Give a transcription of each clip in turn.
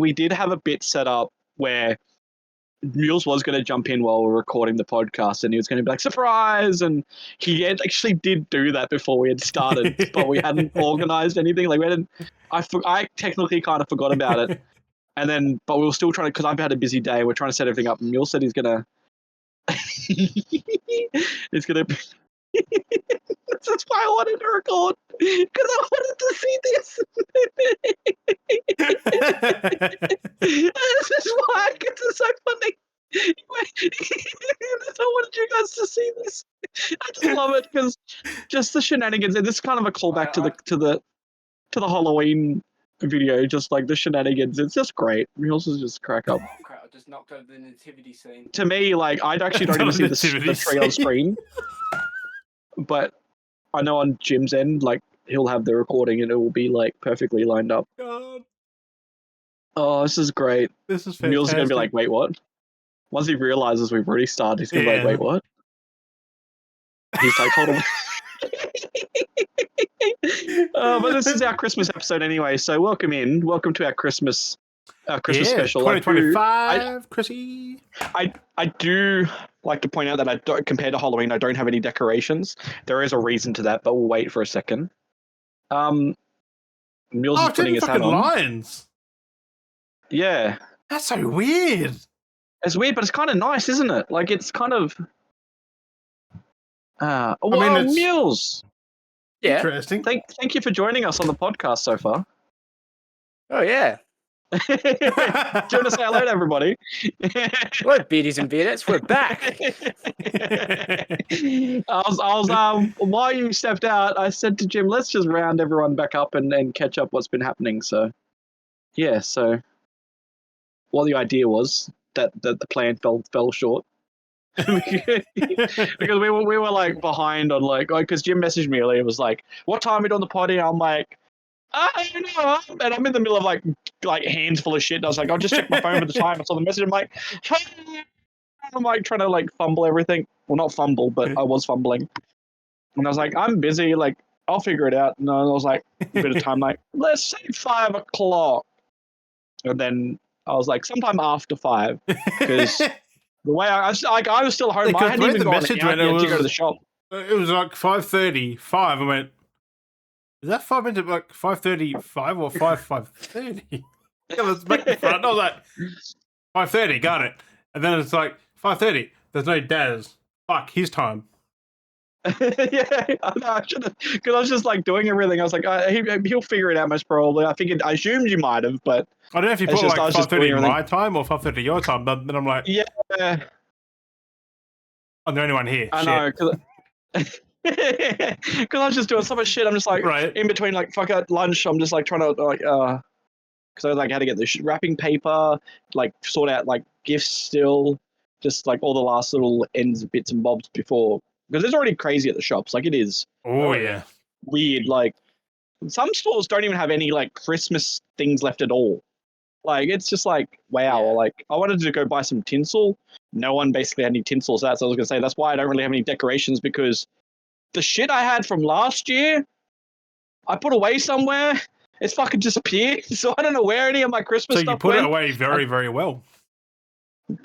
we did have a bit set up where Mules was going to jump in while we were recording the podcast, and he was going to be like, surprise! And he actually did do that before we had started, but we hadn't organized anything. Like, we hadn't, I technically kind of forgot about it. And then, but we were still trying to, because I've had a busy day, we're trying to set everything up. And Mule said he's going to, he's going to, that's why I wanted to record, because I wanted to see this. This is why, because it's so funny. I wanted you guys to see this. I just love it because just the shenanigans, and this is kind of a callback to the Halloween video, just like the shenanigans. It's just great. Mules is just crack up. Oh, crap, I just knocked over the nativity scene. To me, like, I actually don't even see the tree on screen. But I know on Jim's end, like, he'll have the recording and it will be, like, perfectly lined up. God. Oh, this is great. This is fantastic. Mules is going to be like, wait, what? Once he realizes we've already started, he's going to be like, wait, what? He's like, hold on. But this is our Christmas episode anyway, so welcome to our Christmas special. 2025, Chrissy. I do like to point out that I don't, compared to Halloween, I don't have any decorations. There is a reason to that, but we'll wait for a second. Mules is putting his hat on. Lions. Yeah. That's so weird. It's weird, but it's kind of nice, isn't it? Like, it's kind of... Mules! Yeah. Interesting. Thank you for joining us on the podcast so far. Oh, yeah. Do you want to say hello to everybody? Hello, Beardies and Beardettes. We're back. While you stepped out, I said to Jim, let's just round everyone back up and catch up what's been happening. So, yeah, what the idea was that the plan fell short. Because we were like behind on because Jim messaged me earlier. It was like, what time are we doing the potty? I'm like, I don't know. And I'm in the middle of like hands full of shit. And I was like, I'll just check my phone for the time. I saw the message. I'm like, hey. I'm like trying to like fumble everything. Well, not fumble, but I was fumbling. And I was like, I'm busy. Like, I'll figure it out. And I was like, a bit of time, like, let's say 5 o'clock. And then I was like, sometime after 5, because the way I was still home. I hadn't even gone out yet to go to the shop. It was like 5:35. I went, is that 5 minutes? Like 5:35 or 5:30? Yeah, let's make the front. I was like, 5:30, got it. And then it's like 5:30. There's no Daz. Fuck, his time. Yeah, I know. I should have, because I was just like doing everything. I was like, he'll figure it out most probably. I assumed you might have, but I don't know if you put like 5:30 my time or 5:30 your time. But then I'm like, yeah, I'm the only one here. I know, because I was just doing so much shit. I'm just like, in between like fuck out lunch. I'm just like trying to like because I like had to get the wrapping paper, like sort out like gifts still, just like all the last little ends, bits and bobs before. Because it's already crazy at the shops. Like, it is. Oh, yeah. Weird. Like, some stores don't even have any, like, Christmas things left at all. Like, it's just like, wow. Yeah. Like, I wanted to go buy some tinsel. No one basically had any tinsel. So I was going to say, that's why I don't really have any decorations, because the shit I had from last year, I put away somewhere. It's fucking disappeared. So I don't know where any of my Christmas stuff went. So you put it away very, very well.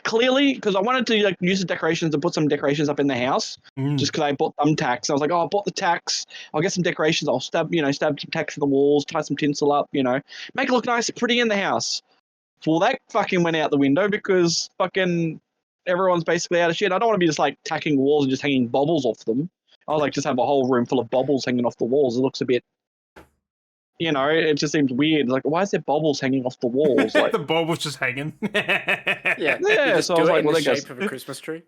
Clearly, because I wanted to like use the decorations and put some decorations up in the house, just because I bought thumbtacks. I was like, oh, I bought the tacks. I'll get some decorations. I'll stab some tacks to the walls, tie some tinsel up, make it look nice and pretty in the house. Well, that fucking went out the window because fucking everyone's basically out of shit. I don't want to be just like tacking walls and just hanging baubles off them. I was like, just have a whole room full of baubles hanging off the walls. It looks a bit, it just seems weird. Like, why is there baubles hanging off the walls? Like, the baubles just hanging. Yeah. So I was like, well, the shape of a Christmas tree.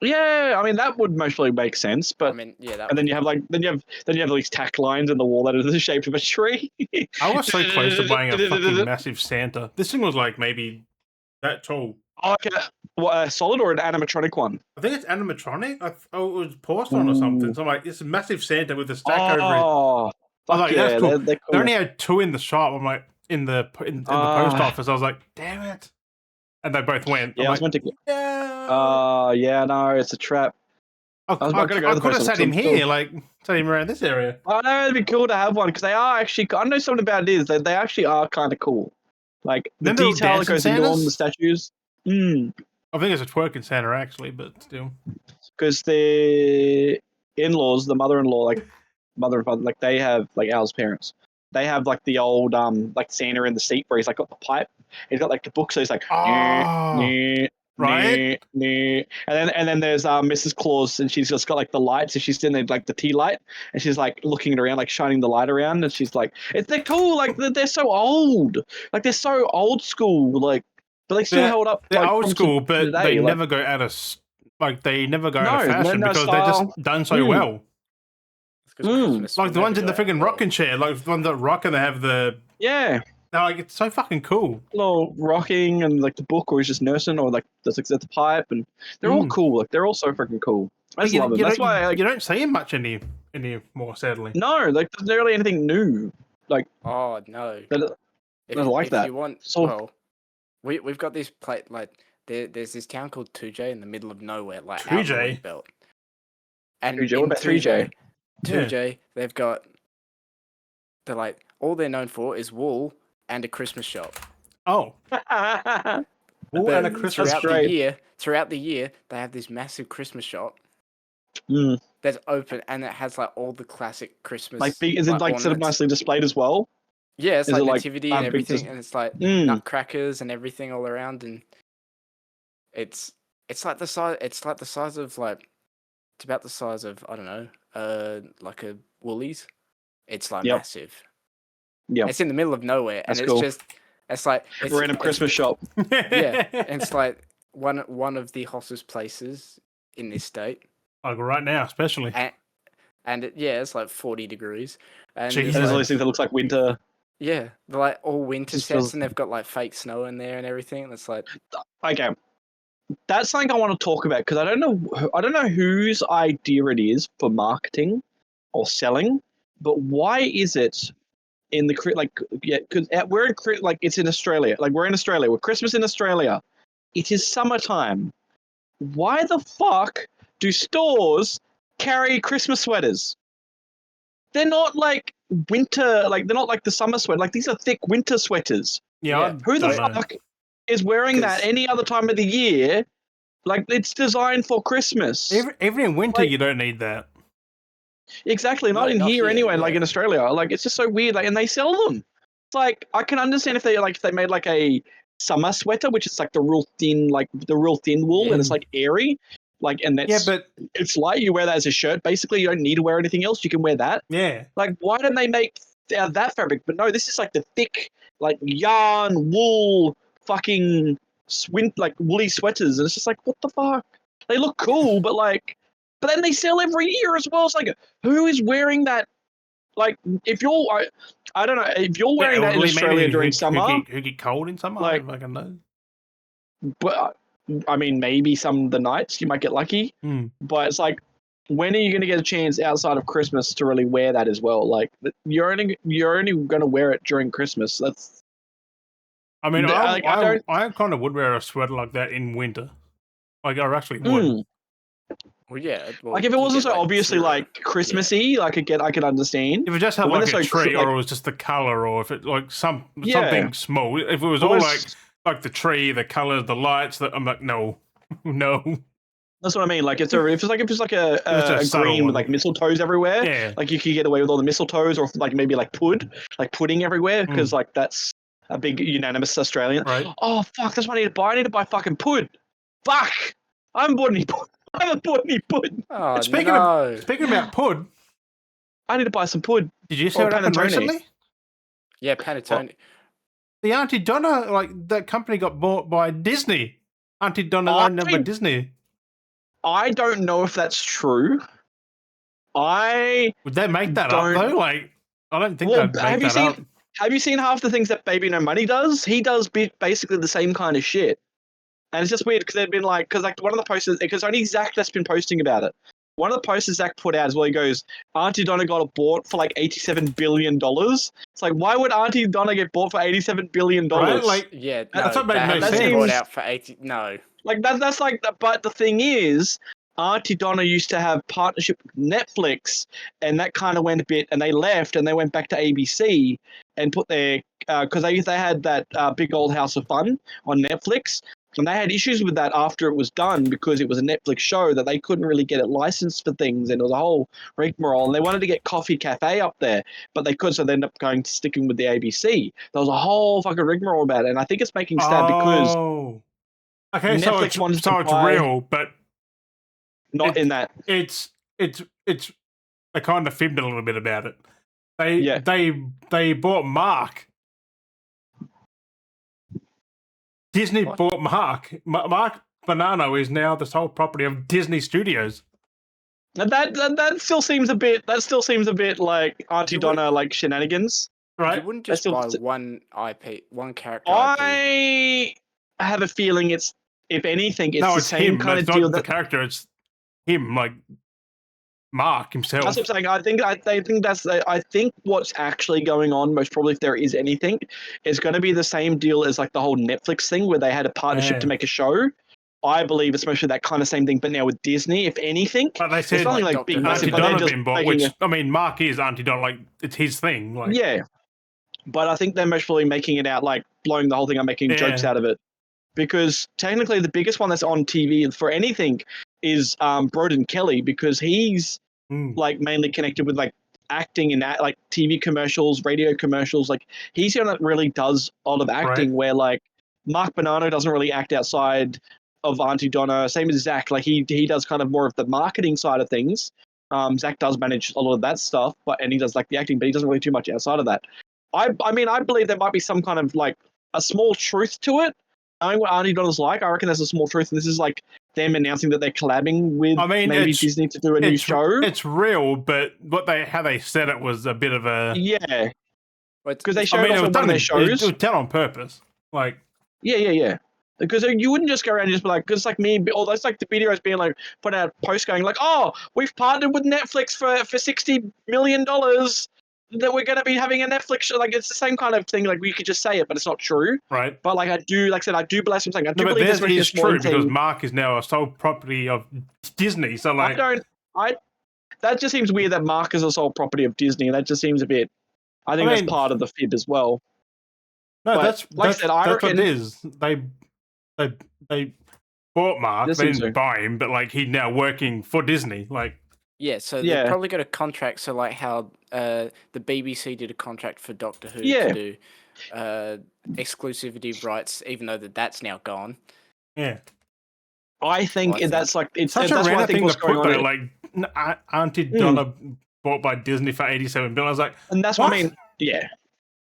Yeah, I mean that would mostly make sense, but and then you have these tack lines in the wall that are the shape of a tree. I was so close to buying a fucking massive Santa. This thing was like maybe that tall. Oh, okay. What, a solid or an animatronic one? I think it's animatronic. It was porcelain or something. So I'm like, it's a massive Santa with a stack over it. I was like, that's cool. They only had 2 in the shop. I'm like, in the post office. I was like, damn it. And they both went. Yeah, I was meant to. Yeah, no, it's a trap. I could have sat him here, like, sat him around this area. I know, it'd be cool to have one, because they are actually, I know something about it is, they actually are kind of cool. Like the Then they're all detail that dancing goes into all Santas? the statues. I think it's a twerking Santa actually, but still. Because the in-laws, the mother-in-law, like mother and father, like they have like Al's parents. They have like the old like Santa in the seat where he's like got the pipe. He's got like the book, so he's like Right? and then there's Mrs. Claus, and she's just got like the lights, and she's in there, like the tea light, and she's like looking around, like shining the light around, and she's like, they're cool, like they're so old, like they're so old school, like, but they still held up. They're Like, old from school, but today, they like, never go out of they never go out of no, fashion no because they're just style. done so well. Christmas Like the will ones in never the go out freaking well. rocking chair, like the ones that rock and they have the Yeah. they're like it's so fucking cool. Little rocking and like the book, or he's just nursing, or like there's like the pipe, and they're all cool. Like they're all so freaking cool. I just love them. That's why you don't see him much anymore, sadly. no, like there's not really anything new. Like oh no, I like if that. you want, So, well, we've got this plate like there's this town called 2J in the middle of nowhere, like 2J? out in the wheat belt. And 2J, in what about 3J? 2J, they've got like all they're known for is wool and a Christmas shop. Oh, wool and a Christmas throughout shop. Throughout the year, they have this massive Christmas shop that's open, and it has like all the classic Christmas. Like, is it like sort of nicely displayed as well? Yeah, it's Is like it, like, nativity and everything, and it's like nutcrackers and everything all around, and it's like the size. It's like the size of like it's about the size of I don't know, like a Woolies. It's like massive. Yeah, it's in the middle of nowhere, that's and it's cool. just it's like it's random Christmas shop. Yeah, and it's like one of the hottest places in this state. Like right now, especially. And it's like 40 degrees. And there's all these things that looks like winter. Yeah, they're like all winter Just sets, feels- and they've got like fake snow in there and everything. And it's like, Okay, that's something I want to talk about because I don't know whose idea it is for marketing or selling, but why is it in the because we're in like it's in Australia, like we're in Australia, we're Christmas in Australia, it is summertime. Why the fuck do stores carry Christmas sweaters? They're not like winter, like they're not like the summer sweater. Like these are thick winter sweaters. Yeah. Who the fuck is wearing that any other time of the year? Like it's designed for Christmas. Even in winter, you don't need that. Exactly, not here anyway. Like in Australia, like it's just so weird. Like, and they sell them. It's like I can understand if they made like a summer sweater, which is like the real thin wool, and it's like airy, like and that's but it's light. You wear that as a shirt. Basically, you don't need to wear anything else. You can wear that. Yeah. Like, why don't they make out of that fabric? But no, this is like the thick, like yarn wool, fucking like woolly sweaters, and it's just like, what the fuck? They look cool, but then they sell every year as well. It's like, who is wearing that? Like, if you're, I don't know, if you're wearing that in Australia during summer, who get cold in summer, like, I don't know. But I mean, maybe some of the nights you might get lucky, but it's like, when are you going to get a chance outside of Christmas to really wear that as well? Like, you're only going to wear it during Christmas. That's. I mean, I kind of would wear a sweater like that in winter. Like, I actually would. Well, yeah. Well, like if it wasn't so obviously like Christmassy, I could understand. If it just had like a tree, or it was just the color, or if it like something small. If it was all like the tree, the colors, the lights, I'm like, no. That's what I mean. Like if it's like a green with like mistletoes everywhere. Yeah. Like you could get away with all the mistletoes, or like maybe like pudding everywhere, because like that's a big unanimous Australian. Right. Oh fuck! That's what I need to buy. I need to buy fucking pud. Fuck! I haven't bought any pud. I haven't bought any pud. Oh, speaking about pud, I need to buy some pud. Did you see what happened recently? Yeah, Panettone. The Auntie Donna, like that company got bought by Disney. Auntie Donna owned by Disney. I don't know if that's true. Would they make that up though? Like, I don't think they'd make that up. Have you seen half the things that Baby No Money does? He does basically the same kind of shit. And it's just weird because they've been like, because like one of the posters, because only Zach that's been posting about it. One of the posters Zach put out is where he goes, Auntie Donna got bought for like $87 billion. It's like, why would Auntie Donna get bought for $87 billion? Right? Like, that's what made no sense. Bought out for 80. No, like that's like, but the thing is, Auntie Donna used to have partnership with Netflix, and that kind of went a bit, and they left, and they went back to ABC and put their because they had that Big Old House of Fun on Netflix, and they had issues with that after it was done because it was a Netflix show that they couldn't really get it licensed for things, and it was a whole rigmarole. And they wanted to get Coffee Cafe up there, but they could, so they ended up sticking with the ABC. There was a whole fucking rigmarole about it, and I think it's making sad because okay, Netflix wanted to it's buy, real, but not in that. It's they kind of fibbed a little bit about it. They bought Mark. Disney bought Mark. Mark Banano is now the sole property of Disney Studios. And that still seems a bit. That still seems a bit like Auntie Donna like shenanigans. Right? You wouldn't just buy one IP, one character. I have a feeling it's, if anything, it's the same kind of deal. Not the character, it's him, like Mark himself. That's what I'm saying. I think what's actually going on, most probably, if there is anything, is going to be the same deal as like the whole Netflix thing where they had a partnership to make a show. I believe it's mostly that kind of same thing, but now with Disney, if anything, but they said it's nothing like big massive. Auntie Donna been bought, which I mean, Mark is Auntie Donna, like it's his thing. Like, yeah, but I think they're most probably making it out, like blowing the whole thing up, making jokes out of it, because technically the biggest one that's on TV for anything is Broden Kelly, because he's like mainly connected with like acting and like TV commercials, radio commercials. Like he's the one that really does a lot of acting, where like Mark Bonanno doesn't really act outside of Auntie Donna. Same as Zach. Like he does kind of more of the marketing side of things. Zach does manage a lot of that stuff, and he does like the acting, but he doesn't really do much outside of that. I mean, I believe there might be some kind of like a small truth to it. Knowing what Auntie Donna's like, I reckon there's a small truth, and this is like them announcing that they're collabing with maybe Disney to do a new show. It's real, but how they said it was a bit of a because they showed off one of their shows. It was done on purpose, like yeah. Because you wouldn't just go around and just be like, because like me, all those like the videos being like put out posts going like, oh, we've partnered with Netflix for $60 million that we're going to be having a Netflix show. Like it's the same kind of thing. Like we could just say it, but it's not true. Right. But like I believe something. I do but believe this is true because Mark is now a sole property of Disney. So like, that just seems weird that Mark is a sole property of Disney. That just seems a bit. I think that's part of the fib as well. No, but that's like I said, I reckon what it is. They bought Mark. They didn't buy him, but like he's now working for Disney. Like they've probably got a contract. So like how the BBC did a contract for Doctor Who to do exclusivity rights, even though that's now gone. Yeah, I think that's like it's such that's a random thing to put there. Like Auntie Donna bought by Disney for $87 billion. I was like, and that's what I mean. Yeah,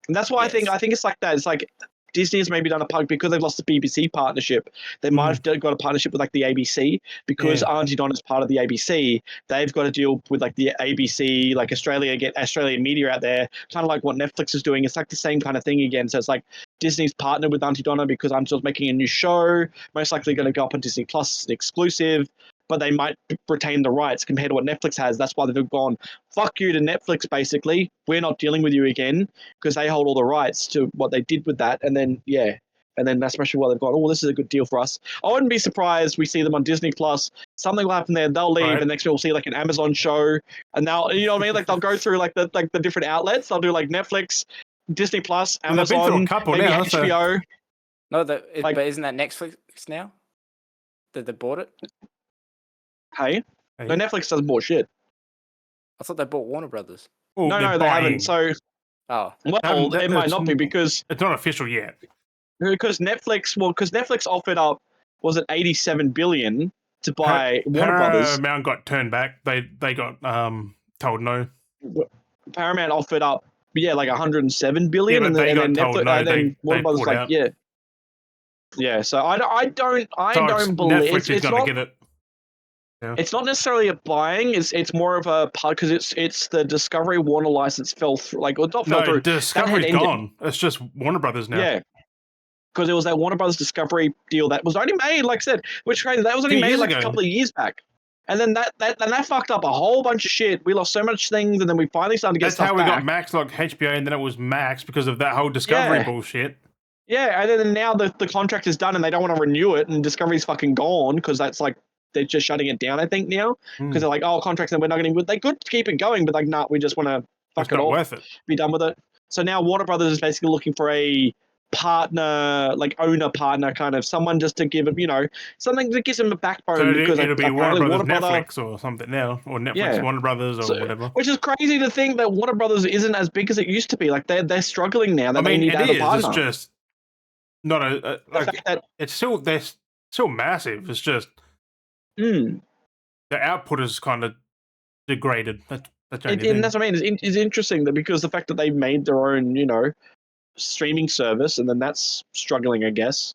and that's why I think it's like that. It's like Disney has maybe done a pug because they've lost the BBC partnership. They might have got a partnership with like the ABC because Auntie Donna's part of the ABC. They've got to deal with like the ABC, like Australia, get Australian media out there, kind of like what Netflix is doing. It's like the same kind of thing again. So it's like Disney's partnered with Auntie Donna because Auntie Donna's making a new show, most likely going to go up on Disney Plus, exclusive, but they might retain the rights compared to what Netflix has. That's why they've gone, fuck you to Netflix, basically. We're not dealing with you again because they hold all the rights to what they did with that. And then, that's especially why they've gone, oh, this is a good deal for us. I wouldn't be surprised we see them on Disney Plus. Something will happen there. They'll leave, and next week we'll see like an Amazon show. And they'll, you know what I mean? Like they'll go through like the different outlets. They'll do like Netflix, Disney Plus, Amazon, maybe now, HBO. No, but isn't that Netflix now? That they bought it? Hey, no, Netflix doesn't bought shit. I thought they bought Warner Brothers. Well, no, they haven't. So, it might not be because it's not official yet. Because Netflix offered up, was it $87 billion to buy Warner Brothers? Paramount got turned back. They got told no. Paramount offered up, like $107 billion, and then Netflix, no, then Warner Brothers was like, yeah. So I don't believe Netflix is going to get it. Yeah. It's not necessarily a buying. It's more of a part because it's the Discovery Warner license fell through. No, Discovery's gone. It's just Warner Brothers now. Yeah, because it was that Warner Brothers Discovery deal that was only made, like I said, which crazy. That was only made like a couple of years back, and then that fucked up a whole bunch of shit. We lost so much things, and then we finally started to get stuff back. That's how we got Max, like HBO, and then it was Max because of that whole Discovery bullshit. Yeah, and then now the contract is done, and they don't want to renew it, and Discovery's fucking gone because that's like they're just shutting it down. I think now because Mm. they're like, oh, contracts, and we're not going to. They could keep it going, but like, nah, we just want to fuck It's it not off, worth it. be done with it. So now Warner Brothers is basically looking for a partner, like owner partner, kind of someone just to give him, something that gives them a backbone. So because it'll be Warner apparently Brothers Brother, Netflix or something now, or Netflix Yeah. Warner Brothers or So- whatever. which is crazy to think that Warner Brothers isn't as big as it used to be. Like they're struggling now. That I mean, they need it to have a is. partner. It's just not The like fact that it's still they're still massive. It's just mm, the output is kind of degraded. That's the only and thing. that's what I mean. It's interesting that because the fact that they've made their own, streaming service, and then that's struggling, I guess.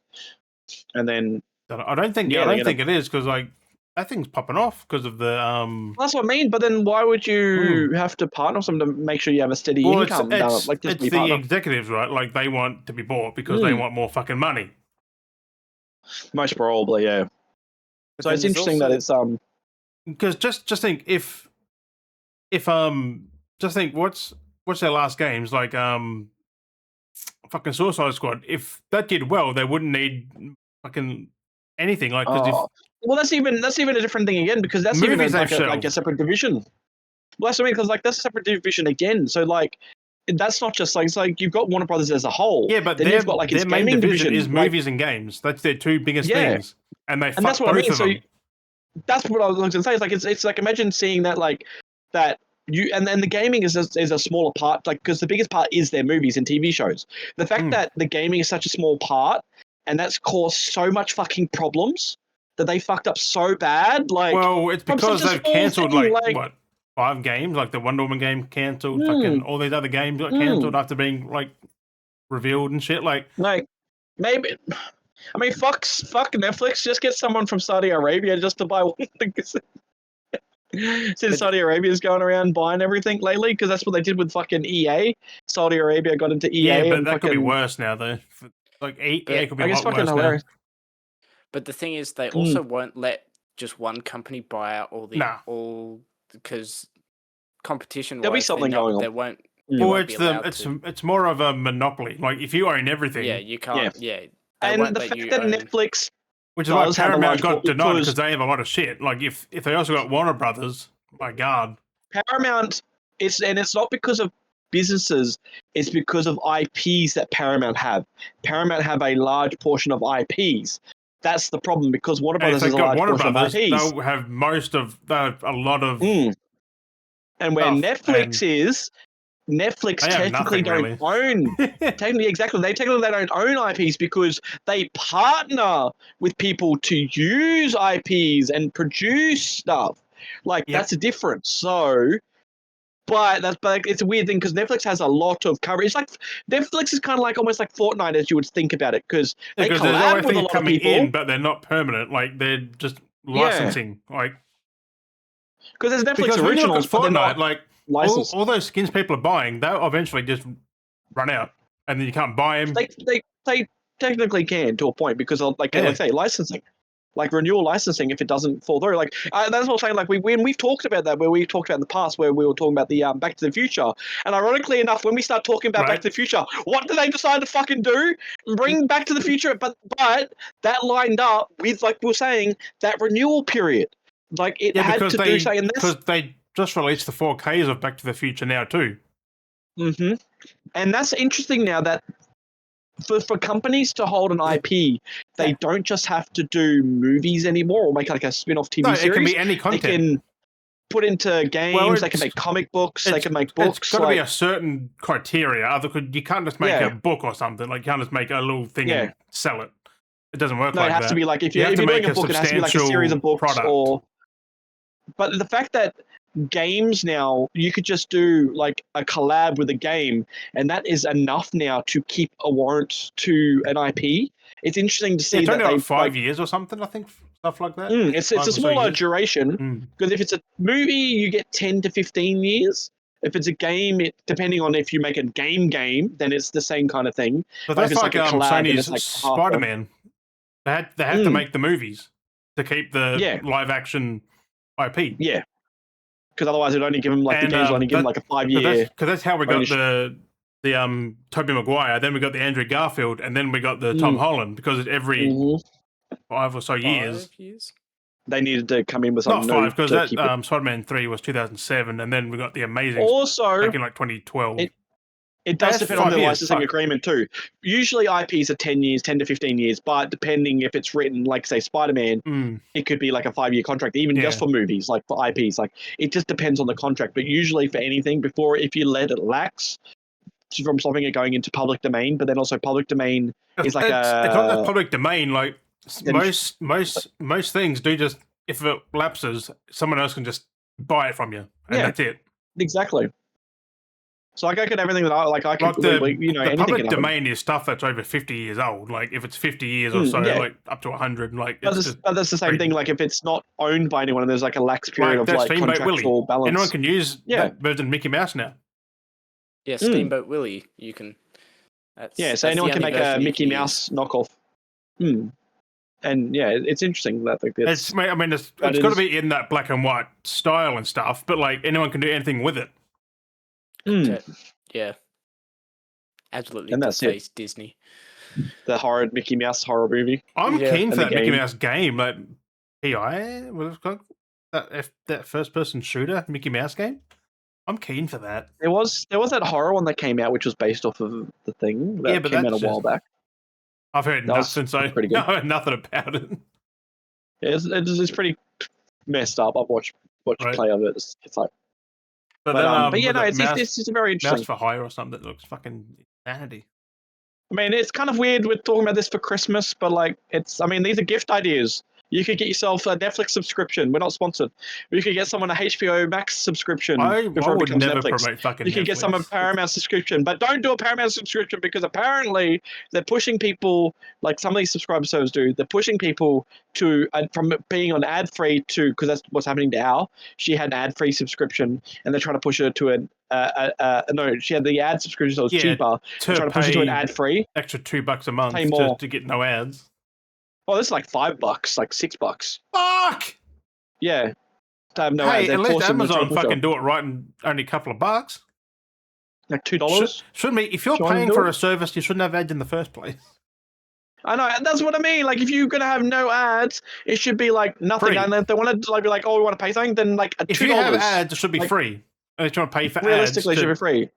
And then I don't think. Yeah, I they're don't think it is because like that thing's popping off because of the that's what I mean. But then why would you have to partner with someone to make sure you have a steady Well, income? it's Like just it's be the partner. executives, right? Like they want to be bought because they want more fucking money. Most probably, yeah. But So then it's there's interesting that also- it's Because just think if just think what's their last games like fucking Suicide Squad. If that did well, they wouldn't need fucking anything like because well, that's even a different thing again because that's even Movies like they've a shelved. separate division. Well, that's what I mean because like that's a separate division again. So like that's not just like it's like you've got Warner Brothers as a whole. yeah, but then you've got like its their main gaming division is like, movies and games. That's their two biggest Yeah. things, and they and fuck that's what I both mean. of So them. that's what I was going to say. It's like it's like imagine seeing that like that. You and then the gaming is a smaller part, like because the biggest part is their movies and TV shows. The fact that the gaming is such a small part, and that's caused so much fucking problems that they fucked up so bad. Like, Well, it's from because such a they've small cancelled thing, like what 5 games, like the Wonder Woman game cancelled, Hmm. fucking all these other games got cancelled after being like revealed and shit. Like maybe. I mean, fuck Netflix. Just get someone from Saudi Arabia just to buy one thing. Since Saudi Arabia's going around buying everything lately, because that's what they did with fucking EA. Saudi Arabia got into EA. yeah, but and that could be fucking, worse now though. Like EA could be I a guess lot fucking worse hilarious. now. But the thing is, they also won't let just one company buy out all because competition. There'll be something going on. They won't. Well, it's more of a monopoly. Like if you own everything, Yeah, you can't. Yeah, they and won't the let fact you that own. Netflix, which is why does have a Paramount large got denied because because they have a lot of shit. Like if they also got Warner Brothers, my god. Paramount, it's not because of businesses, it's because of IPs that Paramount have. Paramount have a large portion of IPs. That's the problem because Warner And if Brothers they has a got large Warner portion Brothers, of IPs. they'll have a lot of. And where Netflix is, Netflix They have technically nothing, don't own. Technically, exactly. They don't own IPs because they partner with people to use IPs and produce stuff. Like that's a difference. So, but it's a weird thing because Netflix has a lot of coverage. It's like Netflix is kind of like almost like Fortnite as you would think about it because they because there's collab always with a things lot of coming people. in, but they're not permanent. Like they're just licensing. Like because there's Netflix because when you look originals, at but they're Fortnite, not like licensed. all those skins people are buying, they'll eventually just run out, and then you can't buy them. They technically can to a point because like I say licensing, like renewal licensing, if it doesn't fall through, like that's what I'm saying. Like we've talked about that, where we talked about in the past, where we were talking about the Back to the Future, and ironically enough, when we start talking about Back to the Future, what do they decide to fucking do? Bring Back to the Future, but that lined up with, like we were saying, that renewal period. Like it had to do something. Because they just released the 4Ks of Back to the Future now too. Mm-hmm. And that's interesting now that for companies to hold an IP, they don't just have to do movies anymore or make like a spin-off TV series. It can be any content. They can put into games. They can make comic books. They can make books. It's got to be a certain criteria. You can't just make a book or something. Like you can't just make a little thing and sell it. It doesn't work like that. No, it has to be like if you're doing a book, it has to be like a series of books product. But the fact that games now, you could just do like a collab with a game, and that is enough now to keep a warrant to an IP. It's interesting to see it's that only they 5 years or something. I think stuff like that. It's a smaller duration because if it's a movie, you get 10 to 15 years. If it's a game, depending on if you make a game, then it's the same kind of thing. But that's like a collab, Sony's Spider-Man. They have to make the movies to keep the live action IP. Yeah, because otherwise it'd only give them like the games only give them like a 5-year. Because that's how we got the Tobey Maguire, then we got the Andrew Garfield, and then we got the Tom Holland. Because every 5 or so years, they needed to come in with Not something new 5, because to that keep it. Spider-Man 3 was 2007, and then we got the Amazing Also, back in like 2012. it does That's depend on 5 the years, licensing fuck. agreement too. Usually IPs are 10 years, 10 to 15 years, but depending if it's written, like say Spider-Man, it could be like a 5-year contract, even just for movies, like for IPs. Like it just depends on the contract. But usually for anything, before if you let it lax from stopping it going into public domain, but then also public domain is like it's not just public domain. Like most things do just, if it lapses, someone else can just buy it from you, and that's it. Exactly. So like I could everything that I could the anything public can happen. domain is stuff that's over 50 years old. Like if it's 50 years or so, like up to 100, like but that's the same thing. Like if it's not owned by anyone and there's like a lax period of like contractual balance. Anyone can use that version of Mickey Mouse now. Yeah, Steamboat Willie, you can. So anyone can make a Mickey Mouse knockoff. And yeah, it's interesting that like it's got to be in that black and white style and stuff, but like anyone can do anything with it. Yeah, absolutely. And that's it. Disney. The horror Mickey Mouse horror movie. I'm keen for that Mickey Mouse game. Like PI, what was it? That first person shooter Mickey Mouse game. I'm keen for that. There was that horror one that came out, which was based off of the thing that came out a while back. I've heard nothing, so I've heard nothing about it. Yeah, it's pretty messed up. I've watched play of it. It's like. But yeah, no, it's just very interesting. Mouse for Hire or something that looks fucking insanity. I mean, it's kind of weird we're talking about this for Christmas, but like, these are gift ideas. You could get yourself a Netflix subscription. We're not sponsored. You could get someone a HBO Max subscription before it becomes Netflix. You could get someone a Paramount subscription, but don't do a Paramount subscription because apparently they're pushing people, like some of these subscriber services do, they're pushing people to from being on ad-free to, because that's what's happening to Al. She had an ad-free subscription, and they're trying to push her to no, she had the ad subscription, so it was cheaper. They're trying to push her to an ad-free. Extra $2 a month to get no ads. Oh, this is like $5, like $6. Fuck! Yeah. To have no ads. At least Amazon fucking do it right and only a couple of bucks. Like $2? Shouldn't be. If you're paying for a service, you shouldn't have ads in the first place. I know, that's what I mean. Like, if you're gonna have no ads, it should be like nothing. Free. And if they want to like be like, oh, we want to pay something, then like $2. If you have ads, it should be free. And if you want to pay for realistically, ads, it should be free.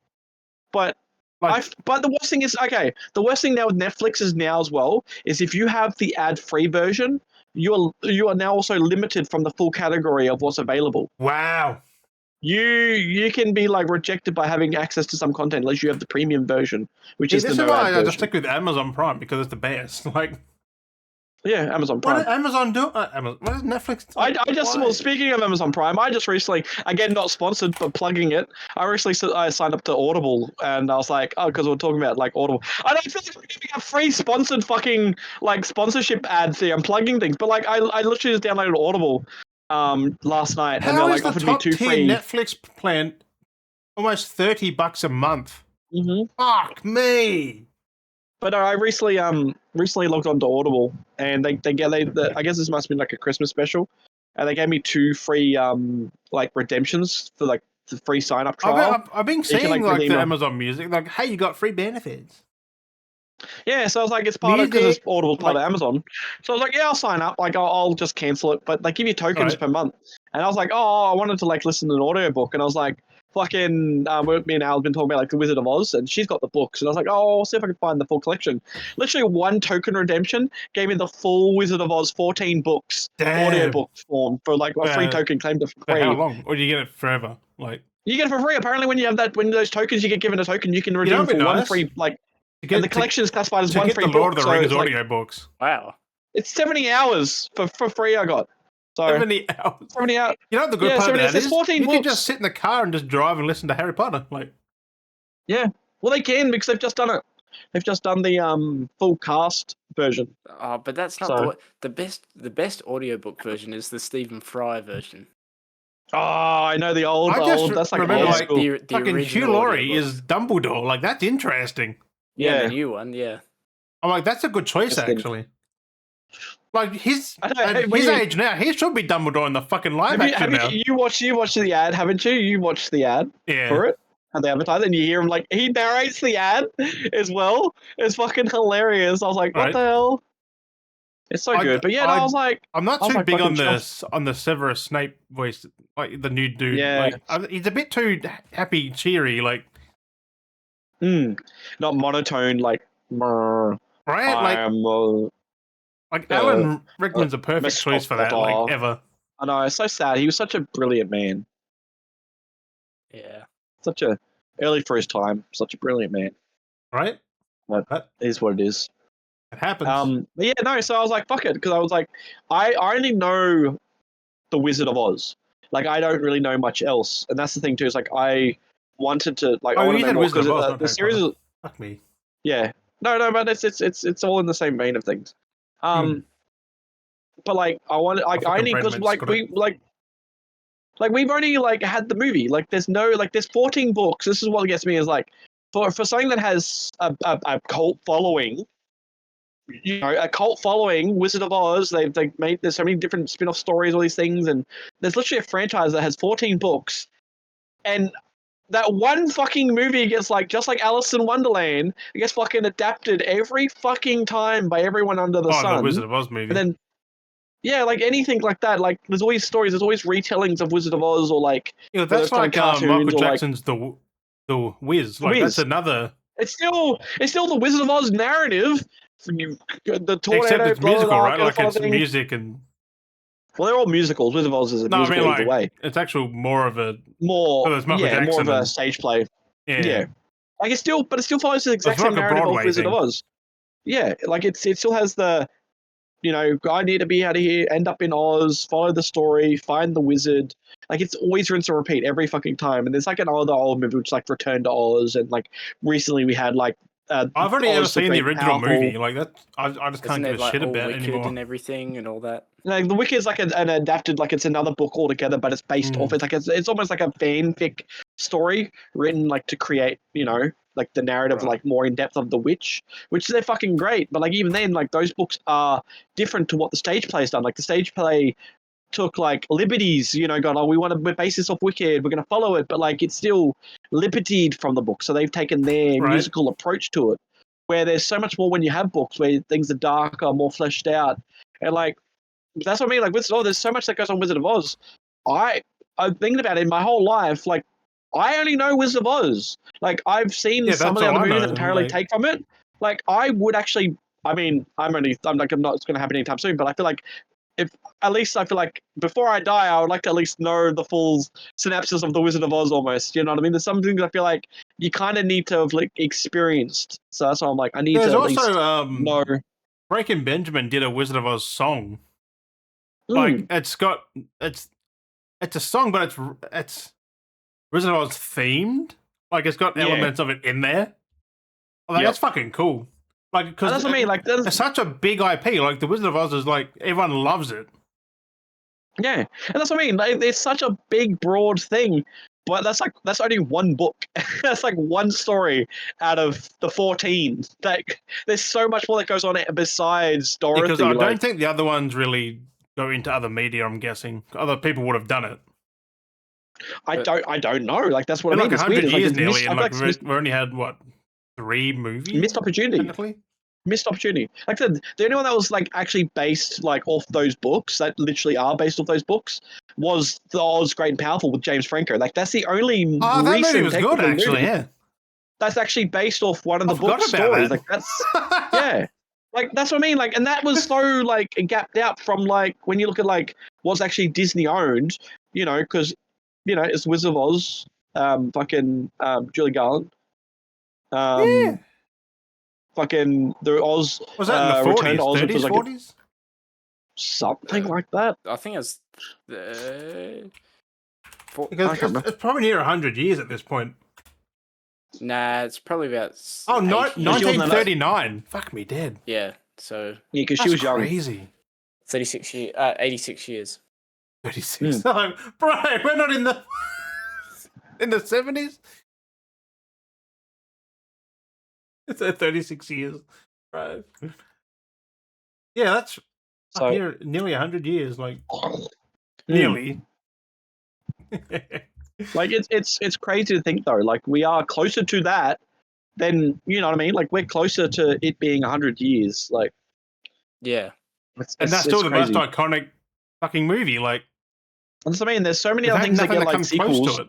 But but the worst thing is, the worst thing now with Netflix is now as well is if you have the ad-free version, you are now also limited from the full category of what's available. Wow. You can be like rejected by having access to some content unless you have the premium version, which is the this no is why ad I version. just stick with Amazon Prime because it's the best. Like. Yeah, Amazon Prime. What did Amazon do? What does Netflix do? Well, speaking of Amazon Prime, I just recently, again, not sponsored, but plugging it, I recently signed up to Audible, and I was like, oh, because we're talking about, like, Audible. I don't feel like we're giving a free sponsored fucking, like, sponsorship ad thing. I'm plugging things, but, like, I literally just downloaded Audible last night, and they're, like, offered me 2 free. Netflix plan almost $30 a month. Mm-hmm. Fuck me! But I recently logged onto Audible, and they I guess this must have been like a Christmas special, and they gave me 2 free like redemptions for like the free sign up trial. I've been seeing like the Amazon Music, like, hey, you got free benefits. Yeah, so I was like, it's part of, because it's Audible, part of Amazon. So I was like, yeah, I'll sign up. Like, I'll just cancel it, but they give you tokens per month. And I was like, oh, I wanted to like listen to an audiobook, and I was like, fucking, me and Al have been talking about like the Wizard of Oz, and she's got the books, and I was like, oh, I'll see if I can find the full collection. Literally 1 token redemption gave me the full Wizard of Oz 14 books audiobook form for like a free token claimed for free. How long? Or do you get it forever? Like, you get it for free. Apparently, when you have that, when those tokens, you get given a token, you can redeem for 1 free like. And the collection is classified as 1 free book. The Lord of the Rings audio books. Wow. It's 70 hours for free. I got. So 70 hours. 70 hours. You know what the good part of that is? 14 you books. can just sit in the car and just drive and listen to Harry Potter. Like. Yeah. Well, they can because they've just done it. They've just done the full cast version. Oh, but that's not the best. The best audiobook version is the Stephen Fry version. Oh, I know the old. That's like remember, old like, school. The fucking Hugh Laurie is Dumbledore. Like, that's interesting. Yeah, the new one. Yeah. I'm like, that's a good choice, actually. Like, his his age now, he should be Dumbledore in the fucking live action now. You watched the ad, haven't you? You watched the ad for it, and they advertise it, and you hear him like he narrates the ad as well. It's fucking hilarious. I was like, what the hell? It's so good. But yeah, no, I was like, I'm not I was too like big on fucking the Severus Snape voice, like the new dude. Yeah. Like he's a bit too happy, cheery, like not monotone, like, right. Like Alan Rickman's a perfect choice for that. Like ever. I know, it's so sad. He was such a brilliant man. Yeah. Such a early for his time. Such a brilliant man. Right. That is what it is. It happens. But yeah, no. So I was like, fuck it, because I was like, I only know the Wizard of Oz. Like, I don't really know much else, and that's the thing too. Is like, I wanted to like, I want to know more because the series is. Fuck me. Yeah. No, but it's all in the same vein of things. But like, I wanted, like, I only because like we've only like had the movie. Like, there's no like, there's 14 books. This is what gets me is like, for something that has a cult following. You know, a cult following, Wizard of Oz. They made there's so many different spin-off stories, all these things, and there's literally a franchise that has 14 books, and that one fucking movie gets like just like Alice in Wonderland, it gets fucking adapted every fucking time by everyone under the sun. The Wizard of Oz movie. And then yeah, like anything like that. Like there's always stories, there's always retellings of Wizard of Oz, or like that's like Michael Jackson's The Wiz. Like that's another. It's still the Wizard of Oz narrative. The tornado, except it's musical, right? Like it's music and. Well, they're all musicals. Wizard of Oz is a musical either way. It's actual more of a more of a stage play. Yeah. Like it still follows the exact same narrative of Wizard of Oz. Yeah, like it still has the, you know, I need to be out of here, end up in Oz, follow the story, find the wizard. Like it's always rinse and repeat every fucking time. And there's like an old movie which like Return to Oz, and like recently we had like. I've only ever seen the original movie. Like that, I just can't give a shit about it anymore. And everything and all that. Like the Wicked is like an adapted, like it's another book altogether, but it's based off. It's like it's almost like a fanfic story written like to create, you know, like the narrative, like more in depth of the witch, which they're fucking great. But like even then, like those books are different to what the stage play has done. Like the stage play took like liberties, you know, gone, oh, we base this off Wicked, we're going to follow it, but like it's still libertied from the book. So they've taken their musical approach to it, where there's so much more when you have books where things are darker, more fleshed out. And like, that's what I mean. Like, Wizard of Oz, there's so much that goes on Wizard of Oz. I'm thinking about it in my whole life. Like, I only know Wizard of Oz. Like, I've seen some of the other movies that apparently take from it. Like, I would actually, I mean, I'm not, it's going to happen anytime soon, but I feel like I feel like before I die, I would like to at least know the full synopsis of the Wizard of Oz almost. You know what I mean? There's some things I feel like you kind of need to have like experienced. So that's why I'm like, I need to at least know. Breaking Benjamin did a Wizard of Oz song. Like it's a song, but it's Wizard of Oz themed. Like it's got elements of it in there. Like that's fucking cool. Like because that's what I mean. Like it's such a big IP. Like the Wizard of Oz is like everyone loves it. Yeah, and that's what I mean. Like, it's such a big, broad thing, but that's only one book. That's like one story out of the 14. Like there's so much more that goes on besides Dorothy. Because I don't think the other ones really go into other media. I'm guessing other people would have done it. I don't know. Like that's what I mean. Like 100 years nearly, and like we only had what 3 movies. Missed opportunity. Missed opportunity. Like I said, the only one that was like actually based like off those books, that literally are based off those books, was the Oz Great and Powerful with James Franco. Like that's the only recent. That movie was good, actually. Yeah, that's actually based off one of the book stories. Like that's yeah. Like that's what I mean. Like, and that was so like gapped out from like when you look at like what's actually Disney owned. You know, because you know it's Wizard of Oz, Julie Garland. Yeah. Fucking the Oz was that in the 40s, Oz, 30s, like 40s? Something like that. I think it's because it's probably near 100 years at this point. Nah, it's probably about 1939. Fuck me dead. Yeah, so yeah, because she was young. Crazy. 86 years. 36. Bro, we're not in the 70s. It's 36 years, right? Yeah, that's nearly 100 years, like nearly. Like it's crazy to think though. Like we are closer to that than you know what I mean. Like we're closer to it being 100 years. Like yeah, And that's still the crazy. most iconic fucking movie. Like, that's what I mean. There's so many there's other things that nothing get like comes close sequels. to it.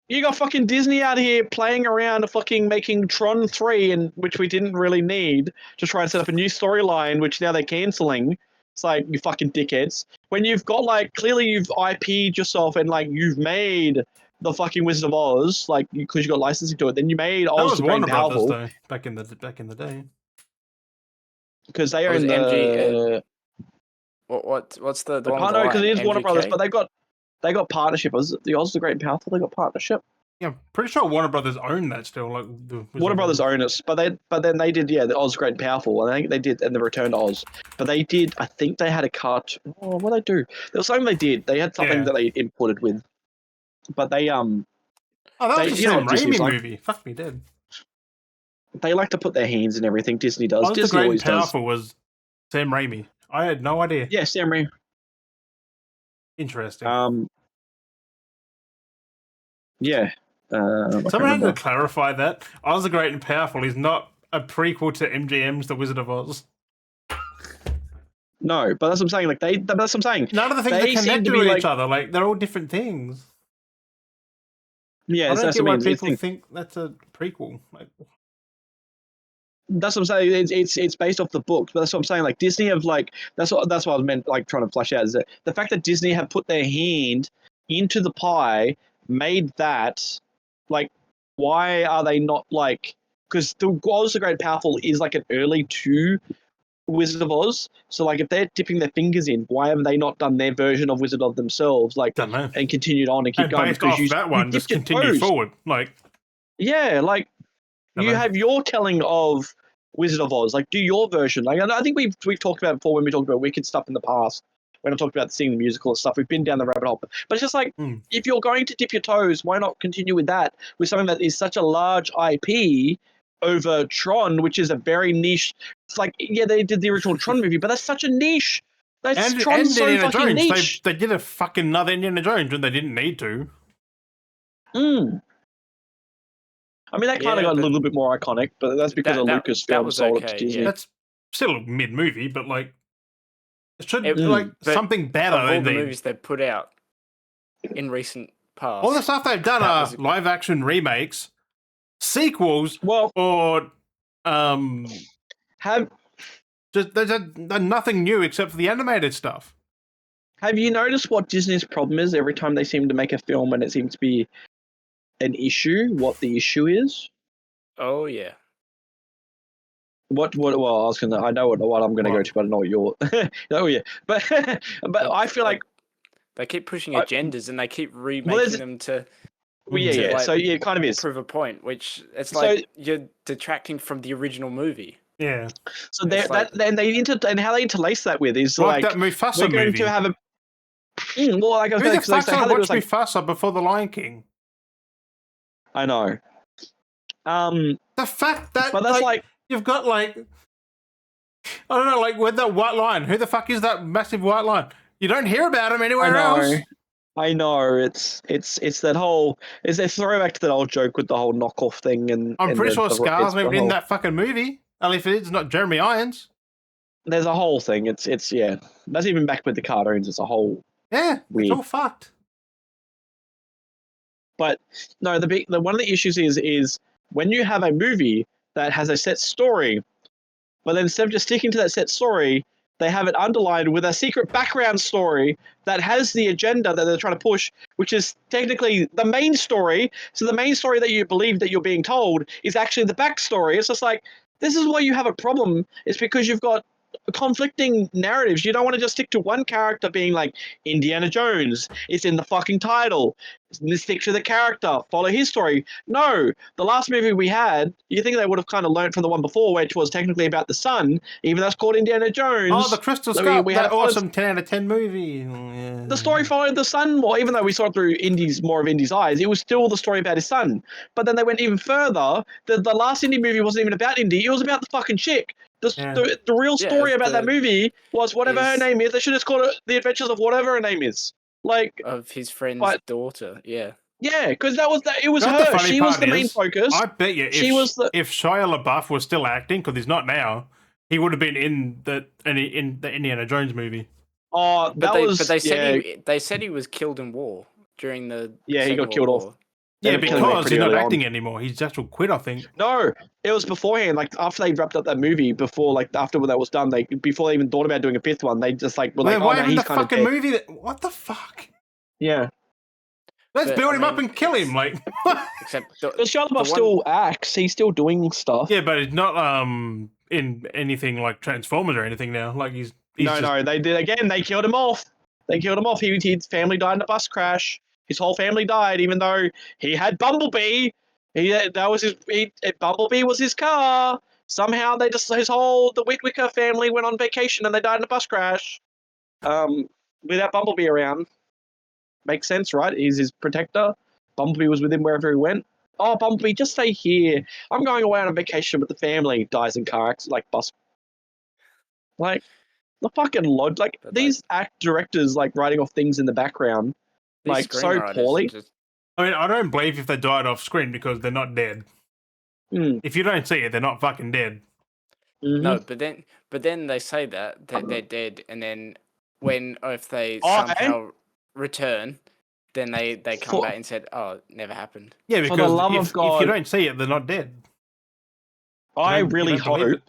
You got fucking Disney out here playing around fucking making Tron 3, and which we didn't really need to try and set up a new storyline, which now they're cancelling. It's like, you fucking dickheads. When you've got like, clearly you've IP'd yourself and like you've made the fucking Wizard of Oz, like, because you got licensing to it, then you made That Oz was the Great Warner and Brothers Powerful. though, back in the day. Because they It was own the... What's the I one can't with know, because the it is lion? Warner Brothers, MGK? but they got partnership. Was it the Oz the Great and Powerful? They got partnership. Yeah, I'm pretty sure Warner Brothers own that still. Like Warner Brothers own it, but then they did, yeah, the Oz Great and Powerful, and I think they did, and the Return to Oz. But they did, I think they had a cartoon. Oh, what did they do? There was something they did. They had something that they imported with, but they Oh, that they, was a you know Sam what Disney's Raimi like. movie. Fuck me dead. They like to put their hands in everything. Disney does. Oz the Disney Great and always does. Powerful was Sam Raimi. I had no idea. Yeah, Sam Raimi. Interesting. Yeah. Someone had to clarify that. Oz the Great and Powerful is not a prequel to MGM's The Wizard of Oz. No, but that's what I'm saying. Like that's what I'm saying. None of the things They are seem connected to to be each other. Like, they're all different things. Yeah, I don't that's get what I why mean. people think that's a prequel. Like, that's what I'm saying. It's based off the book, but that's what I'm saying. Like Disney have like that's what I was meant like trying to flesh out is that the fact that Disney have put their hand into the pie, made that like, why are they not like, because the Oz the Great and Powerful is like an early to Wizard of Oz, so like if they're dipping their fingers in, why have they not done their version of Wizard of themselves, like, don't know. and continued on and keep And going? based Because off that one, just dipped your continue toes. forward. Like, Yeah, like don't you know. have your telling of Wizard of Oz. Like, do your version. Like, I think we've talked about it before when we talked about wicked stuff in the past. When I talked about seeing the musical and stuff, we've been down the rabbit hole. But it's just like, if you're going to dip your toes, why not continue with that? With something that is such a large IP over Tron, which is a very niche. It's like, yeah, they did the original Tron movie, but that's such a niche. That's Tron's so Indiana fucking Jones. niche. They did a fucking another Indiana Jones when they didn't need to. I mean, that kind of got a little bit more iconic, but that's because of Lucasfilm sold it to Disney. Yeah. That's still a mid movie, but like, it should but something better of all than the movies they've put out in recent past. All the stuff they've done are live action remakes, sequels, or there's nothing new except for the animated stuff. Have you noticed what Disney's problem is every time they seem to make a film and it seems to be an issue? What the issue is? Oh yeah. Well, I know what I'm gonna go to, but I know what you're. Oh yeah, but I feel like they keep pushing agendas and they keep remaking them to. So it kind of is prove a point, which it's like you're detracting from the original movie. Yeah. So and how they interlace that with is like that Mufasa we're going movie. to have a. Well, like I was Who the fuck's how watched Mufasa before The Lion King? I know. The fact that, but that's like you've got like, I don't know, like with that white lion. Who the fuck is that massive white lion? You don't hear about him anywhere else. I know. It's that whole. It's a throwback to that old joke with the whole knockoff thing, and I'm pretty sure Scar's not even in that fucking movie. At least it's not Jeremy Irons. There's a whole thing. It's yeah. That's even back with the cartoons. It's a whole. Yeah, weird. It's all fucked. But no, one of the issues is when you have a movie that has a set story, but then instead of just sticking to that set story, they have it underlined with a secret background story that has the agenda that they're trying to push, which is technically the main story. So the main story that you believe that you're being told is actually the backstory. It's just like, this is why you have a problem. It's because you've got conflicting narratives. You don't want to just stick to one character being like Indiana Jones. It's in the fucking title. Stick to the character. Follow his story. No, the last movie we had, you think they would have kind of learned from the one before, which was technically about the sun, even though it's called Indiana Jones. Oh, the Crystal Skull. We had that awesome 10 out of 10 movie. Yeah. The story followed the son more, even though we saw it through more of Indy's eyes. It was still the story about his son. But then they went even further. The last Indy movie wasn't even about Indy. It was about the fucking chick. The real story about that movie was whatever her name is. They should have called it The Adventures of whatever her name is. Like of his friend's daughter. Yeah. Yeah, because it was her. She was the main focus. I bet you if Shia LaBeouf was still acting, because he's not now, he would have been in the Indiana Jones movie. Oh, But they said he was killed in war during the he Second got World killed War. off. Yeah, were killing him because pretty he's not early on. acting anymore. He's actual quit, I think. No, it was beforehand. Like after they wrapped up that movie, after that was done, before they even thought about doing a fifth one, they just were like, why oh no, in he's the kind of fucking dead. movie? What the fuck? Yeah, Let's But, build I him up mean, and kill him. Like, Except but Shia LaBeouf still acts. He's still doing stuff. yeah, but he's not in anything like Transformers or anything now. Like he's No, they did again. They killed him off. His family died in a bus crash. His whole family died, even though he had Bumblebee. Bumblebee was his car. Somehow the Whitwicker family went on vacation and they died in a bus crash. Without Bumblebee around, makes sense, right? He's his protector. Bumblebee was with him wherever he went. Oh, Bumblebee, just stay here. I'm going away on a vacation with the family. Dies in car accident, like bus. Like the fucking these directors writing off things in the background, so poorly. I mean, I don't believe if they died off screen because they're not dead. If you don't see it, they're not fucking dead. Mm-hmm. No, but then they say that they're dead, and then if they somehow return, then they come back and said, "Oh, it never happened." Yeah, because for the love of God, if you don't see it, they're not dead. I really hope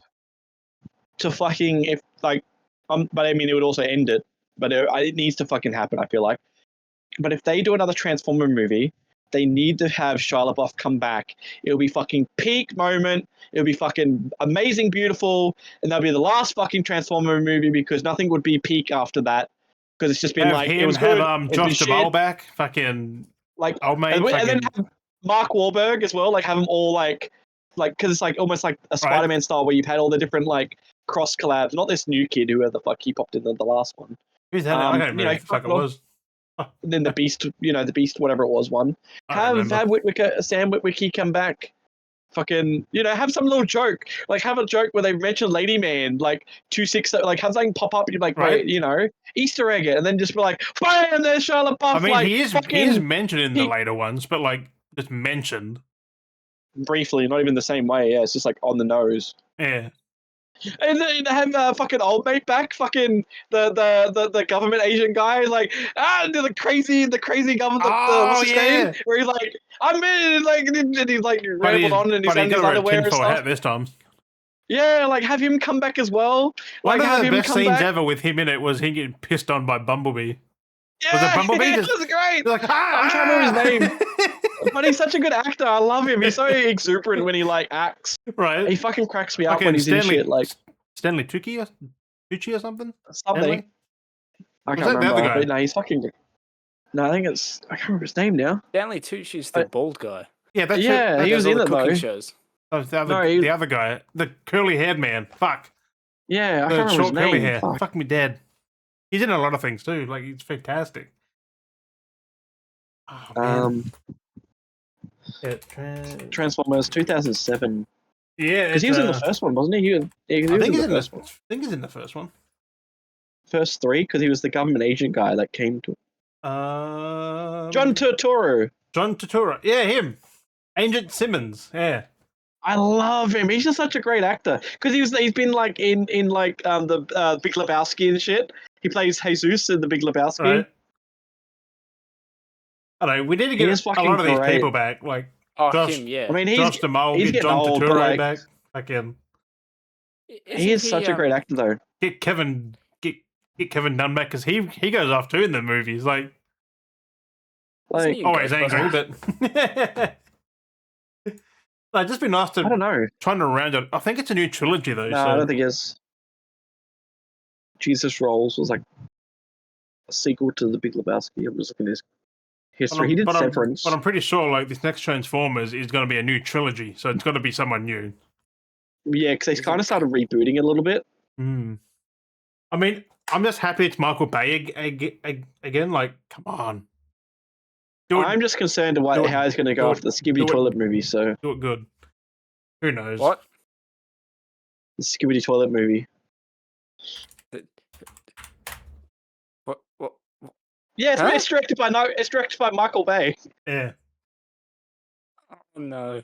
to fucking but I mean it would also end it, but it needs to fucking happen. I feel like, but if they do another Transformer movie, they need to have Shia LaBeouf come back. It'll be fucking peak moment. It'll be fucking amazing, beautiful, and that'll be the last fucking Transformer movie because nothing would be peak after that. Because it's just been it was good. Josh Duhamel back, fucking old mate, and then have Mark Wahlberg as well. Have them all because it's almost like a Spider-Man style where you've had all the different cross collabs. Not this new kid whoever the fuck he popped in the last one. Who's that? I don't remember who the fuck it was. Then the Beast, the Beast, whatever it was, one. Have Sam Witwicky come back. Fucking, have some little joke. Have a joke where they mention Lady Man, 2-6, have something pop up and you're like, wait, Easter egg it, and then just be like, bam, there's Shia LaBeouf. I mean, he is mentioned in the later ones, but just mentioned briefly, not even the same way. Yeah, it's just on the nose. Yeah. And then have fucking old mate back, fucking the government agent guy, the crazy government. What's his name? Where he's like, I'm in, and he's rambled on, and he's on his underwear and stuff. Hat this time. Yeah, have him come back as well. One of the best scenes ever with him in it was him getting pissed on by Bumblebee. Yeah, was it Bumblebee? That was great. I can't remember his name. But he's such a good actor. I love him. He's so exuberant when he acts. Right. He fucking cracks me up when he's in shit. Stanley Tucci or something. Something. I can't remember. But no, he's fucking good. No, I think it's. I can't remember his name now. Stanley Tucci's the bald guy. Yeah, that's it. He was in it though. Shows. Oh, the other guy, the curly haired man. Fuck. Yeah, I can't remember his name. Curly hair. Fuck me dead. He's in a lot of things too. He's fantastic. Oh, Transformers 2007. Yeah, because he was in the first one, wasn't he? I think he's in the first one. First three, because he was the government agent guy that came to. John Turturro. Yeah, him. Agent Simmons. Yeah. I love him. He's just such a great actor because he's been in the Big Lebowski and shit. He plays Jesus in the Big Lebowski. Right. I don't know. We need to get a lot of these people back. Josh, him, yeah. I mean, Josh Duhamel, get John Turturro back. Again. He is such a great actor, though. Get Kevin Dunn back because he goes off too in the movies. Always angry, but. It'd just be nice to. I don't know. Trying to round it. I think it's a new trilogy though. No, I don't think it is. Jesus Rolls was a sequel to the Big Lebowski. I'm just looking at his history. He did Severance. But I'm pretty sure this next Transformers is going to be a new trilogy, so it's got to be someone new. Yeah, because they kind of started rebooting it a little bit. I mean, I'm just happy it's Michael Bay again. Come on. I'm just concerned how he's going to go after the Skibidi Toilet movie. So do it good. Who knows? What? The Skibidi Toilet movie. What? Yeah, it's directed by Michael Bay. Yeah. Oh no.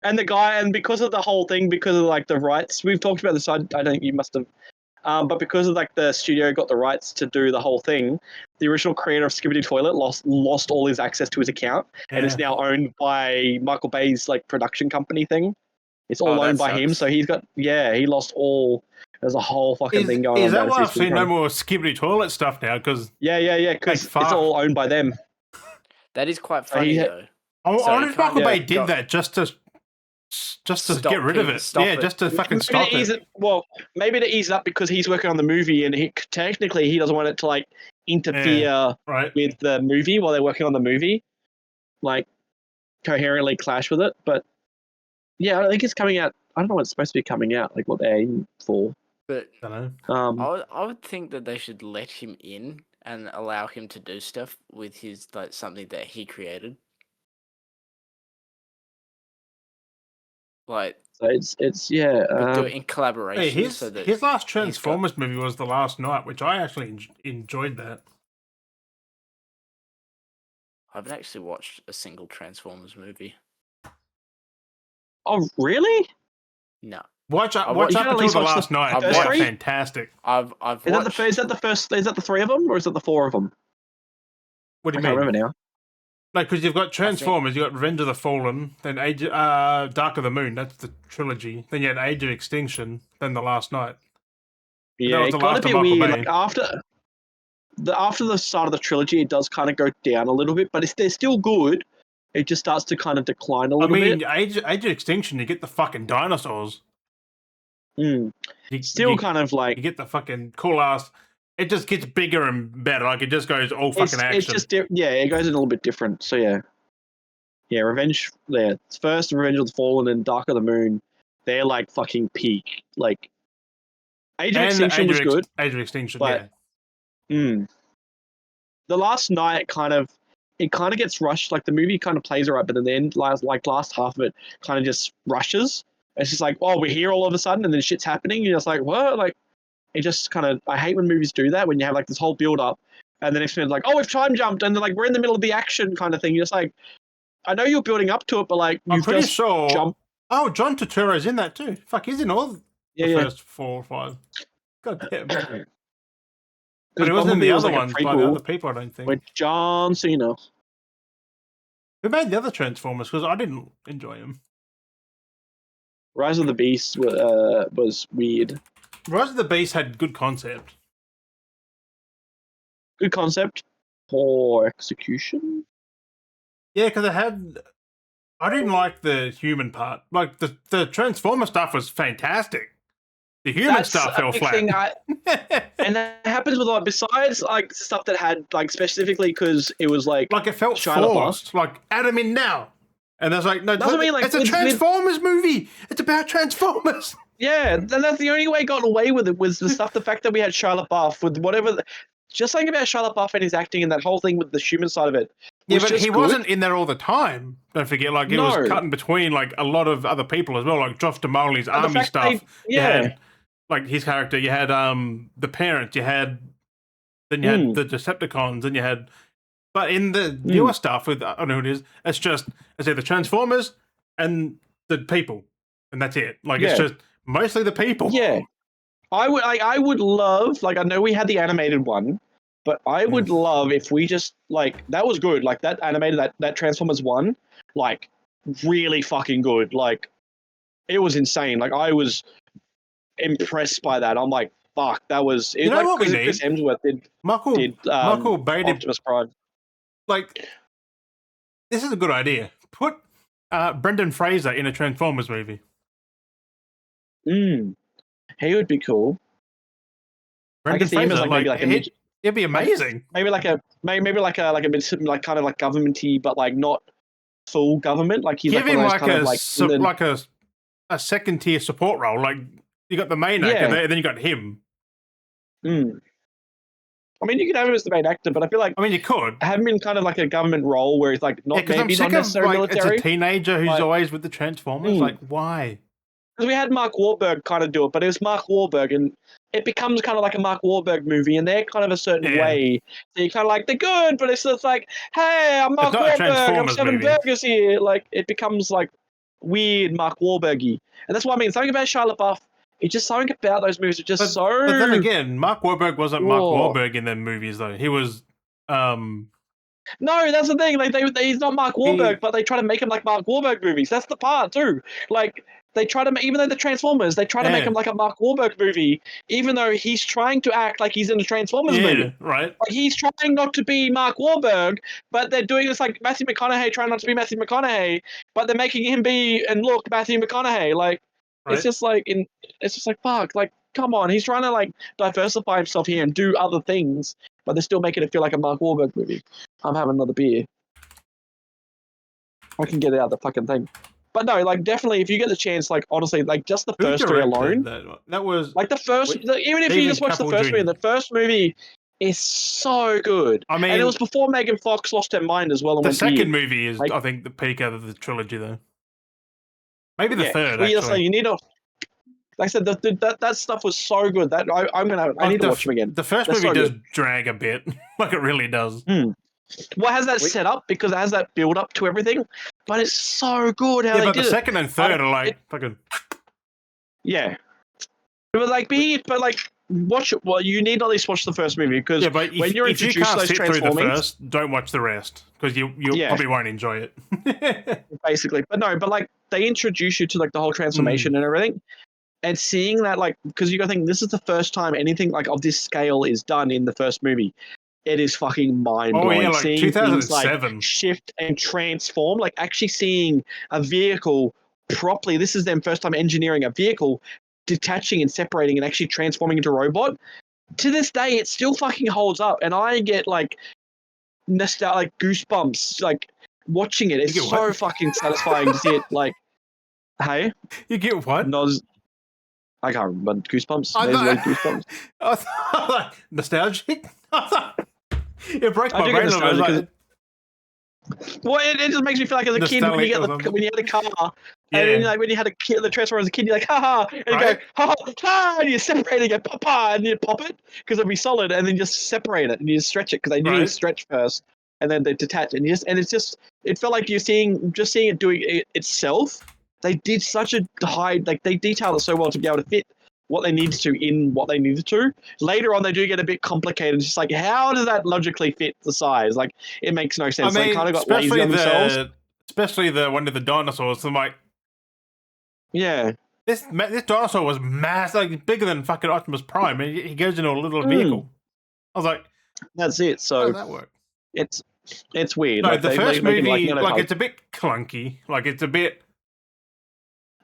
And the guy, and because of the whole thing, because of like the rights, we've talked about this. I don't think you must have, but because of like the studio got the rights to do the whole thing, the original creator of Skibidi Toilet lost all his access to his account, and it's now owned by Michael Bay's like production company thing. It's all owned by him, so he lost all. There's a whole fucking thing going on. Is that why I've seen no more Skibidi Toilet stuff now? Because because it's all owned by them. That is quite funny though. I wonder if Michael Bay did that just to get rid of it. Just to fucking stop it. Well, maybe to ease it up because he's working on the movie and technically he doesn't want it to like interfere with the movie while they're working on the movie, like coherently clash with it. But yeah, I think it's coming out. I don't know when it's supposed to be coming out, like what they're aiming for. But I don't know. I would think that they should let him in and allow him to do stuff with his like something that he created. Like, so it's do it in collaboration. Hey, his last Transformers movie was The Last Night, which I actually enjoyed that. I haven't actually watched a single Transformers movie. Oh, really? No. Watch up until The Last Night. They're fantastic. I've watched... Is that the three of them or is it the four of them? What do you mean? I can't remember now. No, because you've got Transformers, you've got Revenge of the Fallen, then Dark of the Moon, that's the trilogy. Then you had Age of Extinction, then The Last Night. Yeah, it got a bit weird. Like after the start of the trilogy, it does kind of go down a little bit, but they're still good. It just starts to kind of decline a little bit. Age of Extinction, you get the fucking dinosaurs. You get the fucking cool ass. It just gets bigger and better. Like it just goes all fucking action. It's just it goes a little bit different. So Revenge. Yeah, first Revenge of the Fallen and Dark of the Moon. They're like fucking peak. Like Age of Extinction was good. Age of Extinction, but, The Last Night kind of gets rushed. Like the movie kind of plays alright, but then the end, last half of it kind of just rushes. It's just like, oh, we're here all of a sudden, and then shit's happening. You're just like, what? Like, it just kind of. I hate when movies do that when you have like this whole build up, and the next minute's like, oh, we've time jumped, and then like we're in the middle of the action kind of thing. You're just like, I know you're building up to it, but like, I'm pretty sure. Oh, John Turturro's in that too. Fuck, he's in all the first 4 or 5. God damn. But it wasn't in the other ones by the other people, I don't think. With John Cena. Who made the other Transformers? Because I didn't enjoy them. Rise of the Beast was weird. Rise of the Beast had good concept. Good concept. Poor execution. Yeah, because it had... I didn't like the human part. Like, the Transformer stuff was fantastic. The human stuff fell flat. And that happens with, like, besides, like, stuff that had, like, specifically because it was, like... Like, it felt forced. Like, add him in now. And there's like, no, it's a Transformers movie. It's about Transformers. Yeah, and that's the only way I got away with it was the fact that we had Shia LaBeouf with whatever... just something about Shia LaBeouf and his acting and that whole thing with the human side of it. Yeah, but he wasn't in there all the time. Don't forget, like, he was cutting between, like, a lot of other people as well, like Josh Duhamel's army stuff. You had, like, his character. You had the parents. You had... Then you had the Decepticons. And you had... But in the newer stuff, with I don't know who it is, it's just the Transformers and the people, and that's it. Like it's just mostly the people. Yeah, I would love, like, I know we had the animated one, but I would love if we just like that was good. Like that animated that Transformers one, like really fucking good. Like it was insane. Like I was impressed by that. I'm like, fuck, that was. You know like, what we need? Chris Hemsworth did. Michael Beardy. Optimus Prime. Like, this is a good idea. Put Brendan Fraser in a Transformers movie. He would be cool. Brendan Fraser, it'd be amazing. Maybe like a bit like kind of like governmenty, but like not full government. Like he's give like him like a second tier support role. Like you got the main actor there, and then you got him. I mean, you could have him as the main actor, but I feel like... I mean, you could. Have him in kind of like a government role where he's like not necessarily military. It's a teenager who's always with the Transformers. Like, why? Because we had Mark Wahlberg kind of do it, but it was Mark Wahlberg, and it becomes kind of like a Mark Wahlberg movie, and they're kind of a certain way. So you're kind of like, they're good, but it's just like, hey, I'm Mark Wahlberg, I'm selling burgers here. Like, it becomes like weird Mark Wahlberg-y. And that's what I mean. Something about Shia LaBeouf. It's just something about those movies are just so. But then again, Mark Wahlberg wasn't Mark Whoa. Wahlberg in them movies though. He was. No, that's the thing. Like he's not Mark Wahlberg, but they try to make him like Mark Wahlberg movies. That's the part too. Like they try to, even though the Transformers, they try to make him like a Mark Wahlberg movie, even though he's trying to act like he's in a Transformers movie. Right. Like he's trying not to be Mark Wahlberg, but they're doing this like Matthew McConaughey trying not to be Matthew McConaughey, but they're making him be and look Matthew McConaughey. Like it's just like fuck. Like come on, he's trying to like diversify himself here and do other things, but they're still making it feel like a Mark Wahlberg movie. I'm having another beer. I can get it out of the fucking thing. But no, like definitely, if you get the chance, like honestly, like just the first three alone, that was like the first. Even if you just watch the first movie, the first movie is so good. I mean, and it was before Megan Fox lost her mind as well. And the second movie is, I think, the peak out of the trilogy, though. Maybe the third. Well, actually. So you need to. Like I said, that stuff was so good that I need to watch them again. The first movie does drag a bit, like it really does. Well, it has that set up because it has that build up to everything, but it's so good how they but did the second and third are like fucking. Yeah, but watch it. Well, you need to at least watch the first movie because when you're introduced to those Transformers, don't watch the rest because you probably won't enjoy it. Basically, but like they introduce you to like the whole transformation and everything. And seeing that, like, because you got to think this is the first time anything like of this scale is done in the first movie. It is fucking mind blowing. Oh yeah, like seeing 2007. things like shift and transform, like actually seeing a vehicle properly. This is them first time engineering a vehicle, detaching and separating and actually transforming into a robot. To this day, it still fucking holds up, and I get like like goosebumps, like watching it. It's so fucking satisfying to see it. Like, hey, you get what? I can't remember. Goosebumps. Goosebumps. I thought, nostalgic. It broke my brain. Well, it just makes me feel like as a kid when you had a car, and then like when you had a kid, the Transformer as a kid, you're like, ha, and you go, ha, and you separate it, and you go, papa, and you pop it because it'll be solid, and then just separate it and you just stretch it because they need to stretch first, and then they detach, and it felt like you're seeing it doing it itself. They did such a they detailed it so well to be able to fit what they needed to in what they needed to. Later on, they do get a bit complicated. It's just like, how does that logically fit the size? Like, it makes no sense. I mean, they kind of got lazy on themselves. Especially the one of the dinosaurs. I'm like, this dinosaur was massive, like bigger than fucking Optimus Prime. And he goes into a little vehicle. I was like, that's it. So how does that work? It's weird. No, like, the first movie, like it's a bit clunky. Like it's a bit.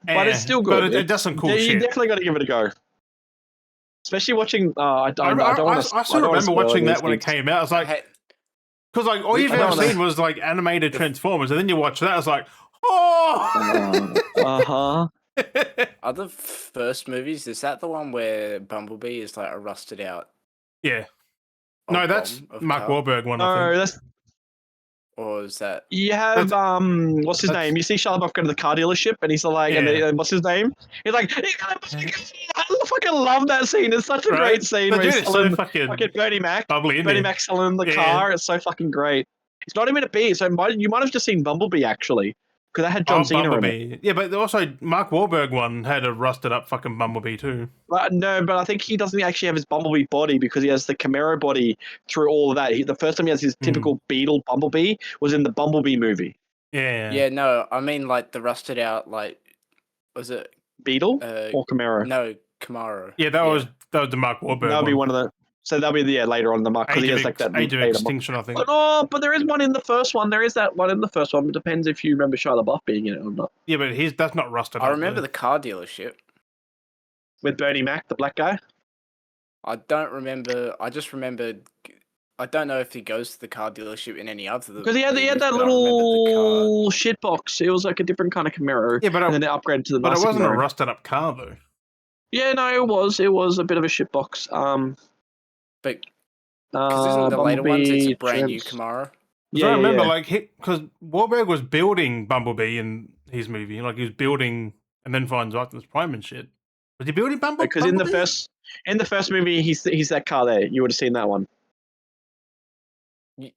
But it's still good. But it does some cool shit. You definitely got to give it a go. Especially watching. I still remember watching that when it came out. I was like, because like all you've ever seen was like animated Transformers, and then you watch that. I was like, oh. Are the first movies? Is that the one where Bumblebee is like a rusted out? Yeah. No, that's Mark Wahlberg one. I think. Or is that? You have what's his name? You see Shia LaBeouf go to the car dealership, and he's like, and what's his name? He's like, I fucking love that scene. It's such a great scene. Where he's selling fucking Beardy Mac. Beardy Mac selling the car. It's so fucking great. It's not even a B. So you might have just seen Bumblebee actually, because that had John Cena in it. Yeah, but also Mark Wahlberg one had a rusted up fucking Bumblebee too. No, but I think he doesn't actually have his Bumblebee body because he has the Camaro body through all of that. The first time he has his typical Beetle Bumblebee was in the Bumblebee movie. Yeah. Yeah, no, I mean like the rusted out, like, was it Beetle or Camaro? No, Camaro. Yeah, that was the Mark Wahlberg. That'll be one of the. So that'll be later on the Mark because he has like that Age of Extinction, I think. But there is one in the first one. There is that one in the first one. It depends if you remember Shia LaBeouf being in it or not. Yeah, but that's not rusted. I remember the car dealership with Beardy Mac, the black guy. I don't remember. I just remembered. I don't know if he goes to the car dealership in any other. Because he had that little shit box. It was like a different kind of Camaro. Yeah, and then it upgraded to the. But it wasn't Camaro. A rusted up car though. Yeah, no, it was. It was a bit of a shit box. But because isn't the later ones it's a brand new Camaro? Yeah, I remember because Wahlberg was building Bumblebee in his movie, like he was building and then finds Optimus Prime and shit. Was he building Bumblebee? Because in the first movie, he's that car there. You would have seen that one.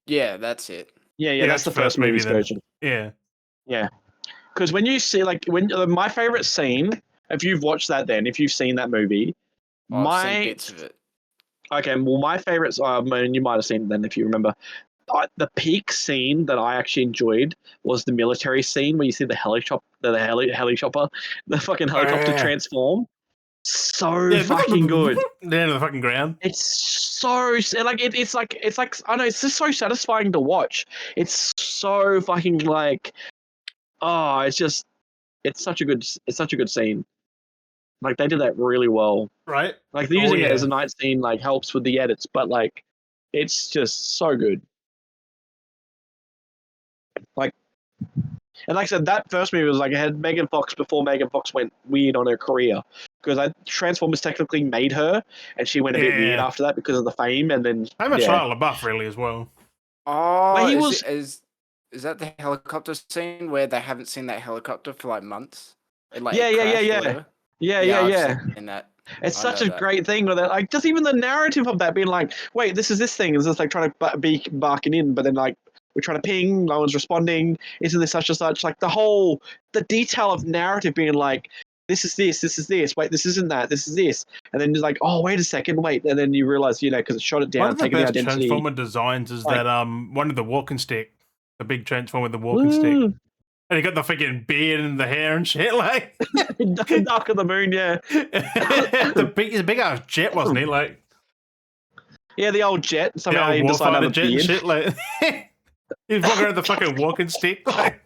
Yeah, that's it. Yeah, that's the first movie's version. Yeah. because when you see like my favorite scene, if you've watched that, then if you've seen that movie, I've seen bits of it. Okay, well, my favorites. I mean, you might have seen it then if you remember. The peak scene that I actually enjoyed was the military scene where you see the helicopter, the fucking helicopter transform. So fucking good. Down to the fucking ground. It's so like it's like I know it's just so satisfying to watch. It's so fucking like it's such a good scene. Like they did that really well. Right. Like using it as a night scene like helps with the edits, but like it's just so good. Like, and like I said, that first movie was like it had Megan Fox before Megan Fox went weird on her career, because Transformers technically made her, and she went a bit weird after that because of the fame, and then How much Shia LaBeouf really as well. Oh, But he is that the helicopter scene where they haven't seen that helicopter for like months? It, like, yeah. I've seen that. It's such a great thing with it. Like, just even the narrative of that being like, wait, this is this thing. Is this like trying to be barking in, but then like we're trying to ping, no one's responding. Isn't this such and such? Like the detail of narrative being like, this is this. Wait, this isn't that. This is this. And then you're like, oh, wait a second, wait. And then you realize, because it shot it down, One of the taking the best identity. Transformer designs is that one of the walking stick, the big Transformer with the walking stick. And he got the freaking beard and the hair and shit, like Dark of the Moon, yeah. He's a big ass jet, wasn't he? Like, yeah, the old jet. Somehow the he old decided to have a jet and beard. shit. Like, he's walking around the fucking walking stick. Like,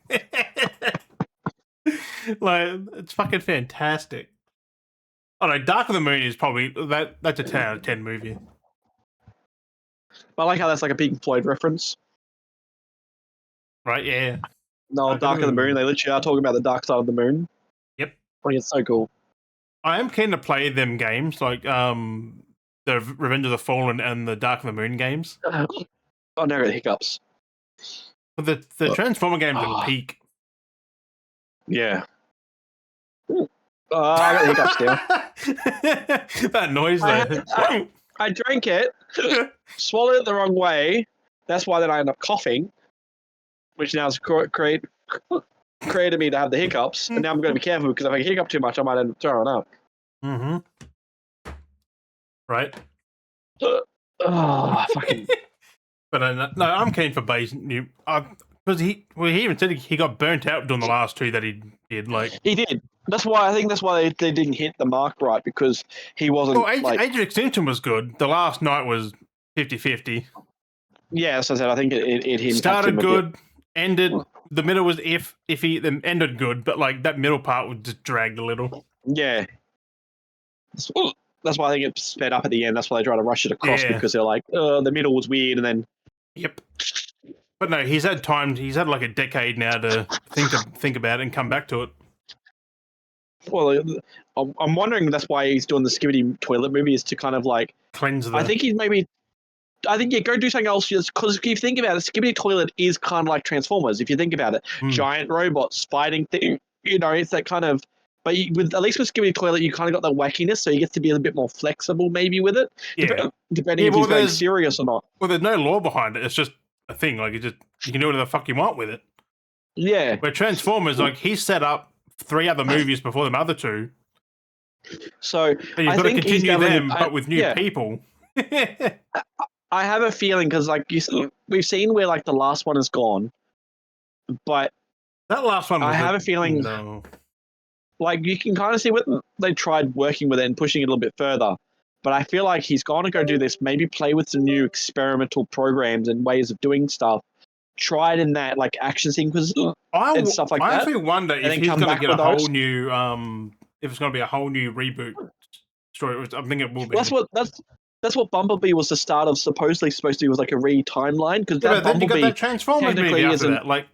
like it's fucking fantastic. Oh no, Dark of the Moon is probably that's a 10 out of 10 movie. I like how that's like a Pink Floyd reference. Right? Yeah. No, Dark of the Moon. They literally are talking about the dark side of the moon. Yep. I think it's so cool. I am keen to play them games, like the Revenge of the Fallen and the Dark of the Moon games. Oh, no, the hiccups. But the Transformer games are peak. Yeah. I got the hiccups still. That noise there. I drank it, swallowed it the wrong way. That's why then I end up coughing, which now has created me to have the hiccups. And now I'm going to be careful, because if I hiccup too much, I might end up throwing up. Mm-hmm. Right. Fucking. But no, I'm keen for Bay's new. Because he even said he got burnt out doing the last two that he did. Like he did. That's why they didn't hit the mark right, because he wasn't. Well, Age of Extinction was good. The last night was 50-50. Yeah, as I said, I think it started good, ended. The middle was iffy, then ended good, but like that middle part was just dragged a little. Yeah. That's why I think it sped up at the end. That's why they try to rush it across, because they're like, the middle was weird, and then. Yep. But no, he's had time. He's had like a decade now to think about it and come back to it. Well, I'm wondering that's why he's doing the Skibidi toilet movie, is to kind of like cleanse the. I think go do something else, because if you think about it, Skibidi toilet is kind of like Transformers. If you think about it, giant robots fighting things. It's that kind of. But at least with Skibidi toilet, you kind of got the wackiness, so you get to be a bit more flexible, maybe with it. Yeah. Depending if he's going serious or not. Well, there's no law behind it. It's just a thing. Like you can do whatever the fuck you want with it. Yeah. Where Transformers, like he's set up 3 other movies before them other 2. So and you've got to continue them, but with new people. I have a feeling, because like we've seen where like the last one has gone, but that last one. I have a feeling. No. Like you can kind of see what they tried working with it and pushing it a little bit further, but I feel like he's going to go do this. Maybe play with some new experimental programs and ways of doing stuff. Try it in that like action sequences and stuff like that. I actually wonder if he's going to get a whole new. If it's going to be a whole new reboot story. I think it will be. That's what Bumblebee was the start of. Supposedly supposed to be, was like a timeline, because then you got that Transformers movie after that. Like,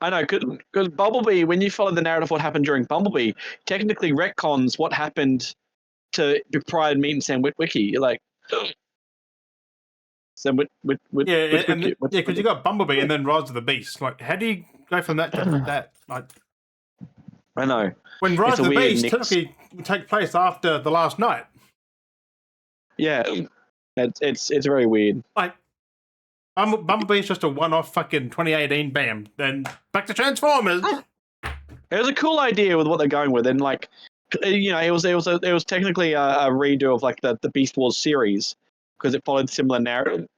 I know, because Bumblebee, when you follow the narrative of what happened during Bumblebee, technically retcons what happened to prior to meeting Sam Witwicky. You're like, Sam Witwicky. Because you got Bumblebee and then Rise of the Beast. Like, how do you go from that to that? Like, I know. When Rise of the Beast typically would take place after the last night. Yeah, it's very weird. Like, Bumblebee's just a one-off fucking 2018 bam. Then back to Transformers. It was a cool idea with what they're going with, and like, it was technically a redo of like the Beast Wars series because it followed similar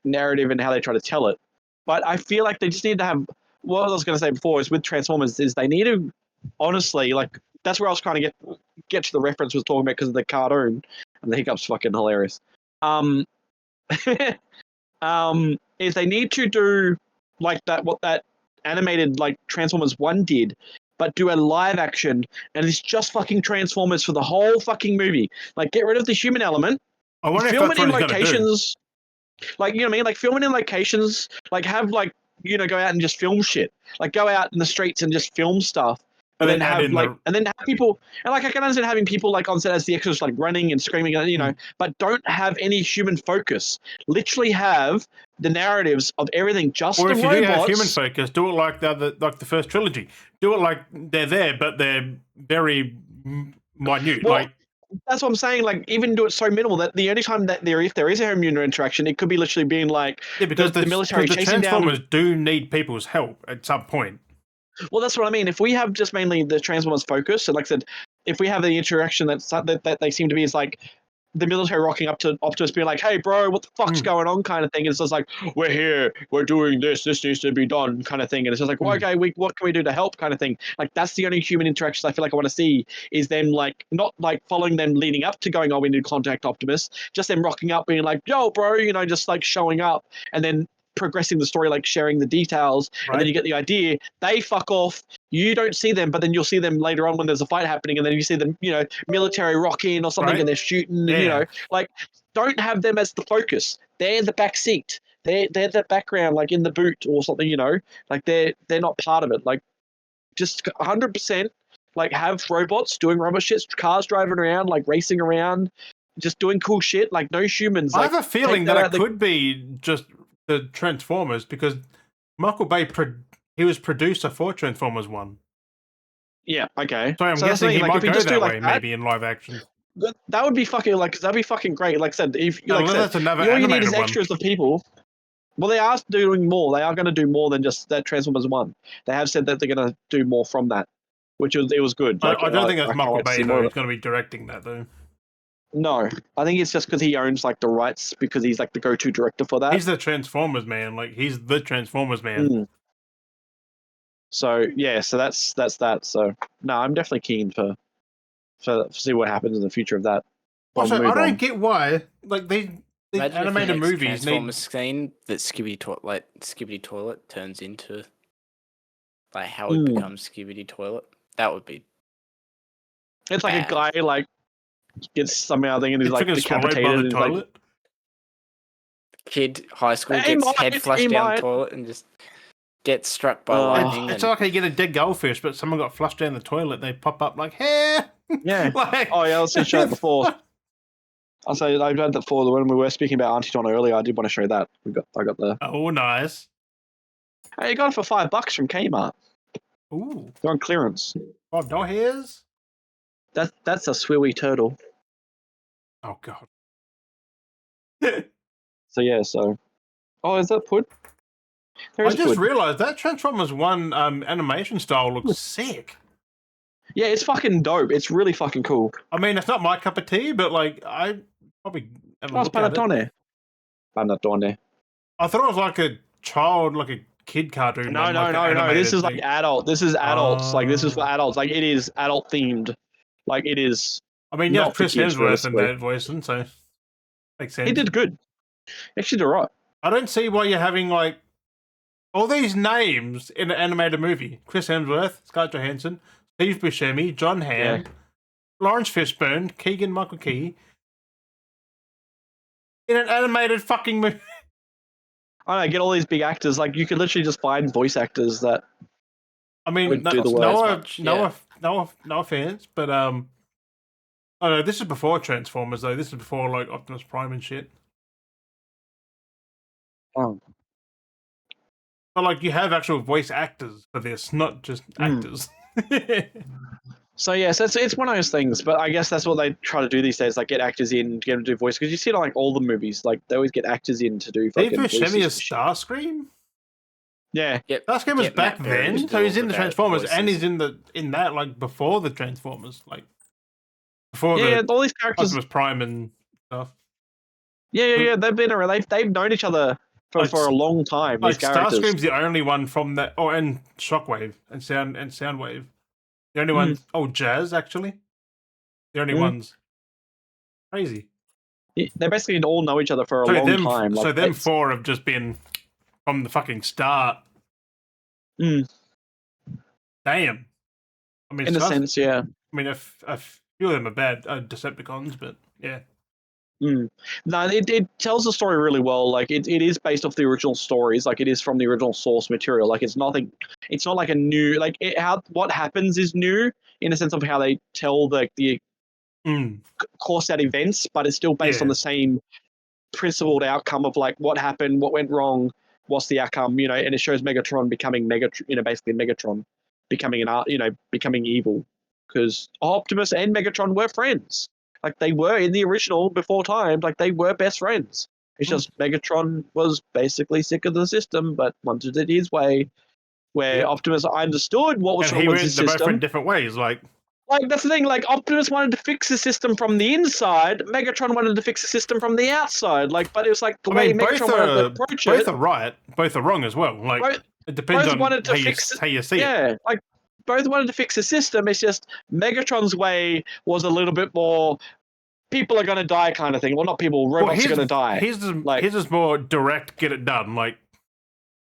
narrative and how they try to tell it. But I feel like they just need to have. What I was going to say before is with Transformers is they need to honestly like that's where I was trying to get to the reference was talking about because of the cartoon and the hiccup's fucking hilarious. Is they need to do like that what that animated like Transformers 1 did, but do a live action and it's just fucking Transformers for the whole fucking movie. Like get rid of the human element. I wonder if Film that's it in what he's going to do. locations. Like, you know what I mean? Like film it in locations, like have like, go out and just film shit. Like go out in the streets and just film stuff. And then have like, and then have people, and like I can understand having people like on set as the extras, like running and screaming, but don't have any human focus. Literally have the narratives of everything, just or the if you robots. do have human focus, do it like the first trilogy. Do it like they're there, but they're very minute. Well, like that's what I'm saying. Like even do it so minimal that the only time that if there is a human interaction, it could be literally being like because the military chasing Transformers down. do need people's help at some point. Well, that's what I mean. If we have just mainly the Transformers focus, and like I said, if we have the interaction that they seem to be is like the military rocking up to us being like, hey, bro, what the fuck's going on kind of thing. It's just like, we're here, we're doing this needs to be done kind of thing. And it's just like, well, okay, what can we do to help kind of thing. Like, that's the only human interactions I feel like I want to see is them like, not like following them leading up to going, oh, we need to contact Optimus, just them rocking up being like, yo, bro, just like showing up and then progressing the story, like sharing the details. Right. And then you get the idea, they fuck off. You don't see them, but then you'll see them later on when there's a fight happening, and then you see them, military rocking or something, and they're shooting, and like don't have them as the focus. They're in the back seat. They're the background, like in the boot or something, like they're not part of it. Like just 100%, like have robots doing robot shit, cars driving around, like racing around, just doing cool shit. Like no humans. I like, have a feeling that it could be just the Transformers because Michael Bay he was producer for Transformers 1. Yeah, okay. So I'm guessing he might go that way, maybe in live action. That would be fucking that'd be fucking great. Like I said, if that's another all you need is animated extras of people. Well, they are doing more. They are going to do more than just that Transformers 1. They have said that they're going to do more from that, which was good. Like, I don't think that's Michael Bay though. He's going to be directing that though. No, I think it's just because he owns like the rights because he's like the go-to director for that. He's the Transformers man. Like he's the Transformers man. So yeah, so that's that. So no, I'm definitely keen for see what happens in the future of that. Also, I don't get why like these animated movies Transformers scene that Skibidi Toilet turns into, like how it becomes Skibidi Toilet. That would be. It's like a guy like gets somehow thing and he's like decapitated by the and toilet. Like, kid high school gets head flushed down the toilet and just gets struck by lightning. It's like you get a dead goldfish, but someone got flushed down the toilet. They pop up like, hey. Yeah. Like, oh yeah, I'll show that before. I'll say I've had that before. When we were speaking about Auntie Donna earlier, I did want to show that. I got the. Oh, nice. Hey, you got it for $5 from Kmart. Ooh. They're on clearance. $5. That's a swiwi turtle. Oh god. So yeah, oh, is that put? I just realized that Transformers 1 animation style looks sick. Yeah, it's fucking dope. It's really fucking cool. I mean, it's not my cup of tea, but like I probably have a it's look at it. Panettone. I thought it was like a child, like a kid cartoon. No. This is like adult. This is adults. Like this is for adults. Like it is adult themed. Like it is. I mean, yeah, Chris Hemsworth in that voice, and so makes sense. He did good. Actually, did right. I don't see why you're having like all these names in an animated movie: Chris Hemsworth, Scarlett Johansson, Steve Buscemi, John Hamm, Lawrence Fishburne, Keegan-Michael Key, in an animated fucking movie. I don't know, get all these big actors. Like you could literally just find voice actors that. I mean, no offense, but oh no, this is before Transformers though. This is before like Optimus Prime and shit. Oh. But like you have actual voice actors for this, not just actors. So yes, it's one of those things. But I guess that's what they try to do these days, like get actors in, get them to do voice. Because you see it on like all the movies, like they always get actors in to do. Steve Buscemi as Starscream? Yeah. Yep. Starscream was Get back Matt Berry to then, do so he's all in the bad Transformers, and voices. he's in that like before the Transformers, like before Yeah, the all these characters. Optimus Prime and stuff. Yeah. They've been around. They've known each other for a long time. These Like characters. Starscream's the only one from that. Oh, and Shockwave and Soundwave, the only ones. Oh, Jazz actually, the only ones. Crazy. Yeah, they basically all know each other for a long time. So Like, them four have just been from the fucking start. Mm. Damn. I mean, in a sense, yeah. I mean, a few of them are bad Decepticons, but yeah. No, it tells the story really well. Like it is based off the original stories. Like it is from the original source material. Like it's nothing. It's not like a new. Like what happens is new in a sense of how they tell the course out events, but it's still based on the same principled outcome of like what happened, what went wrong, what's the outcome. And it shows Megatron becoming basically Megatron becoming becoming evil because Optimus and Megatron were friends. Like they were in the original before time, like they were best friends. It's just Megatron was basically sick of the system, but wanted it his way. Where Optimus understood what was wrong with the system. They both went different ways. Like that's the thing. Like Optimus wanted to fix the system from the inside. Megatron wanted to fix the system from the outside. Like, but it was like the way Megatron wanted to approach it. Both are right. Both are wrong as well. Like it depends on how you see it. Yeah, like both wanted to fix the system. It's just Megatron's way was a little bit more people are going to die kind of thing. Well, not people, robots are going to die. His is more direct, get it done. Like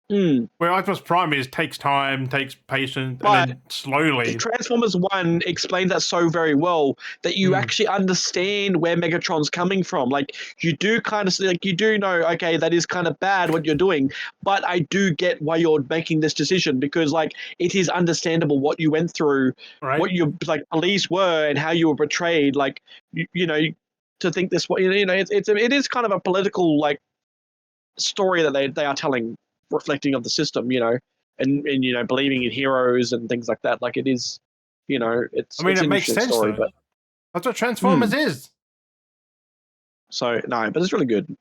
where Optimus Prime takes time, takes patience, and then slowly. Transformers 1 explains that so very well that you actually understand where Megatron's coming from. Like you do kind of like you do know, okay, that is kind of bad what you're doing, but I do get why you're making this decision because like it is understandable what you went through, what your like beliefs were, and how you were betrayed. Like to think this way, it is kind of a political like story that they are telling, reflecting of the system, and believing in heroes and things like that. Like it is, it's. I mean, it's it makes sense. Story, but that's what Transformers is. So no, but it's really good.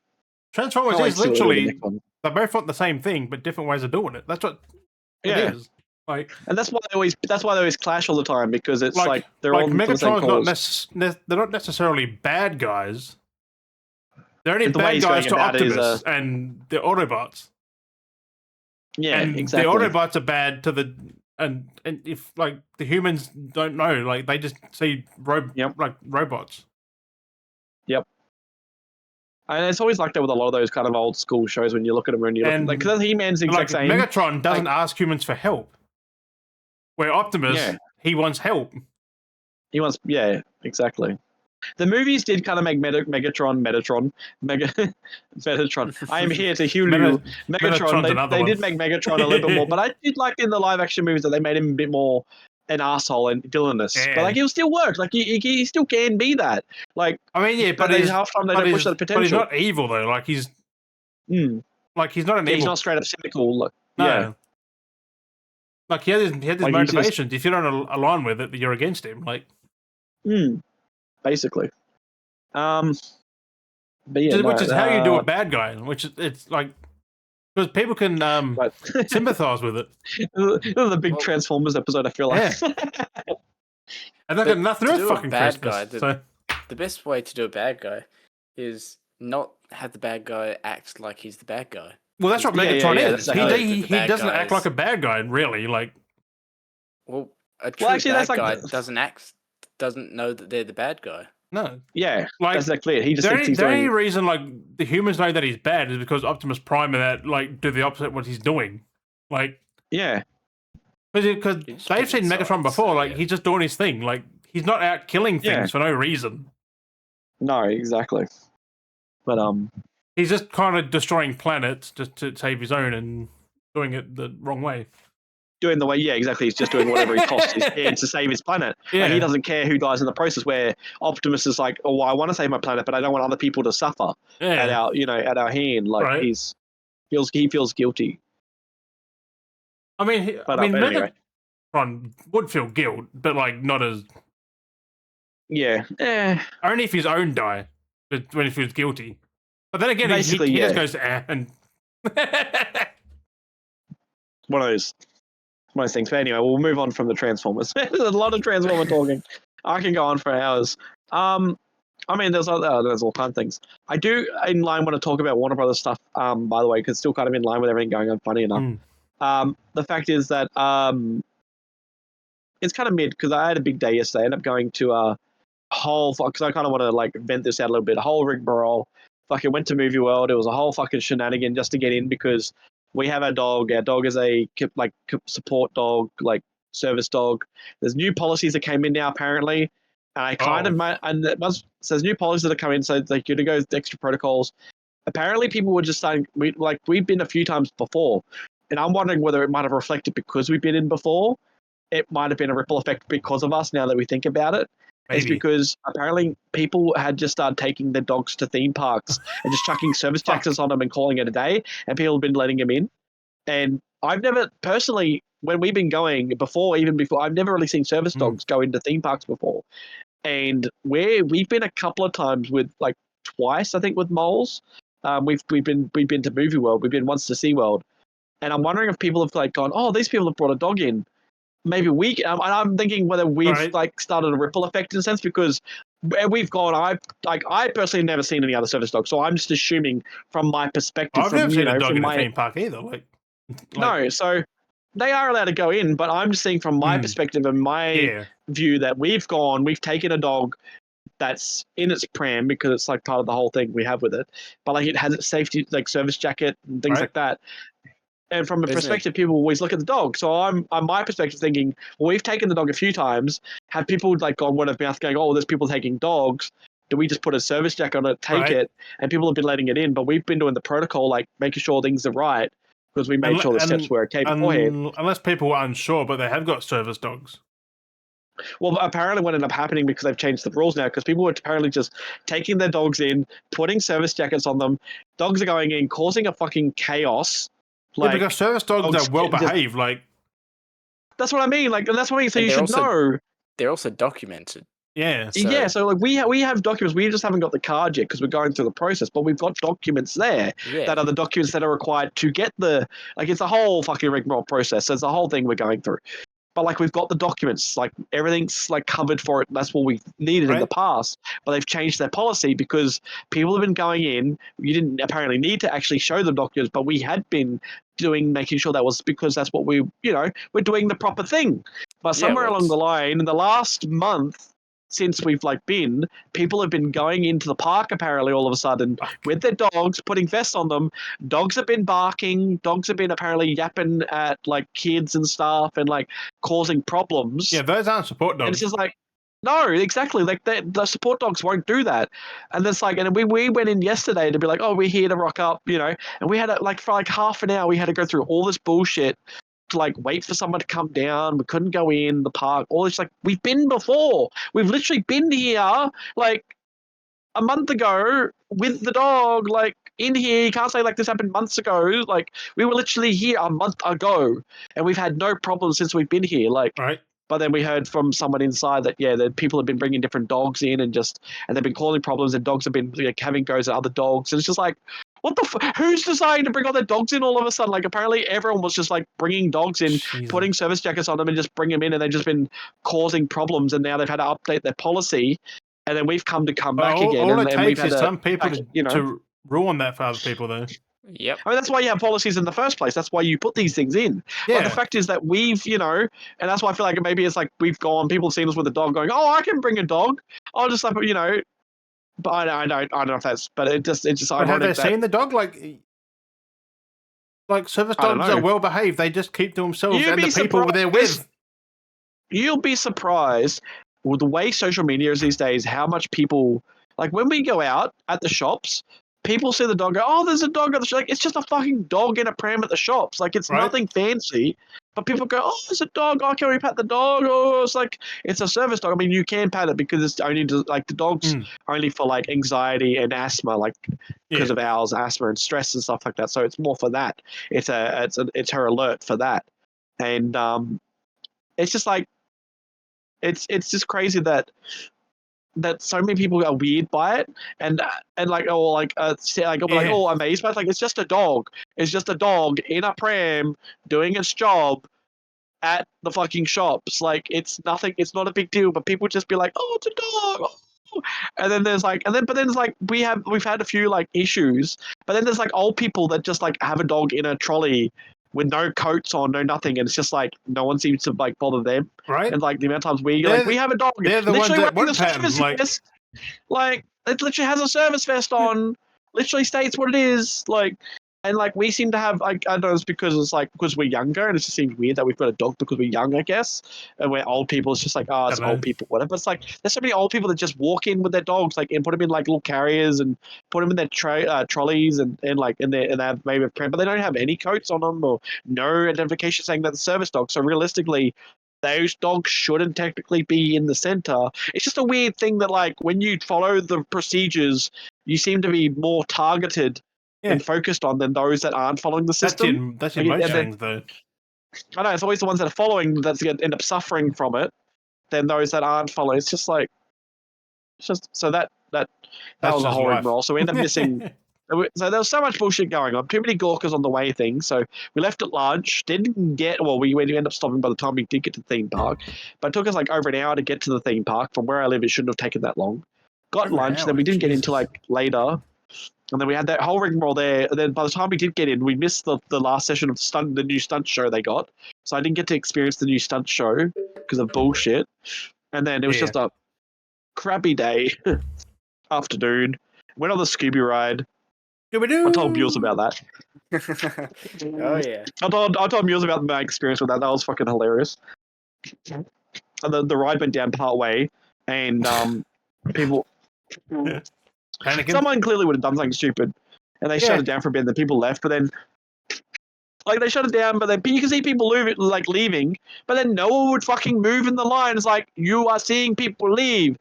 Transformers is literally they both want the same thing, but different ways of doing it. That's what it is. Like, and that's why they always clash all the time because it's like they're like all Megatron's they're not necessarily bad guys. They're only bad guys to Optimus and the Autobots. Yeah, and exactly. The Autobots are bad to the and if like the humans don't know, like they just see like robots. Yep. And it's always like that with a lot of those kind of old school shows when you look at them and you look like because He-Man's the exact same. Megatron doesn't ask humans for help. Where Optimus, he wants help. He wants, exactly. The movies did kind of make Megatron. I am here to heal you. Megatron. They did make Megatron a little bit more, but I did like in the live action movies that they made him a bit more an asshole and villainous. Yeah. But like, it still works. Like he still can be that. Like, I mean, but half time they don't push that potential. But he's not evil though. Like he's, like he's not an evil. He's not straight up cynical. Like, no. Like he had his motivations. If you don't align with it, you're against him. Like, basically. But which is how you do a bad guy. Which it's like because people can sympathize with it. The big Transformers episode, I feel like. Yeah. And that got nothing to do with fucking bad guy. The best way to do a bad guy is not have the bad guy act like he's the bad guy. Well, that's what Megatron is. He doesn't act like a bad guy, really. Like, well, a true bad guy doesn't know that they're the bad guy. No. Yeah, like, that's exactly it. He just thinks he's the only reason like the humans know that he's bad is because Optimus Prime and that like do the opposite of what he's doing. Like, yeah, because they've seen Megatron before. Like, he's just doing his thing. Like, he's not out killing things for no reason. No, exactly. But he's just kind of destroying planets just to save his own and doing it the wrong way. Doing the way, exactly. He's just doing whatever he costs his head to save his planet. Yeah. Like, he doesn't care who dies in the process. Where Optimus is like, "Oh, well, I want to save my planet, but I don't want other people to suffer at our hand." Like he feels guilty. I mean, anyway. Megatron would feel guilt, but like not as. Yeah. Only if his own die, but when he feels guilty. But then again, he just goes and. one of those things. But anyway, we'll move on from the Transformers. There's a lot of Transformer talking. I can go on for hours. I mean, there's all kinds of things. I do, in line, want to talk about Warner Brothers stuff, by the way, because it's still kind of in line with everything going on, funny enough. The fact is that it's kind of mid, because I had a big day yesterday. I ended up going to a whole, because I kind of want to like vent this out a little bit, a whole rigmarole. Fucking went to Movie World. It was a whole fucking shenanigan just to get in, because we have our dog. Our dog is a like support dog, like service dog. There's new policies that came in now, apparently. And I kind of, and it was, so there's new policies that are coming in, so like you're going to go extra protocols. Apparently, people were just saying, we've been a few times before, and I'm wondering whether it might have reflected because we've been in before. It might have been a ripple effect because of us, now that we think about it. Maybe. It's because apparently people had just started taking their dogs to theme parks and just chucking service jackets on them and calling it a day, and people have been letting them in. And I've never, personally, when we've been going before, I've never really seen service dogs go into theme parks before. And we've been a couple of times with, like, twice, I think, with moles. We've been to Movie World. We've been once to SeaWorld. And I'm wondering if people have like gone, oh, these people have brought a dog in. Maybe I'm thinking whether we've like started a ripple effect in a sense, because where we've gone, I personally never seen any other service dogs, so I'm just assuming from my perspective. I've never seen a dog in a theme park either. No, so they are allowed to go in, but I'm just seeing from my perspective and my view that we've taken a dog that's in its pram, because it's like part of the whole thing we have with it, but like it has its safety, like service jacket and things like that. And from a perspective, people always look at the dog. So I'm on my perspective thinking, well, we've taken the dog a few times. Have people like gone word of mouth going, oh, there's people taking dogs. Do we just put a service jacket on it, take it? And people have been letting it in, but we've been doing the protocol, like making sure things are right, because we made sure the steps were okay beforehand. Unless people were unsure, but they have got service dogs. Well, apparently what ended up happening, because they've changed the rules now, because people were apparently just taking their dogs in, putting service jackets on them. Dogs are going in, causing a fucking chaos. Like, because service dogs are well behaved. Like, that's what I mean. Like, and that's what I mean. So you should know. They're also documented. Yeah. So like we have documents. We just haven't got the card yet because we're going through the process. But we've got documents there that are the documents that are required to get the, like, it's a whole fucking rigmarole process. So it's a whole thing we're going through. But like we've got the documents, like everything's like covered for it. That's what we needed in the past. But they've changed their policy because people have been going in. You didn't apparently need to actually show them documents, but we had been making sure that was, because that's what we're doing the proper thing. But somewhere along the line, in the last month, since we've been, people have been going into the park apparently all of a sudden with their dogs, putting vests on them. Dogs have been barking. Dogs have been apparently yapping at like kids and stuff and like causing problems. Yeah, those aren't support dogs. And it's just like, no, exactly. Like the support dogs won't do that. And it's like, and we went in yesterday to be like, oh, we're here to rock up, and we had for like half an hour, we had to go through all this bullshit to like wait for someone to come down. We couldn't go in the park. All this, like, we've been before. We've literally been here like a month ago with the dog, like in here. You can't say like this happened months ago. Like we were literally here a month ago, and we've had no problems since we've been here. Like, but then we heard from someone inside that that people have been bringing different dogs in and they've been causing problems, and dogs have been like having goes at other dogs, and it's just like, what the who's deciding to bring all their dogs in all of a sudden? Like apparently everyone was just like bringing dogs in, putting service jackets on them, and just bring them in, and they've just been causing problems, and now they've had to update their policy, and then we've come back again. All it takes is some people to ruin that for other people, though. Yep. I mean, that's why you have policies in the first place. That's why you put these things in. Yeah. But the fact is that we've, and that's why I feel like maybe it's like we've gone, people have seen us with a dog going, oh, I can bring a dog. I'll just but I don't know if that's, but it's just. But have they seen the dog? Like service dogs are well behaved. They just keep to themselves and the people they're with. You'll be surprised with the way social media is these days, how much people, like when we go out at the shops, people see the dog, go, oh, there's a dog at the shop. Like, it's just a fucking dog in a pram at the shops. Like, it's nothing fancy. But people go, oh, there's a dog. Oh, can we pat the dog? Oh, it's like, it's a service dog. I mean, you can pat it because it's only like the dog's only for like anxiety and asthma, like because of Al's asthma and stress and stuff like that. So it's more for that. It's her alert for that. And it's just like, it's just crazy that that so many people are weird by it, and like say, like I'll be like, Yeah. oh, amazed, but like it's just a dog. It's just a dog in a pram doing its job at the fucking shops. Like it's nothing. It's not a big deal. But people just be like, oh, it's a dog. Oh. And then there's like, but then it's like we've had a few like issues. But then there's like old people that just like have a dog in a trolley with no coats on, no nothing, and it's just like no one seems to like bother them. Right? And like the amount of times we like we have a dog, They're the ones literally that wearing the won't pat 'em, service like- vest. Like it literally has a service vest on. Literally states what it is. Like, and like we seem to have like I don't know, it's because we're younger, and it just seems weird that we've got a dog because we're young, I guess. And we're old people. It's just like, oh, it's I know. old people, whatever. It's like there's so many old people that just walk in with their dogs, like and put them in like little carriers and put them in their trolleys and like and they have maybe a pram, but they don't have any coats on them or no identification saying that the service dog. So realistically, those dogs shouldn't technically be in the center. It's just a weird thing that like when you follow the procedures, you seem to be more targeted and focused on than those that aren't following the system. That's in most things, though. I know it's always the ones that are following that end up suffering from it than those that aren't following. It's just like, it's just so that was a just whole life. rigmarole. So we ended up missing. So there was so much bullshit going on. Too many Gawkers on the way thing. So we left at lunch. Didn't get we ended up stopping by the time we did get to the theme park, but it took us like over an hour to get to the theme park. From where I live, it shouldn't have taken that long. Got Over an lunch, hour, then we didn't get Jesus. into like later. And then we had that whole rigmarole there. And then by the time we did get in, we missed the last session of the new stunt show they got. So I didn't get to experience the new stunt show because of bullshit. And then it was just a crappy day, afternoon. Went on the Scooby ride. I told Mules about that. Oh yeah. I told Mules about my experience with that. That was fucking hilarious. And the ride went down part way, and people. Panicking? Someone clearly would have done something stupid, and they shut it down for a bit. And the people left, but then, like, they shut it down. But then you can see people leaving, but then no one would fucking move in the line. It's like you are seeing people leave.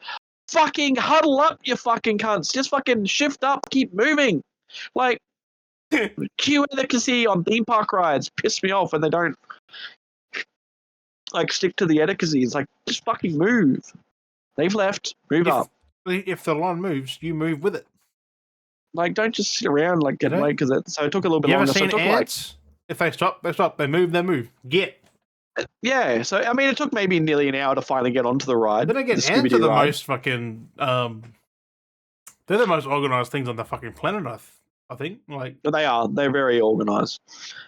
Fucking huddle up, you fucking cunts. Just fucking shift up, keep moving. Like, cue advocacy on theme park rides piss me off, and they don't like stick to the advocacy. It's like just fucking move. They've left. Move up. If the line moves, you move with it. Like, don't just sit around like getting away because it. So it took a little bit You longer. ever seen so it took ants? If they stop, they stop. They move, they move. Get. Yeah, so I mean, it took maybe nearly an hour to finally get onto the ride. Then again, ants are the most fucking. They're the most organized things on the fucking planet. I think. Like they are. They're very organized.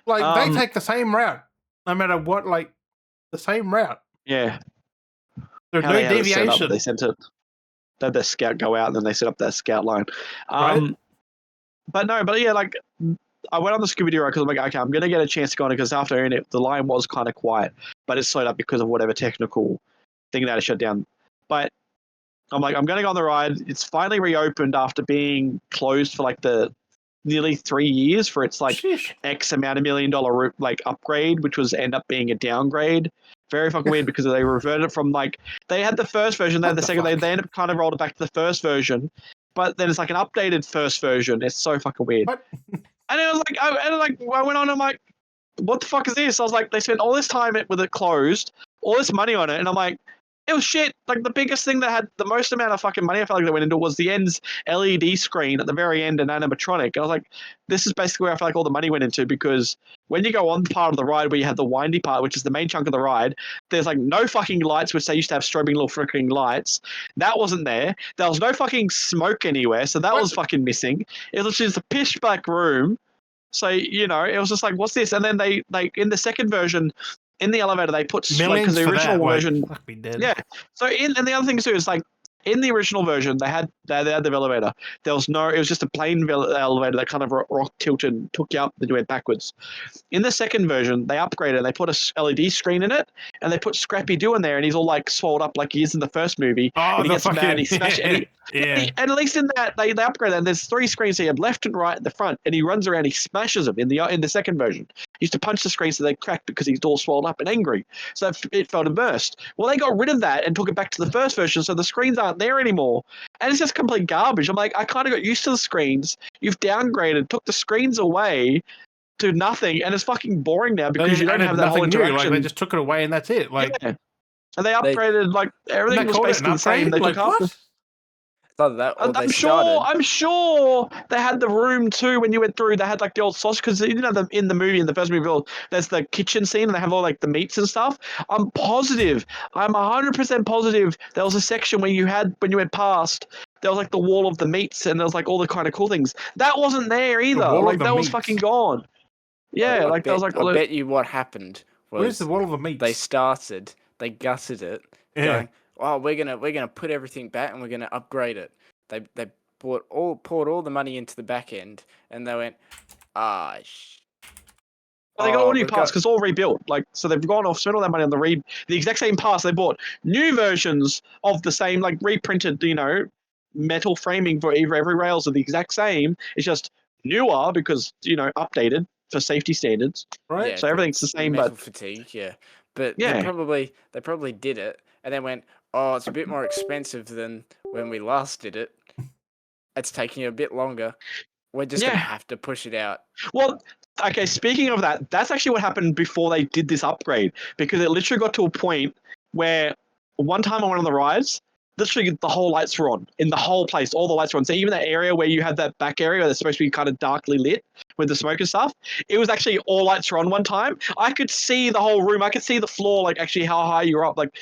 Like they take the same route, no matter what. Like the same route. Yeah. There's no deviation. They sent it. They had their scout go out, and then they set up their scout line. Right? But yeah, like I went on the Scooby Doo ride because I'm like, okay, I'm gonna get a chance to go on it because after the line was kind of quiet, but it slowed up because of whatever technical thing that had shut down. But I'm like, I'm gonna go on the ride. It's finally reopened after being closed for like the nearly 3 years for its like Sheesh. X amount of $1 million like upgrade, which was end up being a downgrade. Very fucking weird because they reverted from like they had the first version, they had the second, they ended up kind of rolled it back to the first version, but then it's like an updated first version. It's so fucking weird. What? And it was like, I went on and I'm like, what the fuck is this? I was like, they spent all this time with it closed, all this money on it, and I'm like, it was shit. Like the biggest thing that had the most amount of fucking money I felt like that went into it was the end's LED screen at the very end and animatronic. And I was like, this is basically where I feel like all the money went into because when you go on the part of the ride where you have the windy part, which is the main chunk of the ride, there's like no fucking lights, which they used to have strobing little flickering lights. That wasn't there. There was no fucking smoke anywhere, so that was fucking missing. It was just a pitch black room. So, you know, it was just like, what's this? And then they in the second version, in the elevator, they put because the original version. Yeah. So and the other thing too is like in the original version, they had the elevator. There was no. It was just a plain elevator that kind of rock tilted and took you up, then you went backwards. In the second version, they upgraded. They put a LED screen in it, and they put Scrappy Doo in there, and he's all like swelled up like he is in the first movie. Oh, and he gets mad, and he smashes. Yeah. And at least in that they upgraded. And there's 3 screens. So you have left and right at the front, and he runs around. He smashes them in the second version. He used to punch the screen so they cracked because he's all swelled up and angry. So it felt immersed. Well, they got rid of that and took it back to the first version, so the screens aren't there anymore. And it's just complete garbage. I'm like, I kind of got used to the screens. You've downgraded, took the screens away to nothing, and it's fucking boring now because you don't have that whole interaction. Like they just took it away and that's it. Like, yeah. And they upgraded like everything was basically the same. They took half. It's either that or they I'm started. sure they had the room too when you went through. They had like the old sausage because you know in the movie, in the first movie, there's the kitchen scene and they have all like the meats and stuff. I'm positive. I'm 100% positive. There was a section where you had when you went past. There was like the wall of the meats and there was like all the kind of cool things. That wasn't there The either. wall of Like the that was meats. fucking gone. Yeah, I like that was like I bet you what happened Where's the was wall of the meats? they gutted it, Yeah. going, "Oh, we're gonna put everything back and we're gonna upgrade it." They poured all the money into the back end, and they went, "Ah, they got all new we've parts got because all rebuilt. Like so, they've gone off, spent all that money on the exact same parts. They bought new versions of the same, like reprinted, metal framing for every rails are the exact same. It's just newer because updated for safety standards. Right? yeah, So everything's the it's same, but metal fatigue, yeah." But yeah, they probably did it, and then went, "Oh, it's a bit more expensive than when we last did it. It's taking a bit longer. We're just gonna yeah. have to push it out." Well, okay. Speaking of that, that's actually what happened before they did this upgrade because it literally got to a point where one time I went on the rides. Literally, the whole lights were on in the whole place. All the lights were on. So even that area where you had that back area that's supposed to be kind of darkly lit with the smoke and stuff, it was actually all lights were on one time. I could see the whole room. I could see the floor, like actually how high you're up. Like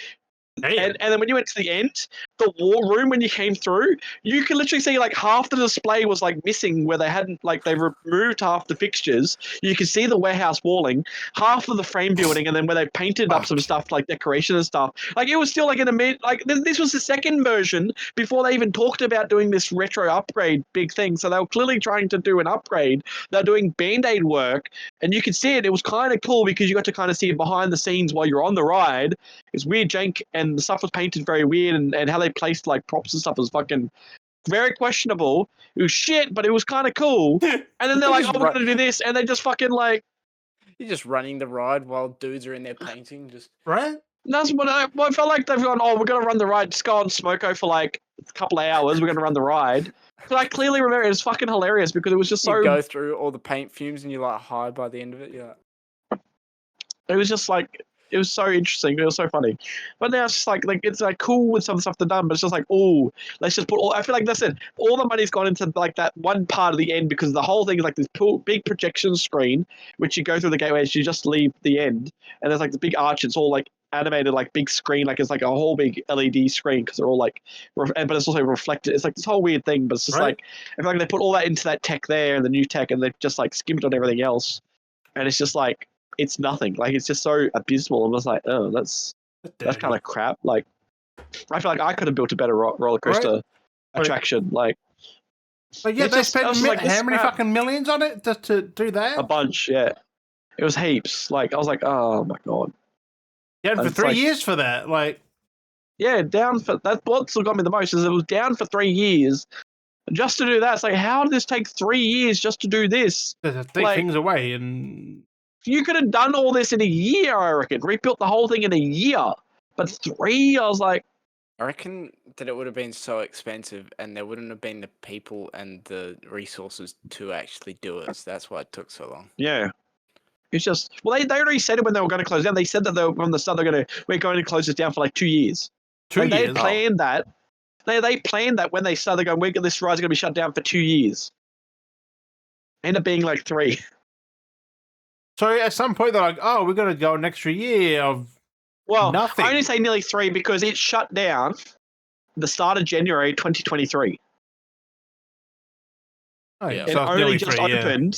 Damn. and then when you went to the end, the war room when you came through, you could literally see like half the display was like missing where they hadn't like they removed half the fixtures. You could see the warehouse walling, half of the frame building, and then where they painted up some stuff like decoration and stuff. Like it was still like in a mid like this was the second version before they even talked about doing this retro upgrade big thing. So they were clearly trying to do an upgrade. They're doing band-aid work, and you could see it. It was kind of cool because you got to kind of see it behind the scenes while you're on the ride. It's weird jank and the stuff was painted very weird and how they placed like props and stuff was fucking very questionable. It was shit, but it was kind of cool. And then they're like, "Oh, we're gonna do this," and they just fucking like. You're just running the ride while dudes are in there painting. Just Right? That's what I felt like they've gone. Oh, we're gonna run the ride. Just go on Smoko for like a couple of hours. We're gonna run the ride. But I clearly remember it was fucking hilarious because it was just you so. go through all the paint fumes and you're like high by the end of it. You're like, It was just like it was so interesting. It was so funny. But now it's just like it's like cool with some stuff they've done, but it's just like, oh, let's just put all I feel like that's it. All the money's gone into like that one part of the end because the whole thing is like this big projection screen, which you go through the gateways, you just leave the end, and there's like the big arch, it's all like animated like big screen, like it's like a whole big LED screen because they're all like but it's also reflected. It's like this whole weird thing, but it's just Right. like I feel like they put all that into that tech there and the new tech and they've just like skimmed on everything else. And it's just like it's nothing. Like it's just so abysmal. I'm just like, oh, that's kind of crap. Like I feel like I could have built a better roller coaster attraction. Like, But yeah, it's they just, I spent was just like, this how many crap. fucking millions on it just to do that? A bunch, yeah. It was heaps. Like I was like, oh my god. Yeah, for It's 3 like- years for that. Like, Yeah, down for that's what got me the most is it was down for 3 years just to do that. It's like, how did this take 3 years just to do this? to take Like- things away and You could have done all this in a year, I reckon. Rebuilt the whole thing in a year. But 3, I was like, I reckon that it would have been so expensive, and there wouldn't have been the people and the resources to actually do it. So that's why it took so long. yeah. It's just well, they already said it when they were going to close down. They said that they were from the start we're going to close this down for like 2 years. 2 Like, years. They planned that. They planned that when they started going, this ride's going to be shut down for 2 years. Ended up being like 3. So at some point they're like, oh, we're going to go an extra year of Well, nothing. I only say nearly 3 because it shut down the start of January 2023. Oh, Yeah. It so it's only nearly just 3, yeah. opened.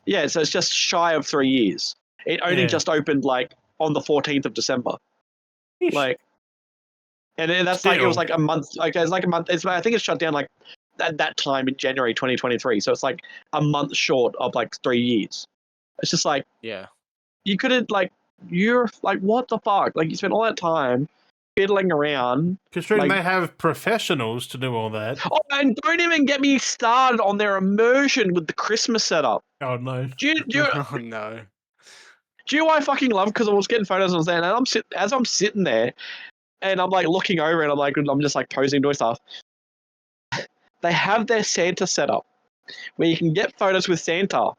Yeah, so it's just shy of 3 years. It only Yeah. just opened like on the 14th of December. Yeesh. Like, and that's like it was Still. like a month. Like it's like a month. I think it's shut down like at that time in January 2023. So it's like a month short of like 3 years. It's just like Yeah. you could have like you're like what the fuck? Like you spent all that time fiddling around. Considering like- they have professionals to do all that. Oh, and don't even get me started on their immersion with the Christmas setup. Oh, no. Do you Oh no. Do you know what I fucking love? Because I was getting photos and I was there, and as I'm sitting there, and I'm like looking over, and I'm just like posing doing stuff. They have their Santa set up where you can get photos with Santa.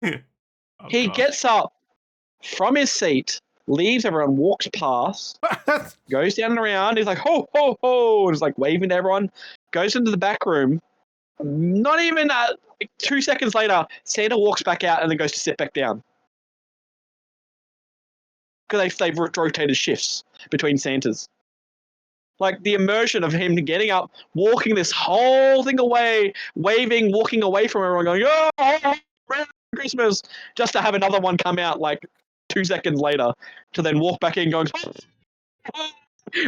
Oh, He God. gets up from his seat, leaves everyone, walks past, goes down and around. He's like ho ho ho, and he's like waving to everyone. goes into the back room. Not even 2 seconds later, Santa walks back out and then goes to sit back down. Because they've rotated shifts between Santas. Like the immersion of him getting up, walking this whole thing away, waving, walking away from everyone, going, "Oh, Merry Christmas," just to have another one come out like 2 seconds later, to then walk back in, going,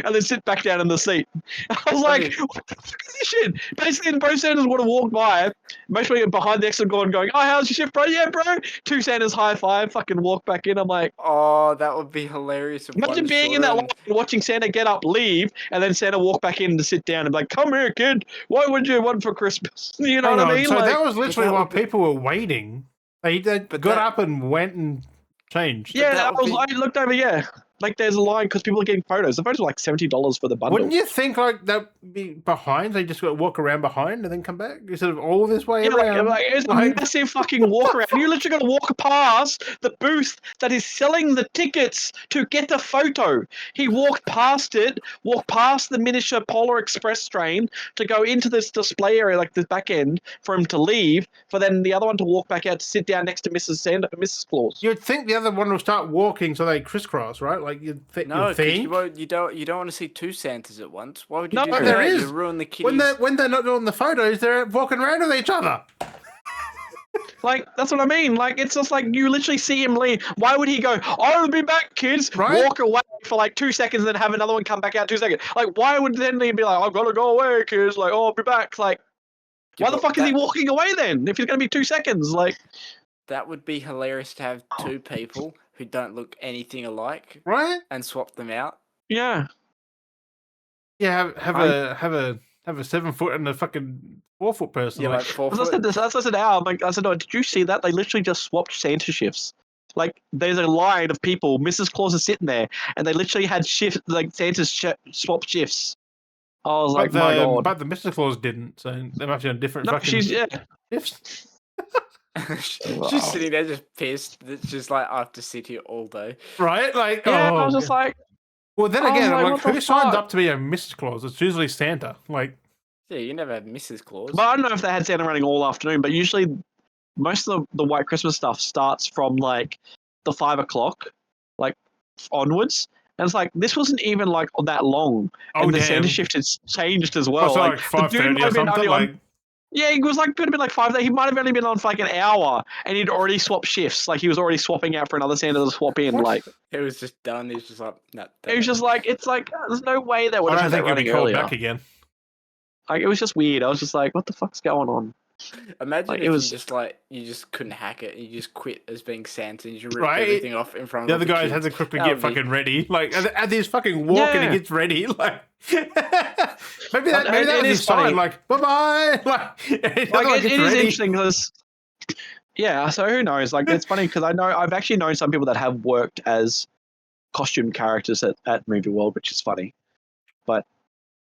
and then sit back down in the seat. I was like, what the fuck is this shit? Basically, both Santas would have walked by, mostly behind the exit going, "Oh, how's your shift, bro? Yeah, bro." Two Santas high five, fucking walk back in. I'm like, oh, that would be hilarious. Imagine being in that line, watching Santa get up, leave, and then Santa walk back in to sit down and be like, "Come here, kid. What would you want for Christmas?" You know what I mean? So like, that was literally while people were waiting. They got up and went and changed. Yeah, I looked over. Yeah, like there's a line because people are getting photos. The photos are like $70 for the bundle. Wouldn't you think like they'd be behind? They just got to walk around behind and then come back instead of all this way around. It's a massive fucking walk around. You literally got to walk past the booth that is selling the tickets to get the photo. He walked past it, walked past the miniature Polar Express train to go into this display area, like the back end, for him to leave, for then the other one to walk back out to sit down next to Mrs. Claus. You'd think the other one would start walking so they crisscross, right? Like you think. You don't want to see two Santas at once. Why would you do that? There is. You ruin the kitties. When they're not doing the photos, they're walking around with each other. Like, that's what I mean. Like, it's just like you literally see him leave. Why would he go, "I'll be back, kids," right? Walk away for like 2 seconds and then have another one come back out 2 seconds? Like, why would then he be like, "I've got to go away, kids," like, "Oh, I'll be back." Like, why the fuck is he walking away then if he's going to be 2 seconds? Like, that would be hilarious to have two people who don't look anything alike, right? And swap them out. Yeah. Yeah, have a 7 foot and a fucking 4 foot person. Yeah, like 4 foot. I said, Al, I said, "Oh, did you see that? They literally just swapped Santa shifts. Like, there's a line of people. Mrs. Claus is sitting there, and they literally had Santa's swap shifts. I was my God. But the Mr. Claus didn't, so they must be on different fucking shifts. She's sitting there just pissed. It's just like, I have to sit here all day. Right? Like, I was just like... Well, then again, like who signs up to be a Mrs. Claus? It's usually Santa. Like, yeah, you never have Mrs. Claus. But I don't know if they had Santa running all afternoon, but usually most of the White Christmas stuff starts from like the 5 o'clock, like onwards. And it's like, this wasn't even like that long. And the Santa shift has changed as well. Like 5:30 or something? Yeah, it was like could have been like 5 days. He might have only been on for like an hour, and he'd already swapped shifts. Like he was already swapping out for another Santa to swap in. Like it was just done. He was just like, no. It was just like there's no way that would have been running earlier. Back again. Like it was just weird. I was just like, what the fuck's going on? Imagine if you just couldn't hack it. You just quit as being Santa and you rip everything off in front of the other guys had to quickly get fucking ready. Like as he's fucking walking and gets ready, like maybe that was his sign. Like bye. Like it is interesting because so who knows? Like it's funny because I've actually known some people that have worked as costume characters at Movie World, which is funny. But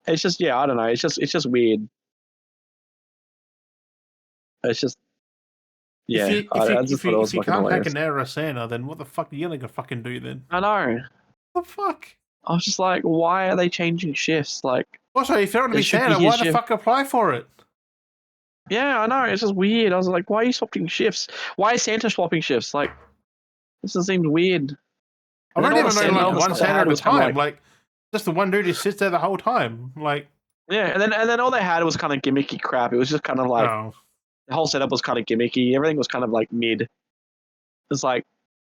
it's just I don't know. It's just weird. It's just if you can't hack an error Santa, then what the fuck are you gonna fucking do then? I know. What the fuck? I was just like, why are they changing shifts? Like, also, if you want to be Santa, why the fuck apply for it? Yeah, I know. It's just weird. I was like, why are you swapping shifts? Why is Santa swapping shifts? Like, this just seems weird. I've only ever known like one Santa at a time. Like, just the one dude who sits there the whole time. Like, yeah, and then all they had was kind of gimmicky crap. It was just kind of like the whole setup was kind of gimmicky. Everything was kind of like mid. It's like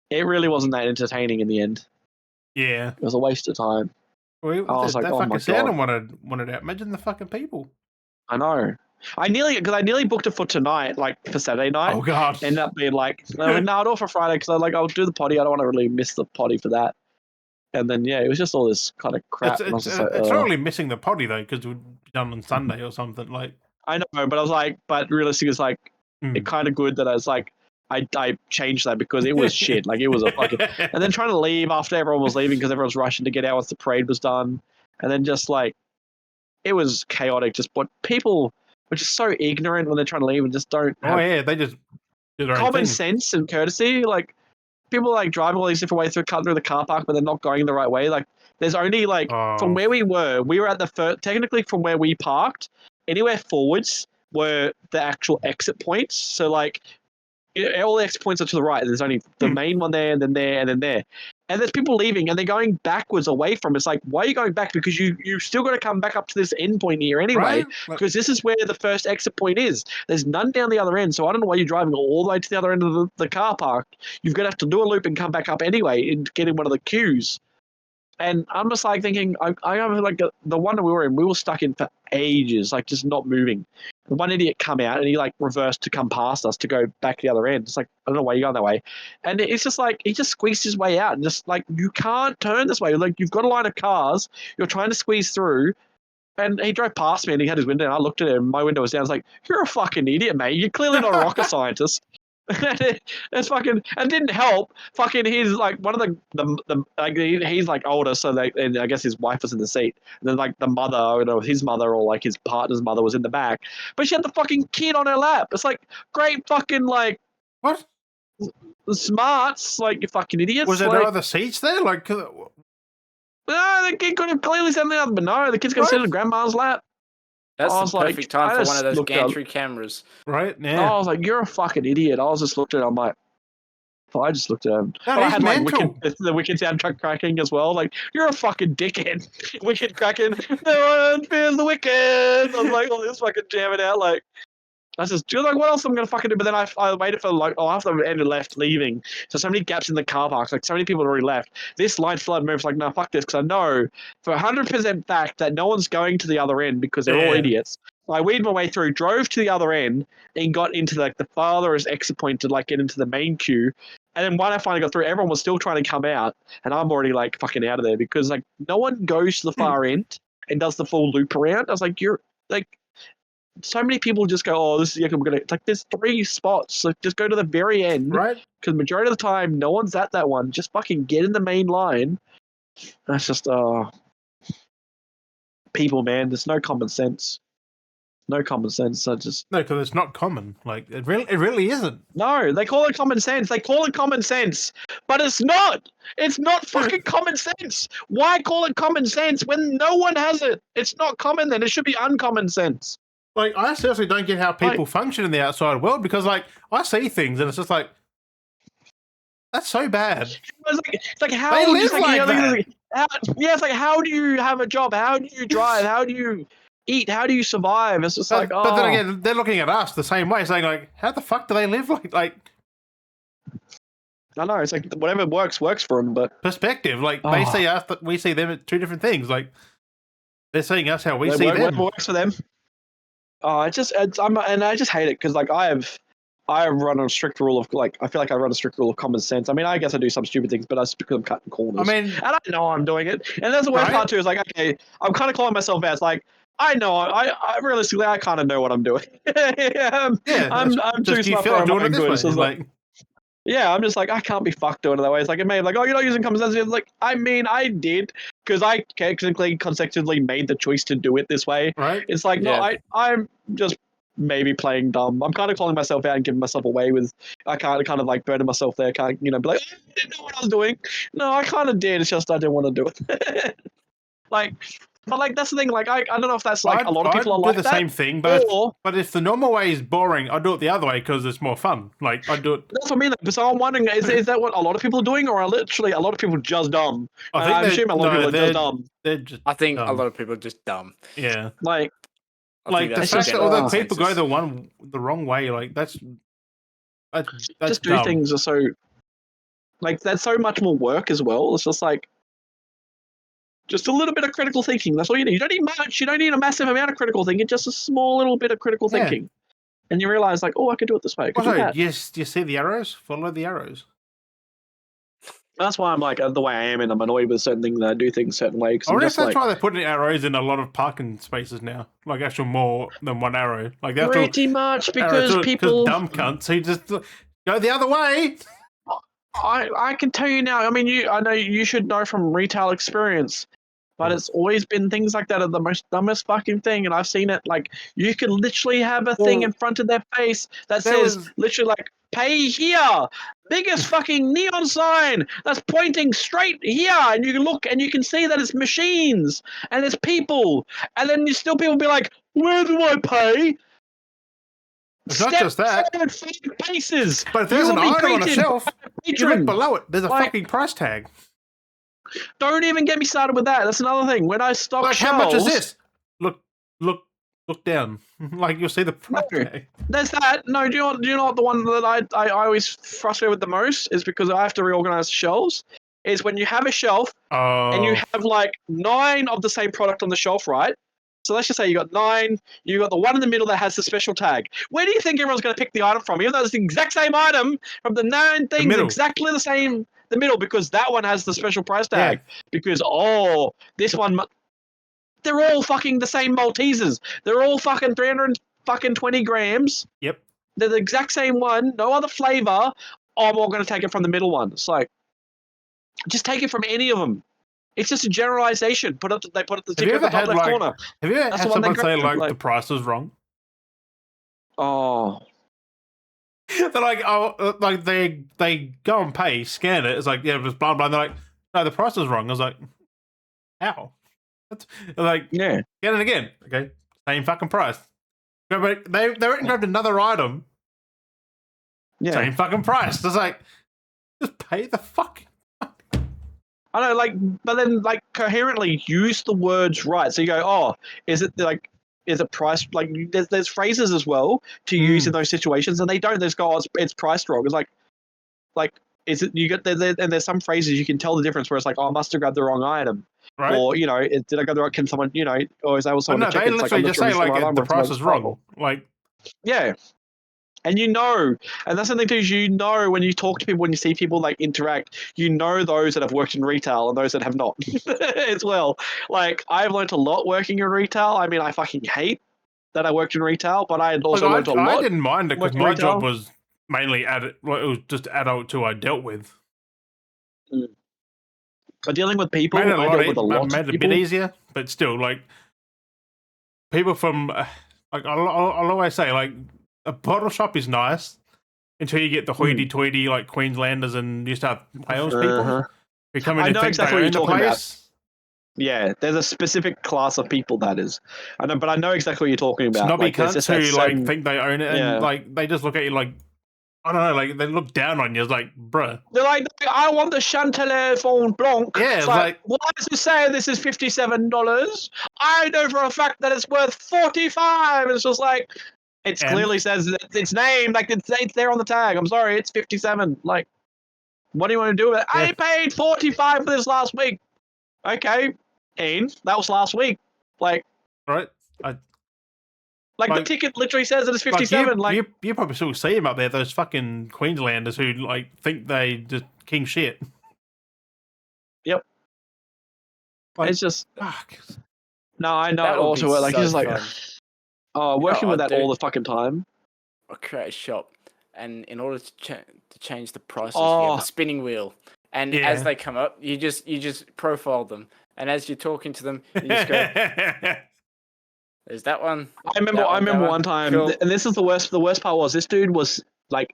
it really wasn't that entertaining in the end. Yeah, it was a waste of time. Well, I was like, oh my God. Santa wanted out. Imagine the fucking people. I know. I nearly booked it for tonight, like for Saturday night. Oh God! Ended up being like, no, I'll do it for Friday because I'll do the potty. I don't want to really miss the potty for that. And then it was just all this kind of crap. It's totally missing the potty though because it would be done on Sunday or something. Like I know, but I was like, but realistically, it's like it kind of good that I was like, I changed that because it was shit. Like it was a fucking. And then trying to leave after everyone was leaving because everyone was rushing to get out once the parade was done, and then just like it was chaotic. Just what people were just so ignorant when they're trying to leave and just don't. They just do their common sense and courtesy. Like people like driving all these different ways through the car park, but they're not going the right way. Like there's only like from where we were at the technically from where we parked. anywhere forwards were the actual exit points. So like all the exit points are to the right. There's only the main one there, and then there, and then there. And there's people leaving, and they're going backwards away from it. It's like, why are you going back? Because you still got to come back up to this end point here anyway, Right? because this is where the first exit point is. There's none down the other end, so I don't know why you're driving all the way to the other end of the car park. You're going to have to do a loop and come back up anyway and get in one of the queues. And I'm just like thinking, I have like the one that we were in, we were stuck in for ages, like just not moving. And one idiot come out and he like reversed to come past us to go back the other end. It's like, I don't know why you're going that way. And it's just like, he just squeezed his way out and just like, you can't turn this way. Like you've got a line of cars, you're trying to squeeze through. And he drove past me and he had his window and I looked at him, my window was down. I was like, you're a fucking idiot, mate. You're clearly not a rocket scientist. It's fucking, and didn't help. Fucking, he's like one of the like he's like older, so they, and I guess his wife was in the seat. And then like the mother, you know, his mother or like his partner's mother was in the back, but she had the fucking kid on her lap. It's like great fucking like What? smarts, like you fucking idiots. Was there like, no other seats there? Like, no, the kid could have clearly sat in the other, but no, the kid's gonna sit in grandma's lap. That's I the was like, perfect time I for one just of those looked up. gantry cameras. right? I Yeah. was like, you're a fucking idiot. I was just looked at him, I'm like, I just looked at him. That I is had like mental. the Wicked soundtrack cracking as well. Like, you're a fucking dickhead. Wicked cracking. No one fears the Wicked. I was like, oh, this fucking jamming out. Like, I was just like, what else am I gonna fucking do? But then I waited for like, after the end left leaving. So many gaps in the car parks. Like, so many people had already left. This line flood moves like, no, fuck this, because I know for 100% fact that no one's going to the other end because they're all Yeah. idiots. So I weaved my way through, drove to the other end, and got into like the farthest exit point to like get into the main queue. And then when I finally got through, everyone was still trying to come out, and I'm already like fucking out of there because like no one goes to the far end and does the full loop around. I was like, you're like, so many people just go, oh, this is we're gonna. It's like there's 3 spots, so just go to the very end. Right? Because majority of the time, no one's at that one. Just fucking get in the main line. That's just people, man. There's no common sense. No common sense. I just No, because it's not common. Like, it really isn't. no. They call it common sense. They call it common sense, but it's not. It's not fucking common sense. Why call it common sense when no one has it? It's not common. Then it should be uncommon sense. Like, I seriously don't get how people function in the outside world because, like, I see things and it's just like, that's so bad. It's like how They do live like that. It's like how do you have a job? How do you drive? How do you eat? How do you survive? It's just But, like, but then again, they're looking at us the same way, saying like, how the fuck do they live like I know, it's like whatever works for them, but perspective? Like they see us, that we see them at 2 different things. Like they're seeing us how we see them. Whatever works for them. I just hate it because like I run a strict rule of like I feel like I run a strict rule of common sense. I mean, I guess I do some stupid things, but that's because I'm cutting corners. I mean, and I know I'm doing it, and that's the worst part too. Is like, okay, I'm kind of calling myself out. It's like I know I realistically I kind of know what I'm doing. I'm too smart for my own good. So it's like, yeah, I'm just like, I can't be fucked doing it that way. It's like, it made like, oh, you're not using common sense. It's like, I mean, I did because I technically consecutively made the choice to do it this way. Right? It's like, no, I'm just maybe playing dumb. I'm kind of calling myself out and giving myself away with, I can't kind of like burning myself there. Can't, be like, I didn't know what I was doing. No, I kind of did. It's just I didn't want to do it. Like, but like that's the thing. Like I don't know if that's like a lot of people are like that. I do the same thing, but if the normal way is boring, I do it the other way because it's more fun. Like I do it. That's what I mean. So I'm wondering, is that what a lot of people are doing, or are literally a lot of people just dumb? I assume a lot of people are just dumb. I think a lot of people are just dumb. Yeah. Like the fact that other people go the wrong way, like that's just dumb. do things are so like that's so much more work as well. It's just like. Just a little bit of critical thinking. That's all you need. You don't need much. You don't need a massive amount of critical thinking. Just a small little bit of critical thinking. And you realize, like, oh, I could do it this way. I could do that. Yes, do you see the arrows? Follow the arrows. That's why I'm like the way I am, and I'm annoyed with certain things that I do things a certain way. I wonder if that's why they're putting arrows in a lot of parking spaces now. Like, actual more than one arrow. Like pretty much because people dumb cunts who just go the other way. I can tell you now. I mean, I know you should know from retail experience. But it's always been things like that are the most dumbest fucking thing, and I've seen it. Like you can literally have a thing in front of their face that says literally like "Pay here," biggest fucking neon sign that's pointing straight here, and you can look and you can see that it's machines and it's people, and then people be like, Where do I pay? It's not just that. 7 paces. But if there's an item on a shelf, you look Patron. below it. There's a Like- fucking price tag. Don't even get me started with that. That's another thing. When I stock Like, shelves, how much is this? Look down. Like, you'll see the price No. tag. there's that. No, do you know what the one that I always frustrate with the most is because I have to reorganize the shelves. Is when you have a shelf and you Oh, have like 9 of the same product on the shelf, right? So let's just say you got 9. You got the one in the middle that has the special tag. Where do you think everyone's going to pick the item from? Even though it's the exact same item from the 9 things, middle. exactly the same. The middle, because that one has the special price yeah. tag. Because this one, they're all fucking the same Maltesers. They're all fucking 320 grams. Yep. They're the exact same one, no other flavor. I'm all going to take it from the middle one. It's like, just take it from any of them. It's just a generalization. They put up the Have you ticker at the ever top had, left like, corner. Have you ever That's had the one they someone say, grab, like, the price was wrong? Oh, They're like, like, they go and pay, scan it. It's like, yeah, it was blah, blah. And they're like, no, the price was wrong. I was like, how? They're like, yeah. get it again. Okay, same fucking price. But they went and grabbed another item, Yeah. same fucking price. It's like, just pay the fuck. I know, like, but then, like, coherently use the words right. So you go, oh, is it price? Like, there's phrases as well to use in those situations, and they don't. They just go, oh, it's priced wrong. It's like, is it, you get there, and there's some phrases you can tell the difference where it's like, oh, I must have grabbed the wrong item. Right? Or, did I grab the right, can someone, or is that But someone no, to check they it? It's literally I'm just not say, sure it's like, right the item, price it's is like, wrong. Like, yeah. And and that's the thing too, is when you talk to people, when you see people like interact, those that have worked in retail and those that have not as well. Like, I've learned a lot working in retail. I mean, I fucking hate that I worked in retail, but I also learned a lot. I didn't mind it because working my retail. job was mainly it was just adults who I dealt with. But dealing with people, Made it I dealt with a lot made of it a people. bit easier, but still, like, people from, like, I'll always say, like, a bottle shop is nice until you get the hoity-toity, like, Queenslanders and New South Wales people who come in I and know think exactly they what own you're the talking about. place. Yeah, there's a specific class of people that is. I know, but I know exactly what you're talking about. Snobby Like, there's cunts just who, that like, certain- think they own it, and, Yeah. like, they just look at you like, I don't know, like, they look down on you. It's like, bruh. They're like, I want the Chantelet Fond Blanc. Yeah, it's like, why does it say this is $57? I know for a fact that it's worth $45. It's just like, it clearly says that it's named, like it's there on the tag. I'm sorry, it's 57. Like, what do you want to do with it? Yeah. I paid 45 for this last week. Okay, Ian, that was last week. Like, right? the ticket literally says it is 57. You probably still see them up there, those fucking Queenslanders who, like, think they just king shit. Yep. Like, it's just, fuck. no, I know That it would also. be Like, so it's just like, fun. working what with I'd that all do? the fucking time. I'll create a shop, and in order to change the prices, you Oh. have a spinning wheel, and Yeah. as they come up, you just profile them, and as you're talking to them, you just go, "There's that one." I remember one time, Cool. and this is the worst. The worst part was this dude was like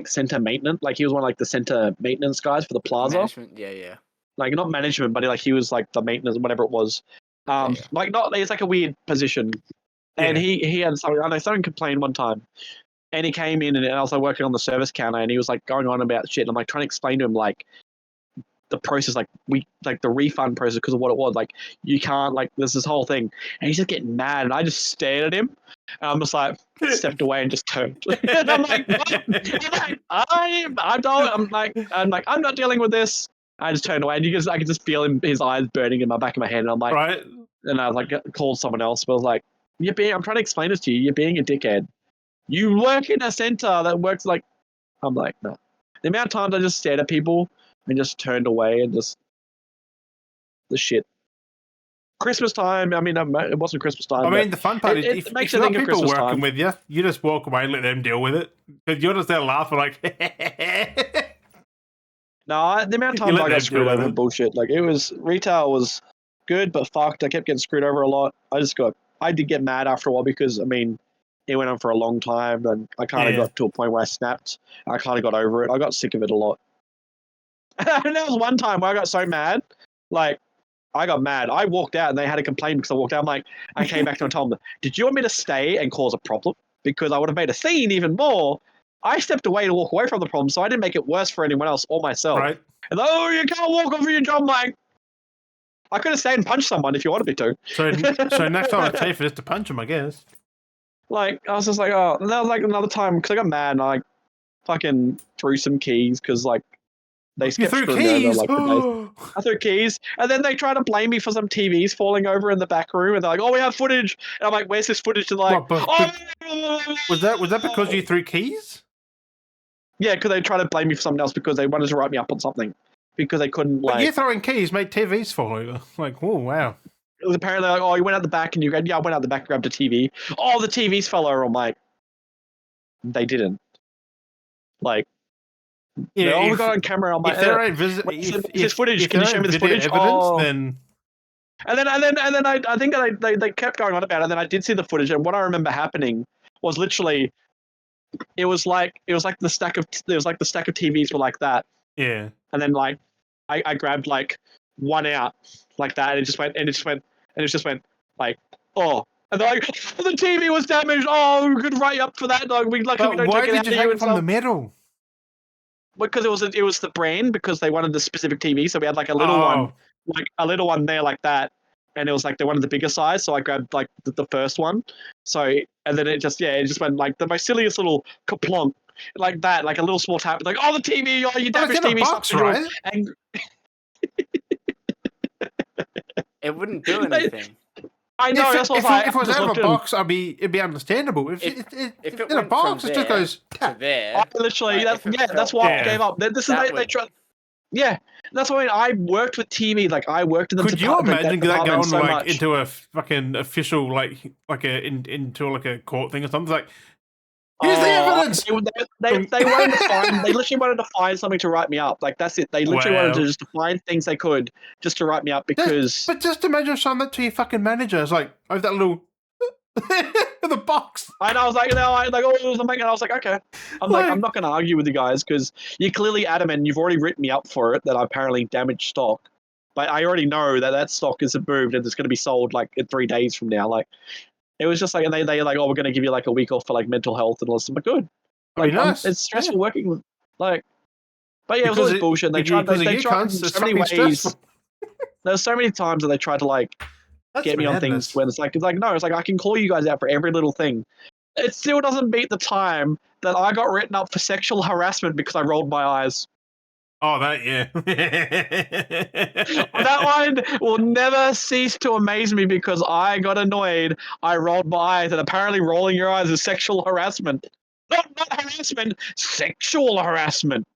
center maintenance. Like, he was one of, like, the center maintenance guys for the plaza. Management, yeah. Like, not management, but he was like the maintenance, whatever it was. Yeah. Like, not, it's like a weird position. And Yeah. he had something. I know someone complained one time, and he came in, and I was like working on the service counter, and he was like going on about shit. And I'm like trying to explain to him, like, the process, like the refund process, because of what it was. Like, you can't, like, there's this whole thing, and he's just getting mad, and I just stared at him, and I'm just like stepped away and just turned. And I'm like, what? I'm not dealing with this. I just turned away, and I could just feel his eyes burning in my back of my head, and I'm like, Right? and I was like, called someone else, but I was like, I'm trying to explain this to you. You're being a dickhead. You work in a center that works like. I'm like, no. The amount of times I just stared at people and just turned away and just the shit. Christmas time. I mean, it wasn't Christmas time. I mean, the fun part is it if makes you you got think of people Christmas working time. with you, you just walk away and let them deal with it. Because you're just there laughing like, No, the amount of You times let I them got screwed deal with over it. bullshit. Like, retail was good, but fucked. I kept getting screwed over a lot. I did get mad after a while because, I mean, it went on for a long time, and I kind of got to a point where I snapped. I kind of got over it. I got sick of it a lot. And there was one time where I got so mad, like, I got mad. I walked out and they had a complaint because I walked out. I'm like, I came back to them and told them, did you want me to stay and cause a problem? Because I would have made a scene even more. I stepped away to walk away from the problem, so I didn't make it worse for anyone else or myself. Right. And oh, you can't walk off your job. I'm like, I could have stayed and punched someone if you wanted me to. So next time I'd pay for this to punch him, I guess. Like, I was just like, oh, and that was like another time because I got mad and I like fucking threw some keys because like they You skipped threw through keys. Like, I threw keys, and then they tried to blame me for some TVs falling over in the back room, and they're like, "Oh, we have footage." And I'm like, "Where's this footage?" And like, What, "Oh, was that because you threw keys? Yeah, because they tried to blame me for something else because they wanted to write me up on something because they couldn't But like. you throwing keys made TVs fall over. Like, oh wow. It was apparently like, "Oh, you went out the back and you grabbed." Yeah, I went out the back and grabbed a TV. Oh, the TVs fell over. I'm like, they didn't. Like, Yeah, we got on camera. I'm like, if there ain't this footage, can you show me this footage? Evidence, then. And then I think they kept going on about it. And then I did see the footage, and what I remember happening was literally, it was like the stack of TVs were like that, Yeah. and then like I grabbed like one out like that, and it just went like, oh. And they're like, oh, the TV was damaged. Oh, we could write you up for that. Like, we But don't why take it did out you of hang you it and from stuff. the metal? Because it was the brand, because they wanted the specific TV, so we had like a little one there like that, and it was like they wanted the bigger size, so I grabbed like the first one. So and then it just went like the most silliest little kaplonk like that, like a little small tap, like, oh, the TV, oh, you But it's damaged in a TV, box, right? and It wouldn't do anything. I know If that's what it was out of a box, it'd be understandable. If If it it in a went box, from it just there goes to tap. there, I literally like, if it that's felt why Yeah. I gave up. This is that they would- tried. Yeah, that's what I mean. I worked with TV, like I worked in the Could you department, imagine that department going so like much. into a fucking official into like a court thing or something? Like, here's the evidence. They wanted to find. They literally wanted to find something to write me up. Like that's it. They literally wanted to just find things they could just to write me up because. But just imagine showing that to your fucking manager. It's like, oh, that little the box. And I was like, no, oh, it was something, and I was like, okay. I'm like, I'm not going to argue with you guys because you're clearly adamant. And you've already written me up for it that I apparently damaged stock, but I already know that stock isn't moved and it's going to be sold like in 3 days from now. Like, it was just like, and they like, oh, we're going to give you like a week off for like mental health and all this. I'm like, good. Like, nice. It's stressful working with, like, but yeah, it was Because always bullshit. They tried in so many ways. There's so many times that they tried to like get me on things when it's like no, it's like I can call you guys out for every little thing. It still doesn't beat the time that I got written up for sexual harassment because I rolled my eyes. Oh, that, yeah. That one will never cease to amaze me because I got annoyed. I rolled my eyes, and apparently rolling your eyes is sexual harassment. Not harassment, sexual harassment.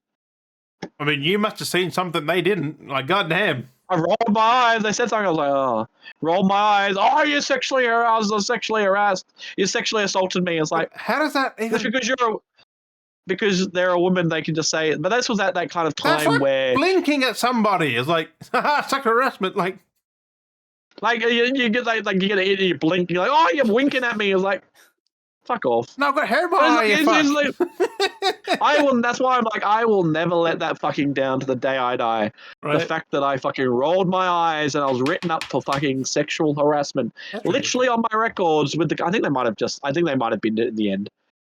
I mean, you must have seen something they didn't. Like, goddamn. I rolled my eyes. They said something. I was like, oh, rolled my eyes. Oh, you're sexually harassed. Or sexually harassed. You sexually assaulted me. It's like, how does that even? Just because they're a woman, they can just say it. But this was at that kind of time That's like where blinking at somebody is like, haha, sexual harassment. Like you get like you get you blink. You're like, oh, you're winking at me. It's like, fuck off. no, I've got hair in my eye. You fuck. I will. That's why I'm like, I will never let that fucking down to the day I die. Right. The fact that I fucking rolled my eyes and I was written up for fucking sexual harassment, literally on my records with the. I think they might have been in the end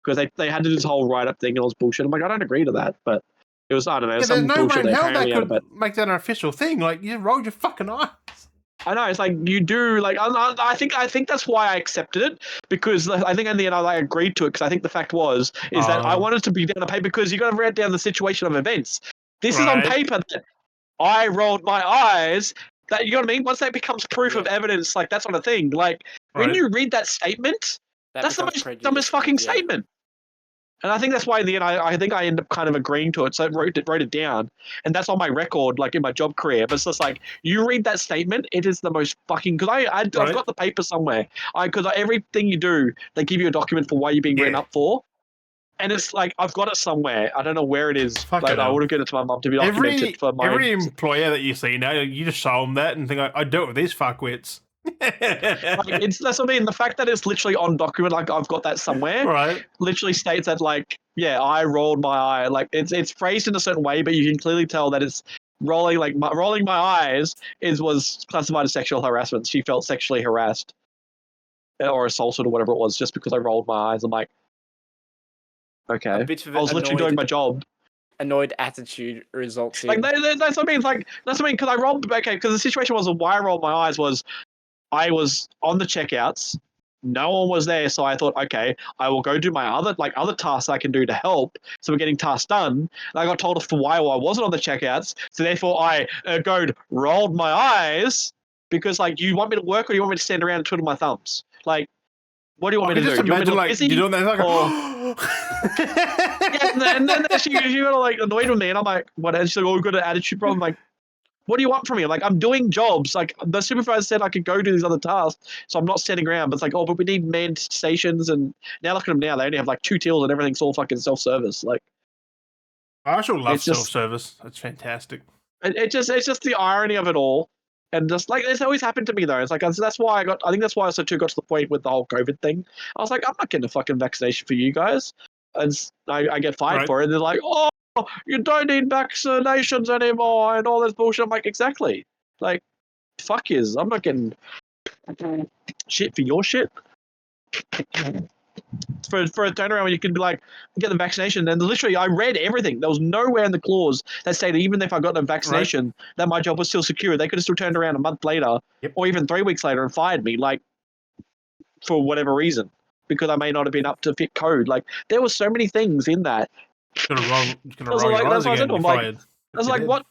because they had to do this whole write up thing and all this bullshit. I'm like, I don't agree to that, but it was, I don't know. Yeah, some there's no way bullshit in hell apparently they out of could it. make that an official thing. Like, you rolled your fucking eyes. I know, it's like you do, like I think that's why I accepted it, because I think in the end I agreed to it because I think the fact is that I wanted to be down on paper because you got to write down the situation of events. This is on paper that I rolled my eyes. That, you know what I mean? Once that becomes proof of evidence, like that's not a thing. Like when you read that statement, that's the most dumbest fucking statement. And I think that's why in the end I think I end up kind of agreeing to it. So I wrote it down, and that's on my record, like in my job career. But it's just like you read that statement, it is the most fucking, because I've got the paper somewhere. Because everything you do, they give you a document for why you're being written up for, and it's like I've got it somewhere. I don't know where it is. Like I would have given it to my mum to be documented for my. Every employer that you see now, you just show them that and think, I dealt with these fuckwits. Like, that's what I mean. The fact that it's literally on document, like I've got that somewhere, literally states that, like, yeah, I rolled my eye. Like it's phrased in a certain way, but you can clearly tell that it's rolling rolling my eyes was classified as sexual harassment. She felt sexually harassed or assaulted or whatever it was just because I rolled my eyes. I'm like, okay, A bit of I was literally doing my job. Annoyed attitude results Like in. that's what I mean. Like that's what I mean because I rolled. Okay, because the situation was why I rolled my eyes was I was on the checkouts. No one was there, so I thought, okay, I will go do my other tasks I can do to help. So we're getting tasks done. And I got told for why I wasn't on the checkouts, so therefore I rolled my eyes because like you want me to work or you want me to stand around and twiddle my thumbs? Like, what do you want me to do? Just imagine like you doing that like yeah, and then she got like annoyed with me, and I'm like, what? And she's like, oh, we've got an attitude problem. I'm like, what do you want from me? Like, I'm doing jobs. Like, the supervisor said I could go do these other tasks, so I'm not standing around. But it's like, oh, but we need manned stations. And now look at them now. They only have like 2 tills and everything's all fucking self-service. Like, I actually love self-service. That's fantastic. It's just the irony of it all. And just like, it's always happened to me though. It's like, that's why I think that's why I also got to the point with the whole COVID thing. I was like, I'm not getting a fucking vaccination for you guys. And I get fired for it. And they're like, oh, you don't need vaccinations anymore and all this bullshit. I'm like, exactly. Like, fuck yous. I'm not getting shit for your shit. For a turnaround where you could be like, get the vaccination. And literally, I read everything. There was nowhere in the clause that stated even if I got the vaccination, that my job was still secure. They could have still turned around a month later or even 3 weeks later and fired me, like, for whatever reason, because I may not have been up to fit code. Like, there were so many things in that. I was like, what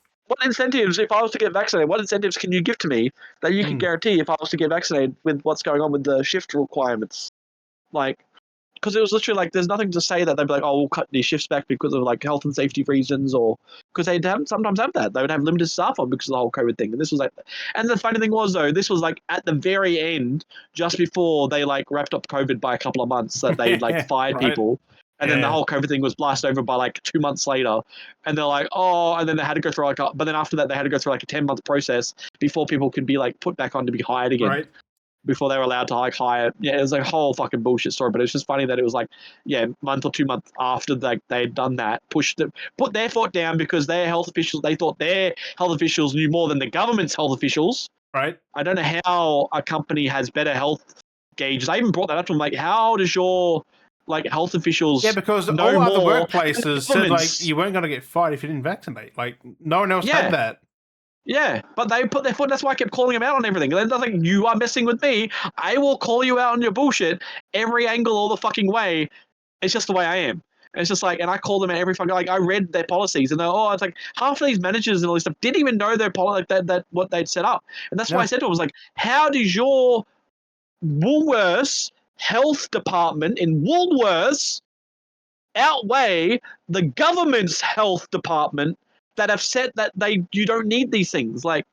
incentives, if I was to get vaccinated, what incentives can you give to me that you could guarantee if I was to get vaccinated with what's going on with the shift requirements? Like, because it was literally like, there's nothing to say that they'd be like, oh, we'll cut these shifts back because of like health and safety reasons, or because they sometimes have that. They would have limited staff on because of the whole COVID thing. And this was like, and the funny thing was though, this was like at the very end, just before they like wrapped up COVID by a couple of months, that they like fired people. And then the whole COVID thing was blasted over by like 2 months later. And they're like, oh, and then they had to go through but then after that, they had to go through like a 10-month process before people could be like put back on to be hired again. Right. Before they were allowed to like hire. Yeah, it was like a whole fucking bullshit story. But it's just funny that it was like, month or 2 months after they'd done that, put their foot down because their health officials, they thought their health officials knew more than the government's health officials. Right. I don't know how a company has better health gauges. I even brought that up to them, like, how does your like health officials? Yeah, because all other workplaces said like you weren't going to get fired if you didn't vaccinate. Like no one else had that. Yeah, but they put their foot. That's why I kept calling them out on everything. And then they're like, you are messing with me. I will call you out on your bullshit every angle, all the fucking way. It's just the way I am. And it's just like, and I call them out every fucking, like, I read their policies and they're, it's like half of these managers and all this stuff didn't even know their policy, that what they'd set up. And that's why I said to them, I was like, how does your Woolworths health department in Woolworths outweigh the government's health department that have said that you don't need these things? Like,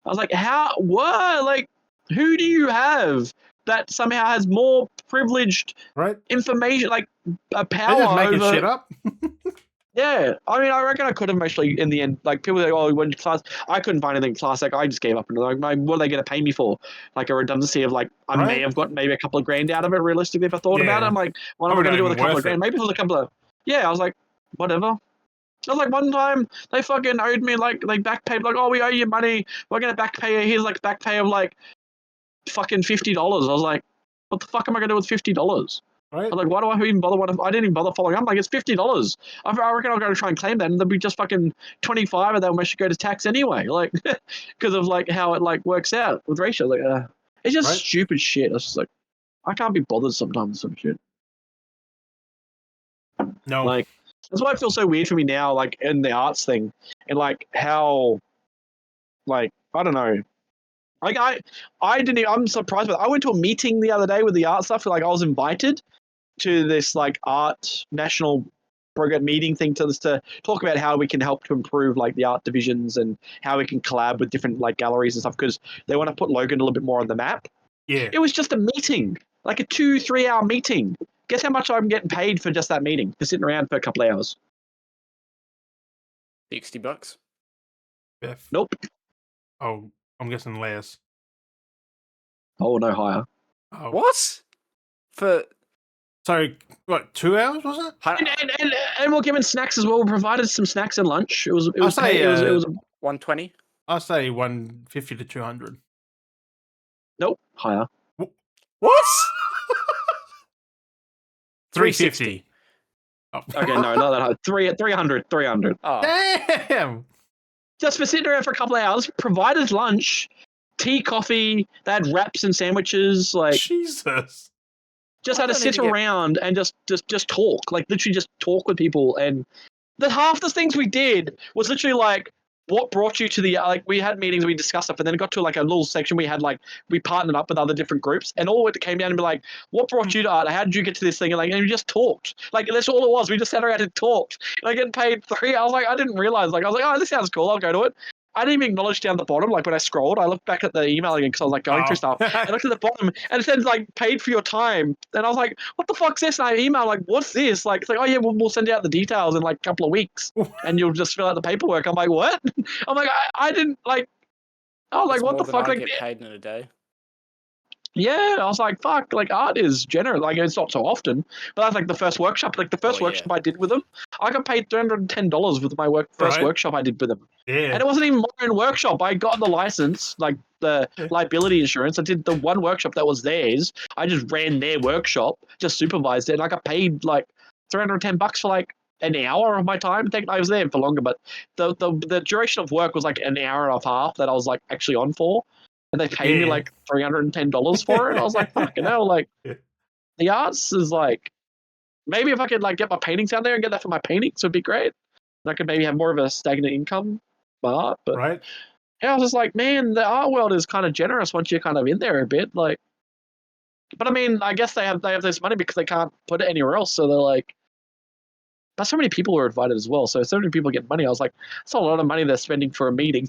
I was like, like, who do you have that somehow has more privileged information, like a power just making shit up? Yeah, I mean, I reckon I could have actually in the end. Like, people say, oh, we went to class. I couldn't find anything class. Like, I just gave up. And like, what are they going to pay me for? Like a redundancy of like, I may have got maybe a couple of grand out of it. Realistically, if I thought about it, I'm like, what am I going to do with a couple of grand? Maybe it was a couple of. Yeah, I was like, whatever. I was like, one time they fucking owed me like back pay, like, oh, we owe you money. We're gonna back pay you. Here's like back pay of like fucking $50. I was like, what the fuck am I gonna do with $50? Right. I'm like, why do I even bother? I didn't even bother following up. I'm like, it's $50. I reckon I'll go to try and claim that, and there'll be just fucking 25 of them. I should go to tax anyway, like, because of like how it like works out with ratio. Like, it's just stupid shit. It's just like, I can't be bothered sometimes with some shit. No, like that's why it feels so weird for me now, like in the arts thing, and like how, like, I don't know. Like I didn't. I'm surprised, but I went to a meeting the other day with the art stuff. Like I was invited to this like art national program meeting thing to talk about how we can help to improve like the art divisions and how we can collab with different like galleries and stuff, because they want to put Logan a little bit more on the map. Yeah. It was just a meeting, like a 2-3 hour meeting. Guess how much I'm getting paid for just that meeting, for sitting around for a couple of hours? $60. Beth. Nope. Oh, I'm guessing less. Oh, no, higher. Oh. What? Sorry, what, 2 hours was it? And we're given snacks as well. We provided some snacks and lunch. It was 120. I'll say 150 to 200. Nope, higher. What? 350. Oh. Okay, no, not that high. 300, 300. Oh, Damn. Just for sitting around for a couple of hours, provided lunch, tea, coffee. They had wraps and sandwiches. Like, Jesus. just I had to don't sit even get- around and just talk. Like, literally just talk with people. And the half the things we did was literally like, what brought you to the like? We had meetings, we discussed stuff, and then it got to like a little section we had like we partnered up with other different groups, and all it came down and be like, what brought you to art? How did you get to this thing? And we just talked. Like that's all it was. We just sat around and talked. And I get paid 3. I was like, I didn't realize. Like I was like, oh, this sounds cool. I'll go to it. I didn't even acknowledge down the bottom. Like when I scrolled, I looked back at the email again because I was like going through stuff. I looked at the bottom and it said like paid for your time, and I was like, what the fuck's this? And I emailed like, what's this? Like it's like, oh yeah, we'll send you out the details in like a couple of weeks, and you'll just fill out the paperwork. I'm like, what? I'm like, I didn't like. I was that's like, what more the than fuck? I Like, get paid in a day. yeah, I was like, fuck, like art is generous. Like it's not so often, but that's like the first workshop. Like the first Oh, yeah. workshop I did with them, I got paid $310 with my first Right. workshop I did with them. Yeah. And it wasn't even my own workshop. I got the license, like the liability insurance. I did the one workshop that was theirs. I just ran their workshop, just supervised it, and I got paid like $310 for like an hour of my time. I was there for longer, but the duration of work was like an hour and a half that I was like actually on for. And they paid me Yeah. like $310 for it. I was like, fucking hell, like the arts is like maybe if I could like get my paintings out there and get that for my paintings would be great. And I could maybe have more of a stagnant income for art. But Right. yeah, I was just like, man, the art world is kind of generous once you're kind of in there a bit. Like, but I mean, I guess they have this money because they can't put it anywhere else. So they're like, but so many people were invited as well. So many people get money. I was like, that's a lot of money they're spending for a meeting.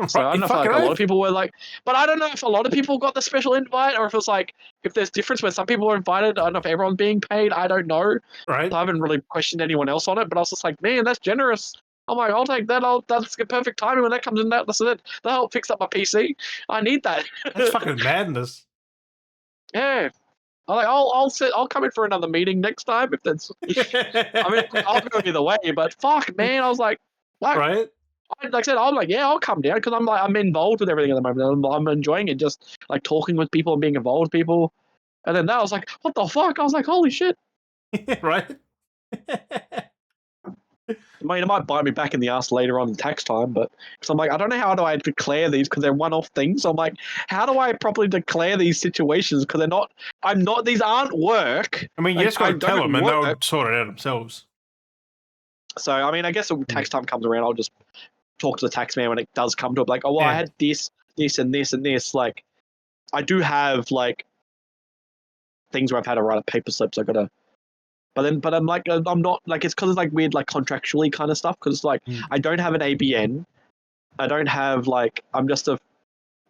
So I don't know if like a lot of people were like, but I don't know if a lot of people got the special invite or if it was like, if there's difference where some people were invited. I don't know if everyone's being paid. I don't know. Right. I haven't really questioned anyone else on it, but I was just like, man, that's generous. I'm like, I'll take that. That's a perfect timing when that comes in. That's it. That'll help fix up my PC. I need that. That's fucking madness. Yeah. I'm like, I'll come in for another meeting next time if that's. I mean, I'll go either way, but fuck, man, I was like, fuck. Right. Like I said, I'm like, yeah, I'll come down because I'm involved with everything at the moment. I'm enjoying it, just like talking with people and being involved with people. And then that I was like, what the fuck? I was like, holy shit. Right. I mean, it might bite me back in the ass later on in tax time, but because I'm like, I don't know how do I declare these because they're one-off things. So I'm like, how do I properly declare these situations because these aren't work. I mean, you Like, just got to I tell don't them and they'll work. sort it out themselves. So I mean, I guess when tax time comes around, I'll just talk to the tax man when it does come to it. Like, oh, well, I had this, and this, and this. Like, I do have like things where I've had to write a paper slip, so I gotta. But I'm like, I'm not like it's because it's like weird like contractually kind of stuff because like I don't have an ABN, I don't have like I'm just a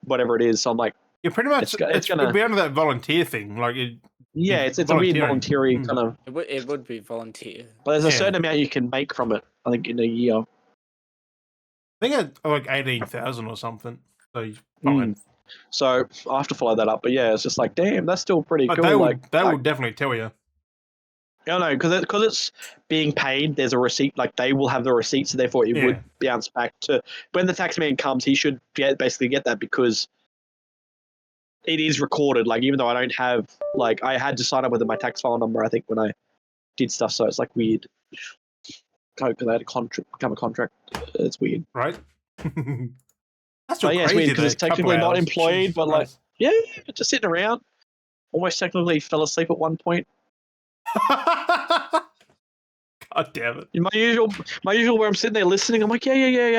whatever it is. So I'm like, Yeah, pretty much. it's gonna be under that volunteer thing. Like, it's a weird voluntary kind of. It would be volunteer. But there's a certain amount you can make from it. I think in a year. I think it's like 18,000 or something. So you're fine. So I have to follow that up. But yeah, it's just like, damn, that's still pretty But cool. they will definitely tell you. I know, because it's being paid. There's a receipt. Like they will have the receipt, so therefore it would bounce back to when the tax man comes. He should basically get that because it is recorded. Like even though I don't have like I had to sign up with my tax file number. I think when I did stuff, so it's like weird. Because I had to become a contract. It's weird. Right. That's so, yeah, it's weird because it's technically not employed, but like, yeah, just sitting around. Almost technically fell asleep at one point. God damn it! My usual where I'm sitting there listening. I'm like, yeah,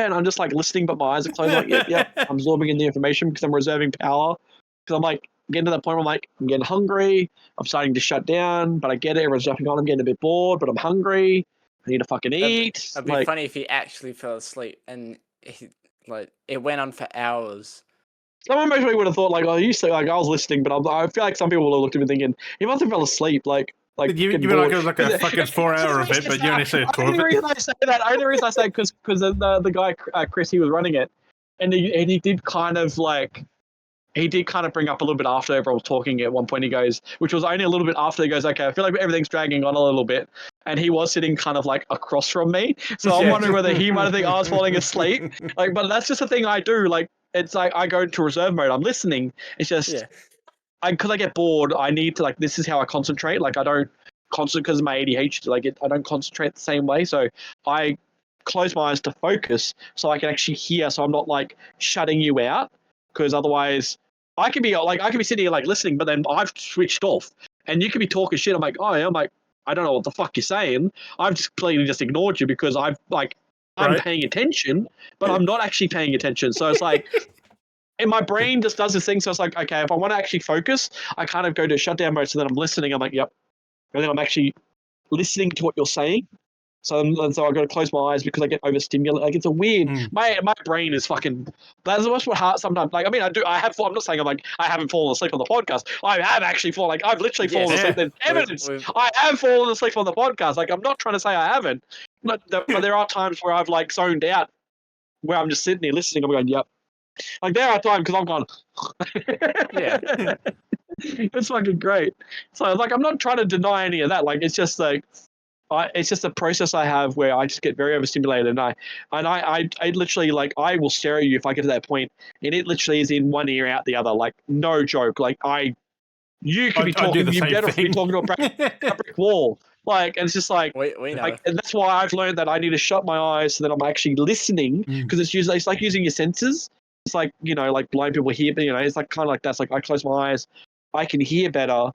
and I'm just like listening, but my eyes are closed. Like, yeah. I'm absorbing in the information because I'm reserving power. Because I'm like getting to that point where I'm like, I'm getting hungry. I'm starting to shut down, but I get it. Everyone's jumping on. I'm getting a bit bored, but I'm hungry. I need to fucking eat. It'd be funny if he actually fell asleep and it went on for hours. Someone probably would have thought like, oh, you say like I was listening, but I feel like some people would have looked at me thinking he must have fell asleep. Like you mean like it was like a fucking 4-hour event, but you only see a tour of it. The only reason I say that because the guy Chris, he was running it, and he did kind of like he did kind of bring up a little bit after everyone was talking at one point. He goes, which was only a little bit after, he goes, okay, I feel like everything's dragging on a little bit. And he was sitting kind of like across from me. So I'm wondering whether he might have think I was falling asleep. Like, but that's just the thing I do. Like, it's like I go into reserve mode. I'm listening. It's just, because I get bored, I need to, like, this is how I concentrate. Like, I don't concentrate because of my ADHD. Like, I don't concentrate the same way. So I close my eyes to focus so I can actually hear. So I'm not like shutting you out, because otherwise I could be sitting here like listening, but then I've switched off and you could be talking shit. I'm like, oh yeah, I'm like, I don't know what the fuck you're saying. I've just completely just ignored you because I'm paying attention, but I'm not actually paying attention. So it's like, and my brain just does this thing. So it's like, okay, if I want to actually focus, I kind of go to shutdown mode. So then I'm listening. I'm like, yep. And then I'm actually listening to what you're saying. So I got to close my eyes because I get overstimulated. Like, it's a weird. My brain is fucking. That's what's hard sometimes. Like, I mean, I have. I'm not saying I haven't fallen asleep on the podcast. I have actually fallen. Like, I've literally fallen asleep. There's evidence. I have fallen asleep on the podcast. Like, I'm not trying to say I haven't. But there are times where I've like zoned out, where I'm just sitting there listening. I'm going, yep. Like, there are times because I'm going. It's fucking great. So like, I'm not trying to deny any of that. Like, it's just like. It's just a process I have where I just get very overstimulated, and I literally, like, I will stare at you if I get to that point, and it literally is in one ear out the other, like, no joke. Like, you could be talking, you better be talking to a brick wall, like, and it's just like, we know. like, and that's why I've learned that I need to shut my eyes so that I'm actually listening, because it's like using your senses. It's like, you know, like blind people hear, but, you know, it's like kind of like that's like I close my eyes, I can hear better,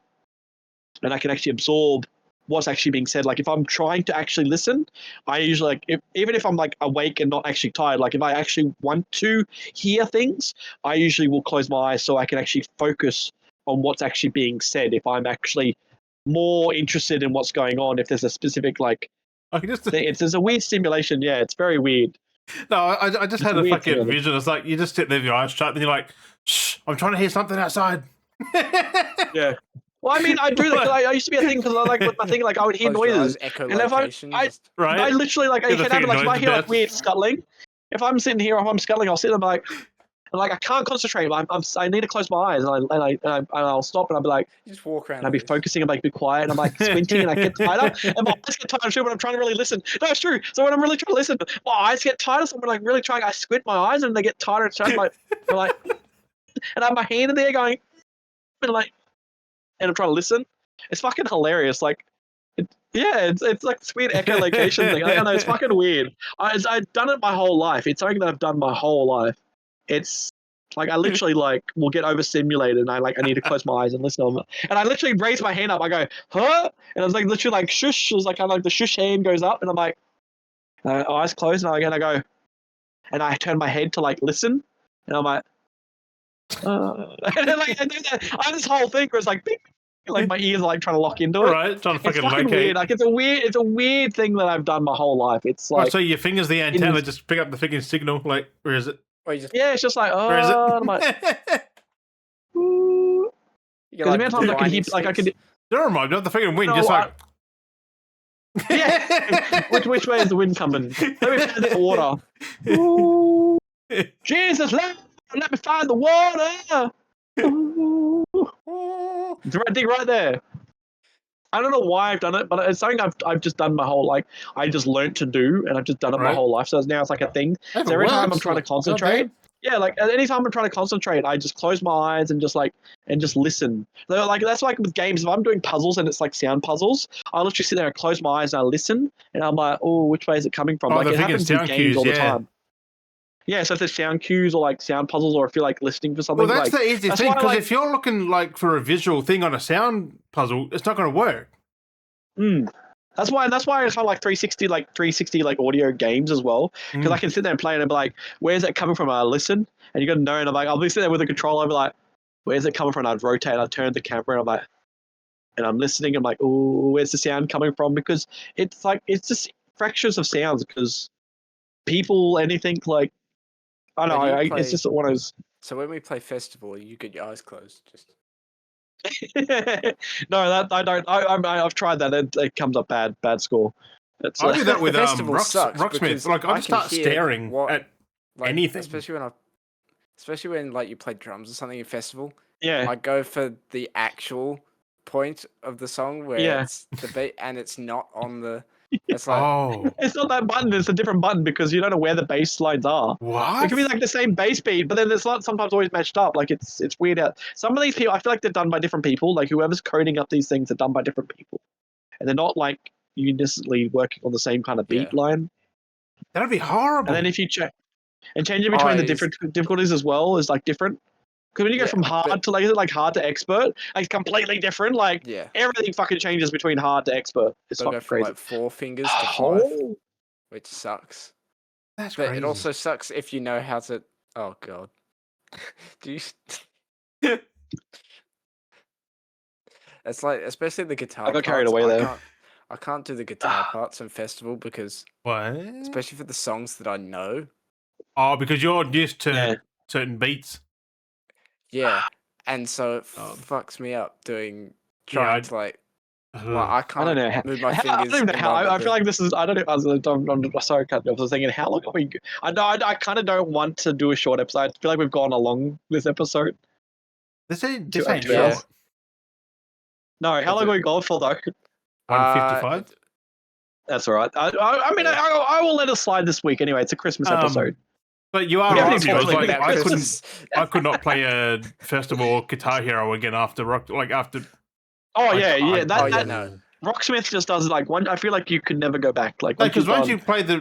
and I can actually absorb what's actually being said. Like, if I'm trying to actually listen, I usually, like, even if I'm like awake and not actually tired, like if I actually want to hear things, I usually will close my eyes so I can actually focus on what's actually being said. If I'm actually more interested in what's going on, if there's a specific like, there's a weird stimulation. Yeah, it's very weird. No, I just had a fucking vision. It's like you just sit there with your eyes shut, and you're like, shh, I'm trying to hear something outside. Yeah. Well, I mean, I do that. I used to be a thing because I like with my thing, like I would hear noises, and if I literally like it can happen. Like if I hear like weird scuttling, if I'm sitting here, if I'm scuttling, I'll sit there and be like I can't concentrate. I need to close my eyes, and I'll stop, and I'll be like, you just walk around. And I'll be focusing, and like be quiet, and I'm like squinting, and I get tighter, and my eyes get tighter too when I'm trying to really listen. No, it's true. So when I'm really trying to listen, my eyes get tighter. So when I'm like really trying, I squint my eyes, and they get tighter and tighter. Like, and I have my hand in there going, and I'm trying to listen. It's fucking hilarious. Like, it's like this weird echolocation thing. I don't know. It's fucking weird. I've done it my whole life. It's something that I've done my whole life. It's like I literally like will get overstimulated, and I need to close my eyes and listen. And I literally raise my hand up. I go, huh? And I was like literally like shush. It was like kind of like the shush hand goes up, and I'm like, eyes closed, and I go, and I turn my head to like listen, and I'm like, and then like I do that. I have this whole thing where it's like. Bing, like my ears are like trying to lock into it. Right, trying to fucking locate. Weird. Like it's a weird thing that I've done my whole life. It's like so your fingers the antenna just pick up the fucking signal. Like where is it? Yeah, it's just like where is it? I'm like, because the amount of times I can hear, like I could. Never mind, not the fucking wind. Just like yeah. Which way is the wind coming? Let me find the water. Ooh. Jesus, let me find the water. It's right thing right there. I don't know why I've done it, but it's something I've just done my whole like I just learned to do, and I've just done it my whole life. So now it's like a thing. So every time I'm trying to concentrate, like anytime I'm trying to concentrate, I just close my eyes and just listen. So, like that's like with games. If I'm doing puzzles and it's like sound puzzles, I literally sit there and close my eyes and I listen, and I'm like, oh, which way is it coming from? Oh, like it happens with games all the time. Yeah, so if there's sound cues or like sound puzzles, or if you're like listening for something. Well, that's the easy thing, because if you're looking like for a visual thing on a sound puzzle, it's not going to work. That's why it's kind of like 360 like audio games as well, because I can sit there and play and be like, where's that coming from? I listen, and you got to know, and I'm like, I'll be sitting there with the controller, I'll be like, where's it coming from? And I'd rotate, and I'd turn the camera, and I'm like, and I'm listening, I'm like, oh, where's the sound coming from? Because it's like it's just fractures of sounds, because people, anything like. I know. It's just one of those. So when we play festival, you get your eyes closed. Just. No, that I don't. I've tried that. It comes up bad score. I do that with Rocksmith. Like I just start staring at anything. Especially when especially when like you play drums or something in festival. Yeah. I go for the actual point of the song where it's the beat and it's not on the. It's like It's not that button. It's a different button because you don't know where the bass lines are. What? It could be like the same bass beat, but then it's not sometimes always matched up. Like it's weird. Out. Some of these people, I feel like they're done by different people. Like whoever's coding up these things are done by different people, and they're not like unison working on the same kind of beat line. That'd be horrible. And then if you check and changing between the different difficulties as well is like different. Because when you go from hard to like hard to expert, like completely different. Like everything fucking changes between hard to expert. It's fucking go from crazy. like 4 fingers to 5, which sucks. That's but crazy. It also sucks if you know how to. Oh god, do you? It's like, especially the guitar. I got carried away there. I can't do the guitar parts in festival because, what? Especially for the songs that I know. Oh, because you're used to certain beats. Yeah, and so it fucks me up trying to like. Well, I can't. I don't know move my fingers. I don't even know how. I feel like this is. I don't know. I'm sorry, cut you off. I was thinking, how long are we? I know. I kind of don't want to do a short episode. I feel like we've gone along this episode. This ain't 2 short. hours. No, how long are we going for though? 155. That's all right. I mean, I will let it slide this week anyway. It's a Christmas episode. But you are right. Like, I could not play a festival or Guitar Hero again after rock. Like after. Oh yeah. No. Rocksmith just does like one. I feel like you could never go back. Like because once you play the.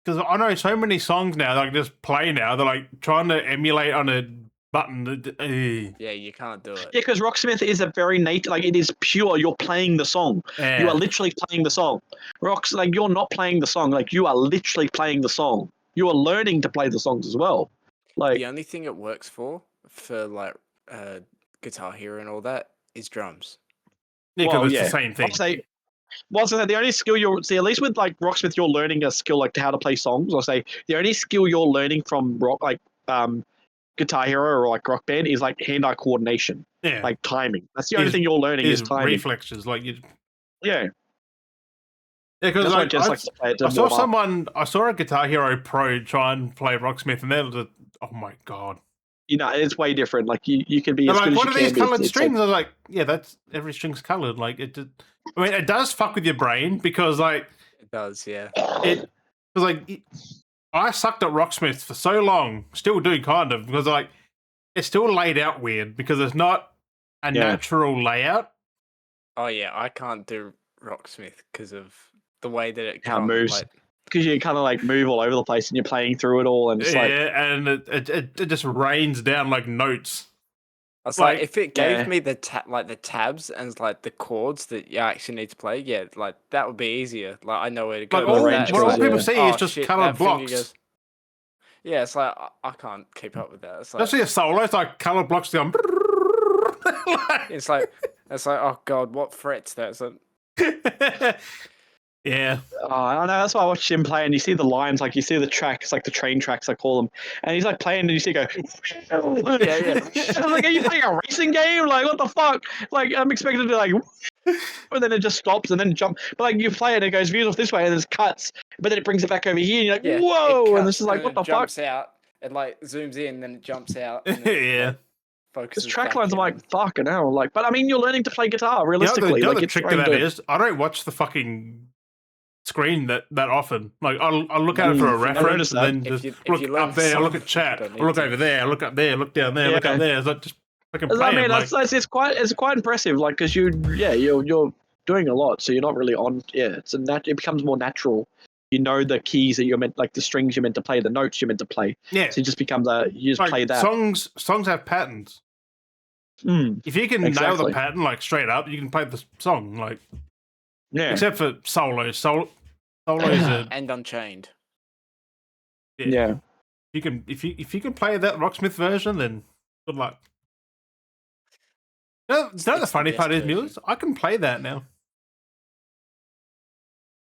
Because I know so many songs now that I can just play now. They're like trying to emulate on a button. Yeah, you can't do it. Yeah, because Rocksmith is a very native. Like it is pure. You're playing the song. Yeah. You are literally playing the song. Rocks like you're not playing the song. Like you are literally playing the song. You are learning to play the songs as well. Like the only thing it works for like Guitar Hero and all that is drums. Yeah, because it's the same thing. The only skill you'll see, at least with like Rocksmith, you're learning a skill like how to play songs. I'll say the only skill you're learning from Guitar Hero or like Rock Band is like hand-eye coordination. Yeah, like timing. That's the only thing you're learning is timing. Reflexes, like you. Yeah. Yeah, because I saw a Guitar Hero Pro try and play Rocksmith, and they're just, oh my god. You know, it's way different. Like you can be. As like, good what as are you these can coloured be. strings? I was like, yeah, that's every string's coloured. Like it. I mean, it does fuck with your brain because like it does. Yeah. It was like I sucked at Rocksmith for so long, still do kind of because like it's still laid out weird because it's not a natural layout. Oh yeah, I can't do Rocksmith because of the way that it moves. Because you kind of like move all over the place and you're playing through it all, and it's and it just rains down like notes. It's like if it gave me the tabs and like the chords that you actually need to play, like that would be easier. Like I know where to go. Like all people see is just coloured blocks. Yeah, it's like I can't keep up with that. It's like, especially a solo, it's like coloured blocks going. it's like oh god, what frets that? It's like, yeah. Oh, I don't know. That's why I watched him play, and you see the lines, like you see the tracks, like the train tracks, I call them, and he's like playing, and you see go. yeah. I'm like, are you playing a racing game? Like, what the fuck? Like, I'm expecting to like, but then it just stops and then jump. But like, you play it, and it goes views off this way, and it cuts, but then it brings it back over here, and you're like, whoa! And this is like, what the fuck? It jumps out. It like zooms in, then it jumps out. And then Because track lines, I'm like, fucking hell. Like, but I mean, you're learning to play guitar realistically. The trick to that is, I don't watch the fucking screen that often. Like I'll look at it for a reference, and then just look up there, look at chat, look over there, look up there, look down there, look up there. It's like just fucking play. I mean, it's quite impressive. Like because you're doing a lot, so you're not really on. Yeah, it becomes more natural. You know the keys that you're meant, like the strings you're meant to play, the notes you're meant to play. Yeah, so it just becomes you just play that. Songs have patterns. If you can nail the pattern like straight up, you can play the song like. Yeah. Except for solos. Solos and Unchained. Yeah. You can if you can play that Rocksmith version, then good luck. No, the funny part is, Mules, I can play that now.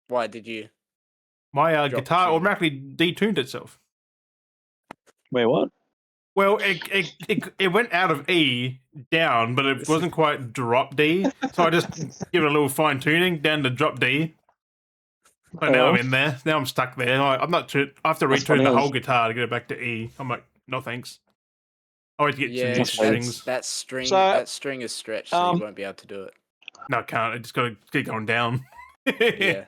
Why did you? My guitar automatically detuned itself. Wait, what? Well, it went out of E down, but it wasn't quite drop D. So I just give it a little fine tuning down to drop D. So now I'm in there. Now I'm stuck there. I'm not. I have to retune the whole guitar to get it back to E. I'm like, no thanks. always get some new strings. that string is stretched, so you won't be able to do it. No, I can't. I just got to keep going down. Yeah.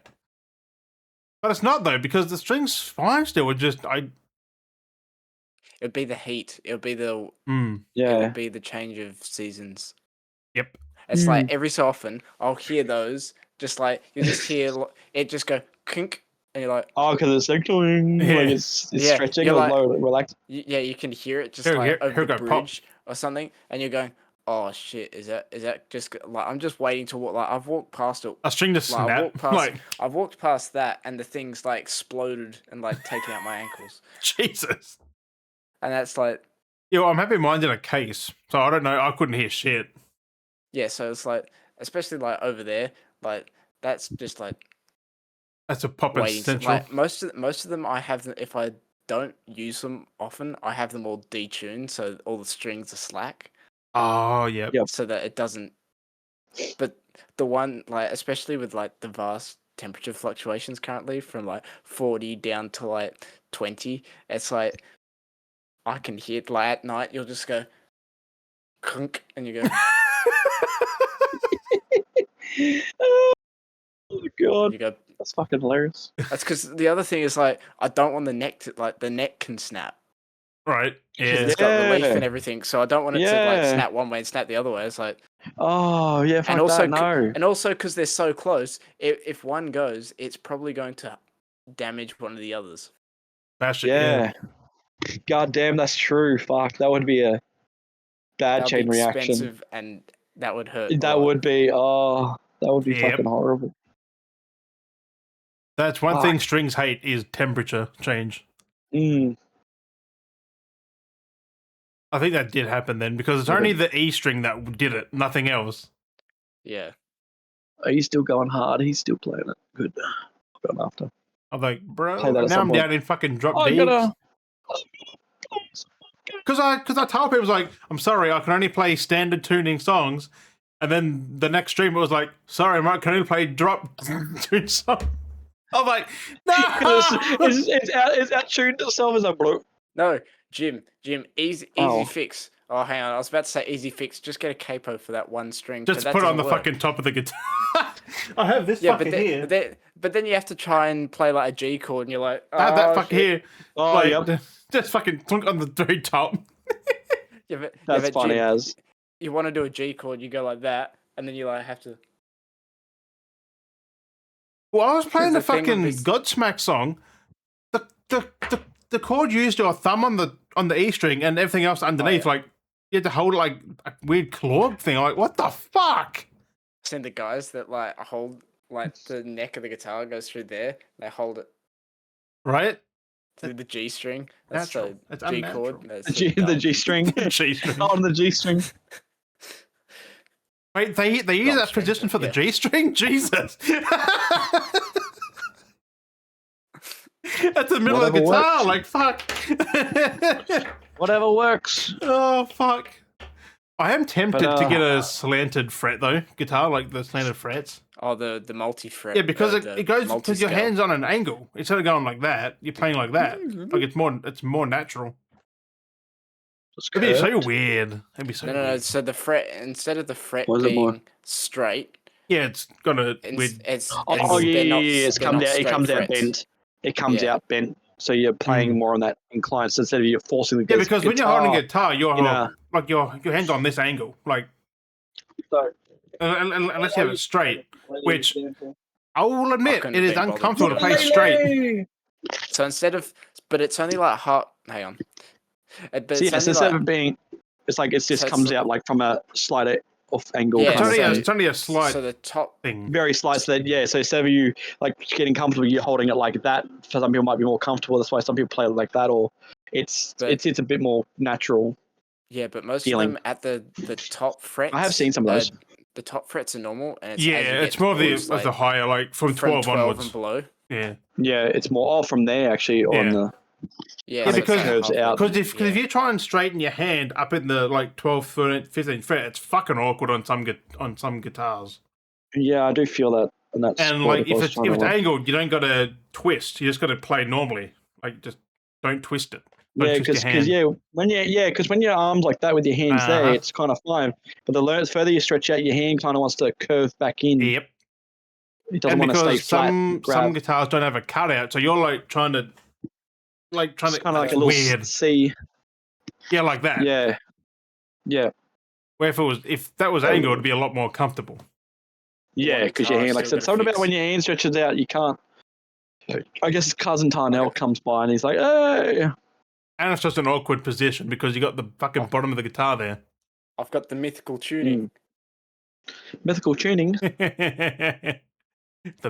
But it's not though, because the string's fine still. It just It'd be the heat. It would be the Yeah. It would be the change of seasons. Yep. It's like every so often I'll hear those. Just like you just hear it just go kink, and you're like, oh, because it's like, doing, like it's stretching or like, low, relaxed. Yeah, you can hear it just Here, like over the go, bridge or something, and you're going, oh shit, is that just like I'm just waiting to walk. Like I've walked past it. A string to snap. I've walked past that, and the thing's like exploded and like taken out my ankles. Jesus. And that's like, yeah, well, I'm happy mine's in a case, so I don't know. I couldn't hear shit. yeah. So it's like, especially like over there, like that's just like that's a pop essential. Like most of them, I have them if I don't use them often. I have them all detuned, so all the strings are slack. Oh yeah. Yep. So that it doesn't. But the one like, especially with like the vast temperature fluctuations currently, from like 40 down to like 20, it's like I can hear it. Like at night, you'll just go, clunk, and you go. Oh god, you go. That's fucking hilarious. That's because the other thing is like I don't want the neck to like the neck can snap. Right. Yeah. It's got relief and everything, so I don't want it to like snap one way and snap the other way. It's like, oh yeah, fuck that, no. And also because they're so close, if one goes, it's probably going to damage one of the others. Yeah. God damn, that's true. Fuck, that would be a bad chain reaction. Expensive, and that would hurt. That would be fucking horrible. That's one thing strings hate is temperature change. I think that did happen then, because it's only the E string that did it, nothing else. Yeah. Oh, he's still going hard. He's still playing it. Good. Going after. I'm like, bro, now I'm down in fucking drop D. Because I tell people, like, I'm sorry, I can only play standard tuning songs. And then the next stream, it was like, sorry, I can only play drop tune songs. I'm like, no! it's out tuned itself as a blue. No, Jim, easy fix. Oh, hang on, I was about to say easy fix. Just get a capo for that one string. Just put it on the fucking top of the guitar. I have this fucking here. But then you have to try and play like a G chord, and you're like, oh, I have that fucking here. Oh, like, yep. Just fucking plunk on the very top. That's funny, Jim, as. You want to do a G chord, you go like that, and then you like have to. Well, I was playing the fucking Godsmack song. The chord used your thumb on the E string and everything else underneath. Like you had to hold it like a weird claw thing. I'm like, what the fuck? Seen the guys that like hold like the neck of the guitar goes through there. They hold it right through the G string. That's so G unnatural. The chord. G string. G string. On the G string. Wait, they use that position for the G string? Jesus. That's the middle of the guitar, like, fuck. Whatever works. Oh, fuck. I am tempted to get a slanted fret, though, guitar, like the slanted frets. Oh, the multi-fret. Yeah, because it goes, because your hand's on an angle. Instead of going like that, you're playing like that. Like, it's more natural. It'd be so weird. It'd be so weird. No, so the fret, instead of the fret being straight. Yeah, it's got a weird... It comes out bent. It comes out bent, so you're playing more on that incline. So instead of you're forcing the guitar. Yeah, because when you're holding a guitar, you're like your hand's on this angle, like unless you have it straight, which I will admit it is uncomfortable to play straight. So instead of, but it's only like hot. Hang on. So instead of being, it's like it just comes out like from a slight off angle. Yeah, it's only a slight. So the top thing, very slight. So so instead of you like getting comfortable, you're holding it like that. For some people, might be more comfortable. That's why some people play it like that, or it's a bit more natural. Yeah, but most of them at the top frets. I have seen some of those. The top frets are normal, and it's more of the higher, like from 12 onwards and below. Yeah, it's more from there actually on the. Yeah, because curves out. Because if you try and straighten your hand up in the like 12th, 15th fret, it's fucking awkward on some guitars. Yeah, I do feel that, and like if it's angled, you don't got to twist. You just got to play normally. Like just don't twist it. Yeah, because when your arms like that with your hands there, it's kind of fine. But the further you stretch out, your hand kind of wants to curve back in. Yep. It doesn't want to stay flat. Some guitars don't have a cutout, so you're like trying to it's kind of like a little weird. C. Yeah, like that. Yeah. Yeah. Where if that was angled, it'd be a lot more comfortable. Yeah, because your hand, like I said, something about when your hand stretches out, you can't. I guess his cousin Tarnell comes by and he's like, "Hey." And it's just an awkward position because you got the fucking bottom of the guitar there. I've got the mythical tuning. Mythical tuning. The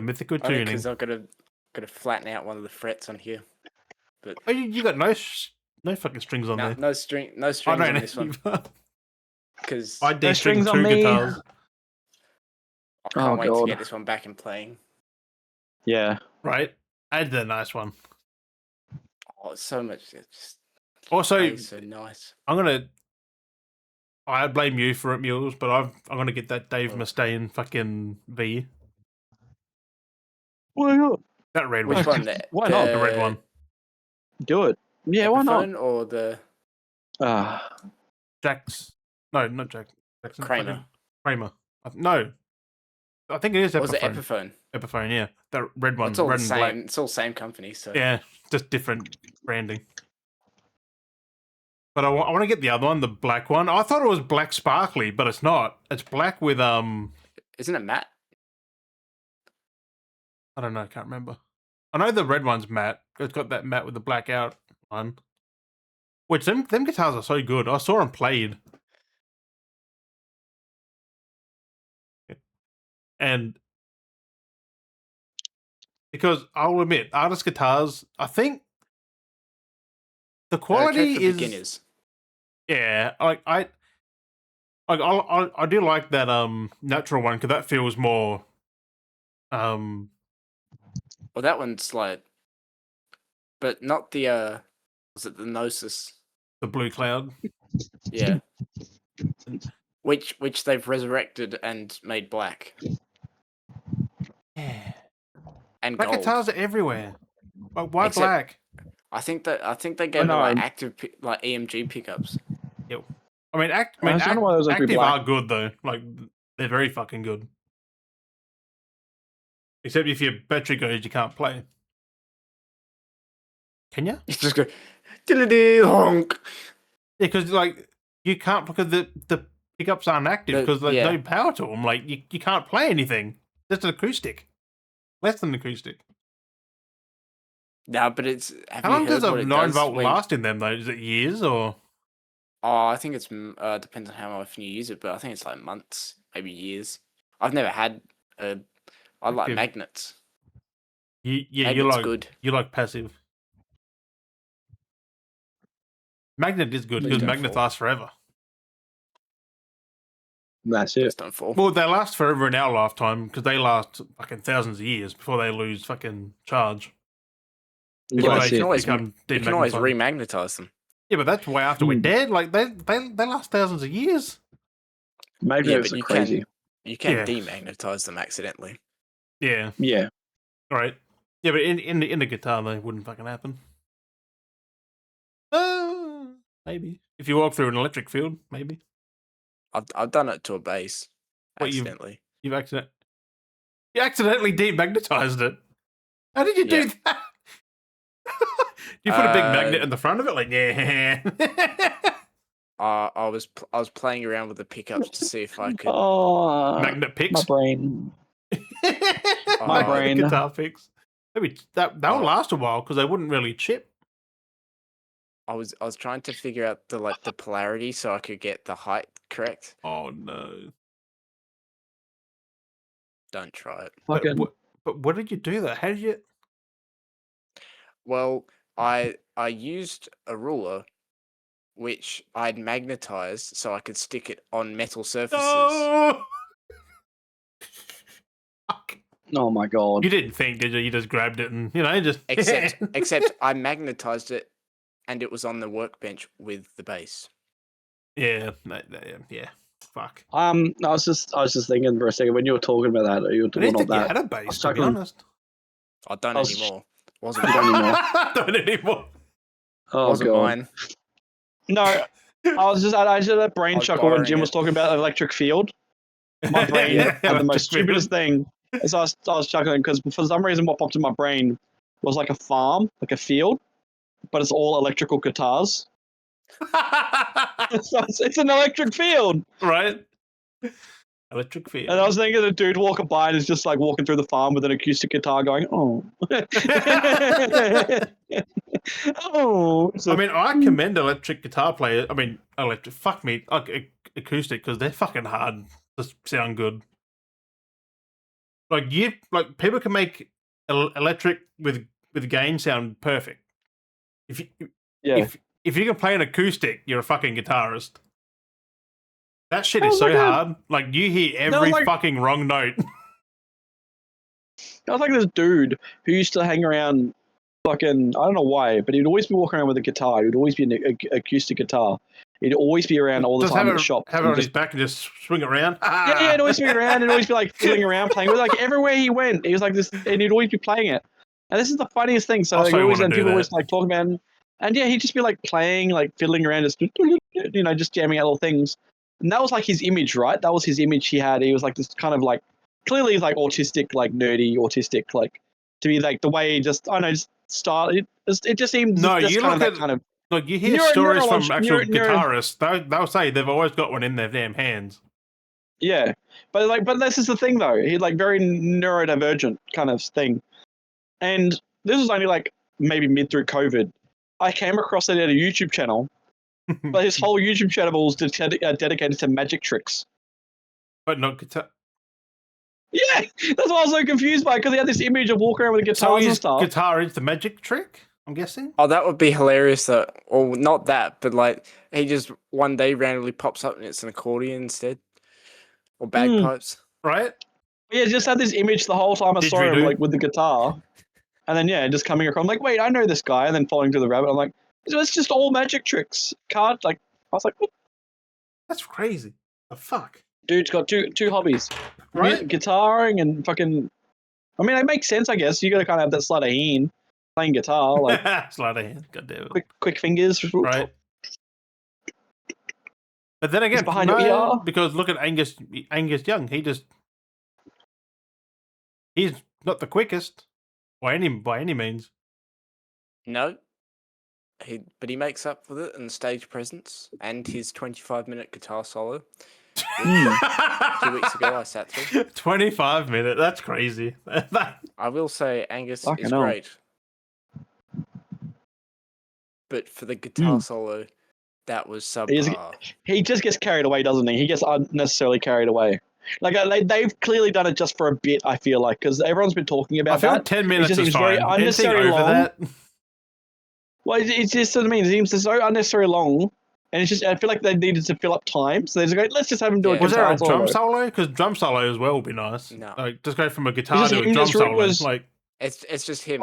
mythical tuning. Because I've got to flatten out one of the frets on here. But you got no fucking strings on there. No strings on this one. Because I did strings on me. Guitars. I can't wait to get this one back and playing. Yeah. Right. Add the nice one. Oh, it's so much. It's just also so nice. I blame you for it, Mules, but I'm gonna get that Dave Mustaine fucking V. Why not? That red Which one. Why not? The red one. Do it. Yeah, why not? Or the Jack's. No, not Jack. Jackson. Kramer. No. I think it is Epiphone. Was it Epiphone? Epiphone, yeah. That red one. It's all red the and black. same. It's all same company, so yeah, just different branding. But I want to get the other one, the black one. I thought it was black sparkly, but it's not. It's black with Isn't it matte? I don't know. I can't remember. I know the red one's matte. It's got that matte with the black out one. Which them guitars are so good. I saw them played. And because I'll admit, artist guitars, I think the quality is beginners. Yeah, I do like that natural one because that feels more Well, that one's like, but not the was it the Gnosis? The Blue Cloud. Yeah. Which they've resurrected and made black. Yeah. And black gold. guitars are everywhere. Like why black? I think they gave it like active like EMG pickups. Yep. I mean, active are good though. Like they're very fucking good. Except if your battery goes, you can't play. Can you? You just go, diddly honk. Yeah, because like you can't because the pickups aren't active because there's no power to them. Like you can't play anything. Just an acoustic, less than acoustic. No, but it's. How long does a 9-volt last in them though? Is it years or? Oh, I think it's depends on how often you use it, but I think it's like months, maybe years. I've never had I like magnets. Magnet's good. You like passive. Magnet is good because magnets last forever. That's it. Just don't fall. Well, they last forever in our lifetime because they last fucking thousands of years before they lose fucking charge. Yeah, you can always remagnetize them. Yeah, but that's way after we're dead. Like they last thousands of years. Magnets are crazy. You can demagnetize them accidentally. Yeah. Yeah. All right. Yeah, but in the guitar, they wouldn't fucking happen. Maybe if you walk through an electric field, maybe. I've done it to a bass accidentally. You accidentally demagnetized it. How did you do that? You put a big magnet in the front of it, like yeah. I was playing around with the pickups to see if I could magnet picks. My brain. My brain. Guitar picks. Maybe that will last a while because they wouldn't really chip. I was trying to figure out the polarity so I could get the height correct. Oh no! Don't try it. But what did you do though? How did you? Well, I used a ruler, which I'd magnetized so I could stick it on metal surfaces. Oh! Oh my god! You didn't think, did you? You just grabbed it and just. Except I magnetized it, and it was on the workbench with the bass. Yeah. Fuck. I was just thinking for a second when you were talking about that. You were talking about that. You had a bass, to be honest. I don't anymore. Wasn't anymore. Don't anymore. Oh Wasn't god. mine. No, I just had a brain I was chuckle when borrowing Jim was it. talking about electric field. My brain Yeah. had the most stupidest thing. So I was chuckling because for some reason what popped in my brain was like a farm, like a field, but it's all electrical guitars. So it's an electric field. Right? Electric field. And I was thinking a dude walking by and is just like walking through the farm with an acoustic guitar going, oh. Oh. So, I mean, I commend electric guitar players. I mean, electric. Fuck me, acoustic, because they're fucking hard to sound good. Like people can make electric with gain sound perfect. If you yeah. if you can play an acoustic, you're a fucking guitarist. That shit I is was so like hard. Like you hear every fucking wrong note. I was like this dude who used to hang around fucking, I don't know why, but he'd always be walking around with a guitar. He'd always be an acoustic guitar. He'd always be around all the Just time at the shop. have it on his back and just swing it around. Yeah, he'd always be around and always be like fiddling around, playing with like everywhere he went. He was like this, and he'd always be playing it. And this is the funniest thing. So like, always, and people always like talking about, and yeah, he'd just be like playing, like fiddling around, just just jamming out little things. And that was like his image, right? That was his image he had. He was like this kind of like clearly like autistic, like nerdy, autistic, like to be like the way he just I don't know, just style. It just seemed No, just you kind look of at that kind of. like you hear stories from actual guitarists. They'll say they've always got one in their damn hands. Yeah, but this is the thing though. He like very neurodivergent kind of thing, and this was only like maybe mid through COVID. I came across it at a YouTube channel, but his whole YouTube channel was dedicated to magic tricks. But not guitar. Yeah, that's what I was so confused by because he had this image of walking around with guitars and stuff. Guitar is the magic trick, I'm guessing. Oh, that would be hilarious. Or not that, but like he just one day randomly pops up and it's an accordion instead, or bagpipes. Right? Yeah, just had this image the whole time I saw him like with the guitar, and then yeah, just coming across. I'm like, wait, I know this guy, and then falling through the rabbit. I'm like, it's just all magic tricks. Can't like. I was like, what? That's crazy. The fuck. Dude's got two hobbies, right? Guitaring and fucking. I mean, it makes sense, I guess. You got to kind of have that sleight of hand playing guitar, like sleight of hand. God damn it. Quick fingers, right? But then again, behind your ear. Because look at Angus Young. He's not the quickest by any means. No. But he makes up for it in stage presence and his 25-minute guitar solo. 2 weeks ago, I sat through. 25-minute. That's crazy. I will say Angus is great. But for the guitar solo, that was subpar. He just gets carried away, doesn't he? He gets unnecessarily carried away. Like they've clearly done it just for a bit. I feel like because everyone's been talking about. I feel like 10 minutes is fine. Very unnecessary long. That? Well, it's just what I mean. It seems so unnecessary long, and it's just I feel like they needed to fill up time, so they just go, let's just have him do a guitar solo. Was there a drum solo? Because drum solo as well would be nice. No, like just go from a guitar to a drum solo. Like it's just him.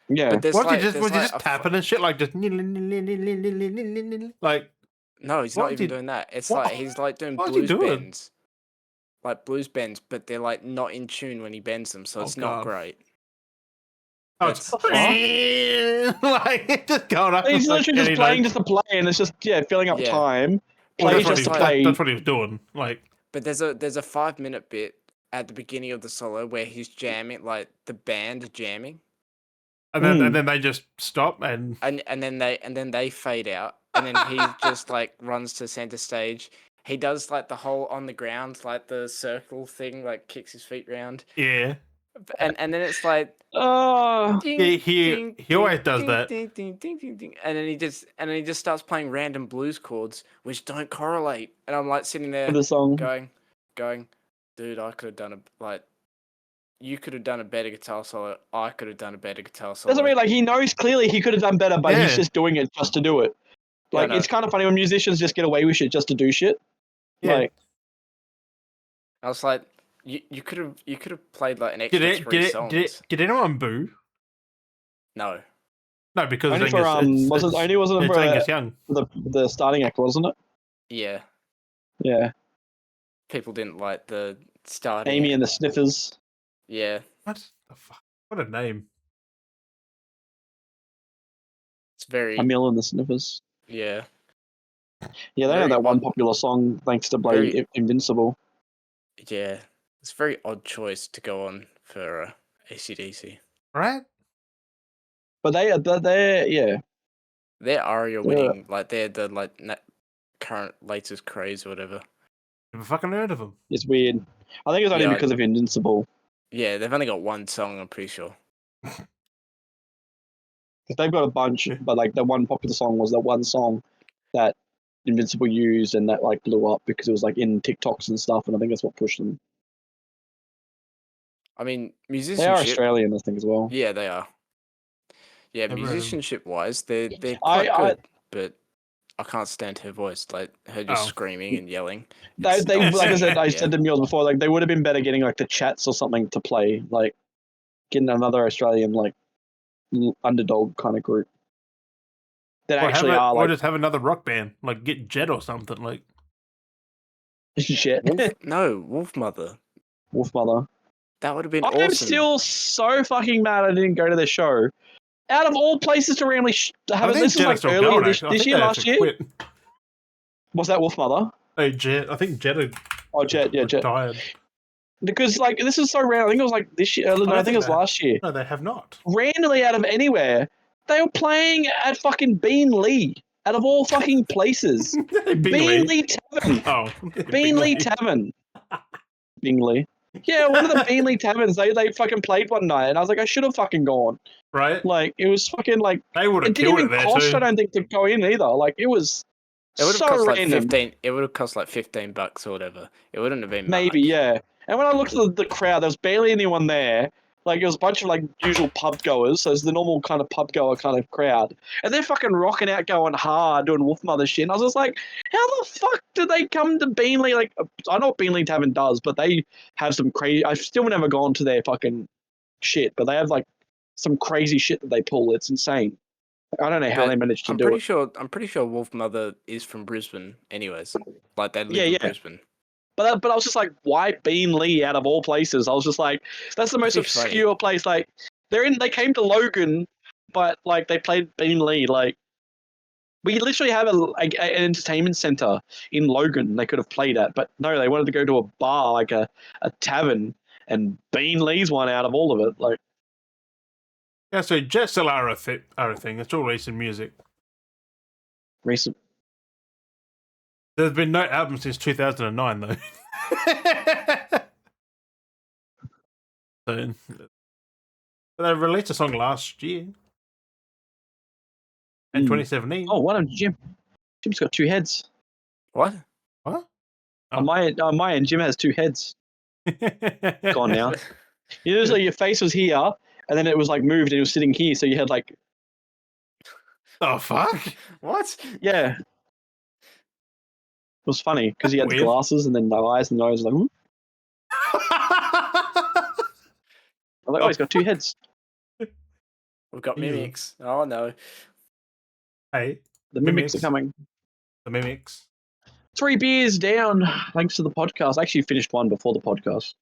Yeah. But was he just tapping and shit? Like just like. No, he's not even doing that. It's like he's like doing blues bends, like blues bends, but they're like not in tune when he bends them, so it's not great. Oh, it's like just going up. He's literally just playing just to play, and it's just filling up time. Well, that's what he was doing. Like, but there's a 5-minute bit at the beginning of the solo where he's jamming, like the band jamming, and then they just stop and then they fade out, and then he just like runs to center stage. He does like the whole on the ground, like the circle thing, like kicks his feet round. Yeah. And then it's like he always does that. And then he just starts playing random blues chords which don't correlate. And I'm like sitting there the song. going, dude, I could have done you could have done a better guitar solo. I could have done a better guitar solo. That's what I mean. Like he knows clearly he could have done better, but he's just doing it just to do it. Like it's kind of funny when musicians just get away with shit just to do shit. Yeah. Like I was like, you could have played like an extra 3 songs. Did anyone boo? No. No, because only for wasn't it for Angus Young, the starting act, wasn't it? Yeah. Yeah. People didn't like the starting. Amy and the Sniffers. Yeah. What the fuck? What a name. It's very Camille and the Sniffers. yeah. Yeah, they had Very that one odd- popular song thanks to very- Invincible. Yeah. It's a very odd choice to go on for AC/DC. Right? But they're yeah. They're ARIA They're- winning, like they're the current latest craze or whatever. Never fucking heard of them. It's weird. I think it's only Yeah, because of Invincible. Yeah, they've only got one song, I'm pretty sure. Because they've got a bunch, Yeah. but like the one popular song was that one song that Invincible used and that like blew up because it was like in TikToks and stuff, and I think that's what pushed them. I mean, They are musicianship. Australian, I think, as well. Yeah, they are. Yeah, Never heard of 'em. musicianship wise, they're I- quite good, but I can't stand her voice. Like her just Oh. screaming and yelling. They It's like I said, I yeah. said to Mules before, like they would have been better getting like the Chats or something to play, like getting another Australian like underdog kind of group that Or, actually are or like just have another rock band, like get Jet or something. Like, shit. Wolf Mother. Wolf Mother. That would have been I'm awesome. still so fucking mad I didn't go to their show. Out of all places to randomly have I it, think this is Jet are like still earlier going, this actually. I think year, they last actually year. quit. Was that Wolf Mother? Hey, Jet. I think Jet are Oh, Jet, yeah, Jet. retired. Because like this is so random. I think it was like this year. No, I think it was last year. No, they have not. Randomly out of anywhere, they were playing at fucking Bean Lee. Out of all fucking places, Bean Lee Tavern. Oh, Bean Lee Tavern. Bingley. Yeah, one of the Bean Lee Taverns. They fucking played one night, and I was like, I should have fucking gone. Right? Like it was fucking like They would have it didn't killed it even there cost. too. I don't think to go in either. Like it was It would have so cost like random. 15. It would have cost like $15 or whatever. It wouldn't have been Maybe, much. yeah. And when I looked at the crowd, there was barely anyone there. Like, it was a bunch of, like, usual pub goers. So it's the normal kind of pub goer kind of crowd. And they're fucking rocking out, going hard, doing Wolf Mother shit. And I was just like, how the fuck did they come to Beanley? Like, I know what Beanley Tavern does, but they have some crazy... I've still never gone to their fucking shit, but they have, like, some crazy shit that they pull. It's insane. I don't know how But they managed to I'm do pretty it. sure. I'm pretty sure Wolf Mother is from Brisbane, anyways. Like they live Yeah, in yeah. Brisbane. But I was just like, why Bean Lee out of all places? I was just like, that's the most That'd be funny. obscure place. Like, they came to Logan, but like they played Bean Lee. Like, we literally have an entertainment center in Logan they could have played at, but no, they wanted to go to a bar, like a tavern, and Bean Lee's one out of all of it. Like, Yeah, so Jet still are a thing. It's all recent music. recent. There's been no album since 2009, though. So, but they released a song last year. In 2017. Oh, why don't Jim? Jim's got two heads. What? What? On my end, Jim has two heads. Gone now. Usually your face was here, and then it was like moved, and it was sitting here, so you had like, Oh, fuck? What? yeah. It was funny because he had the Weird. glasses and then the eyes and the nose. Like, hmm? I'm like, oh, he's got two heads. We've got Ew. mimics. Oh no. Hey, The mimics are Mimics. coming. the mimics. 3 beers down, thanks to the podcast. I actually finished one before the podcast.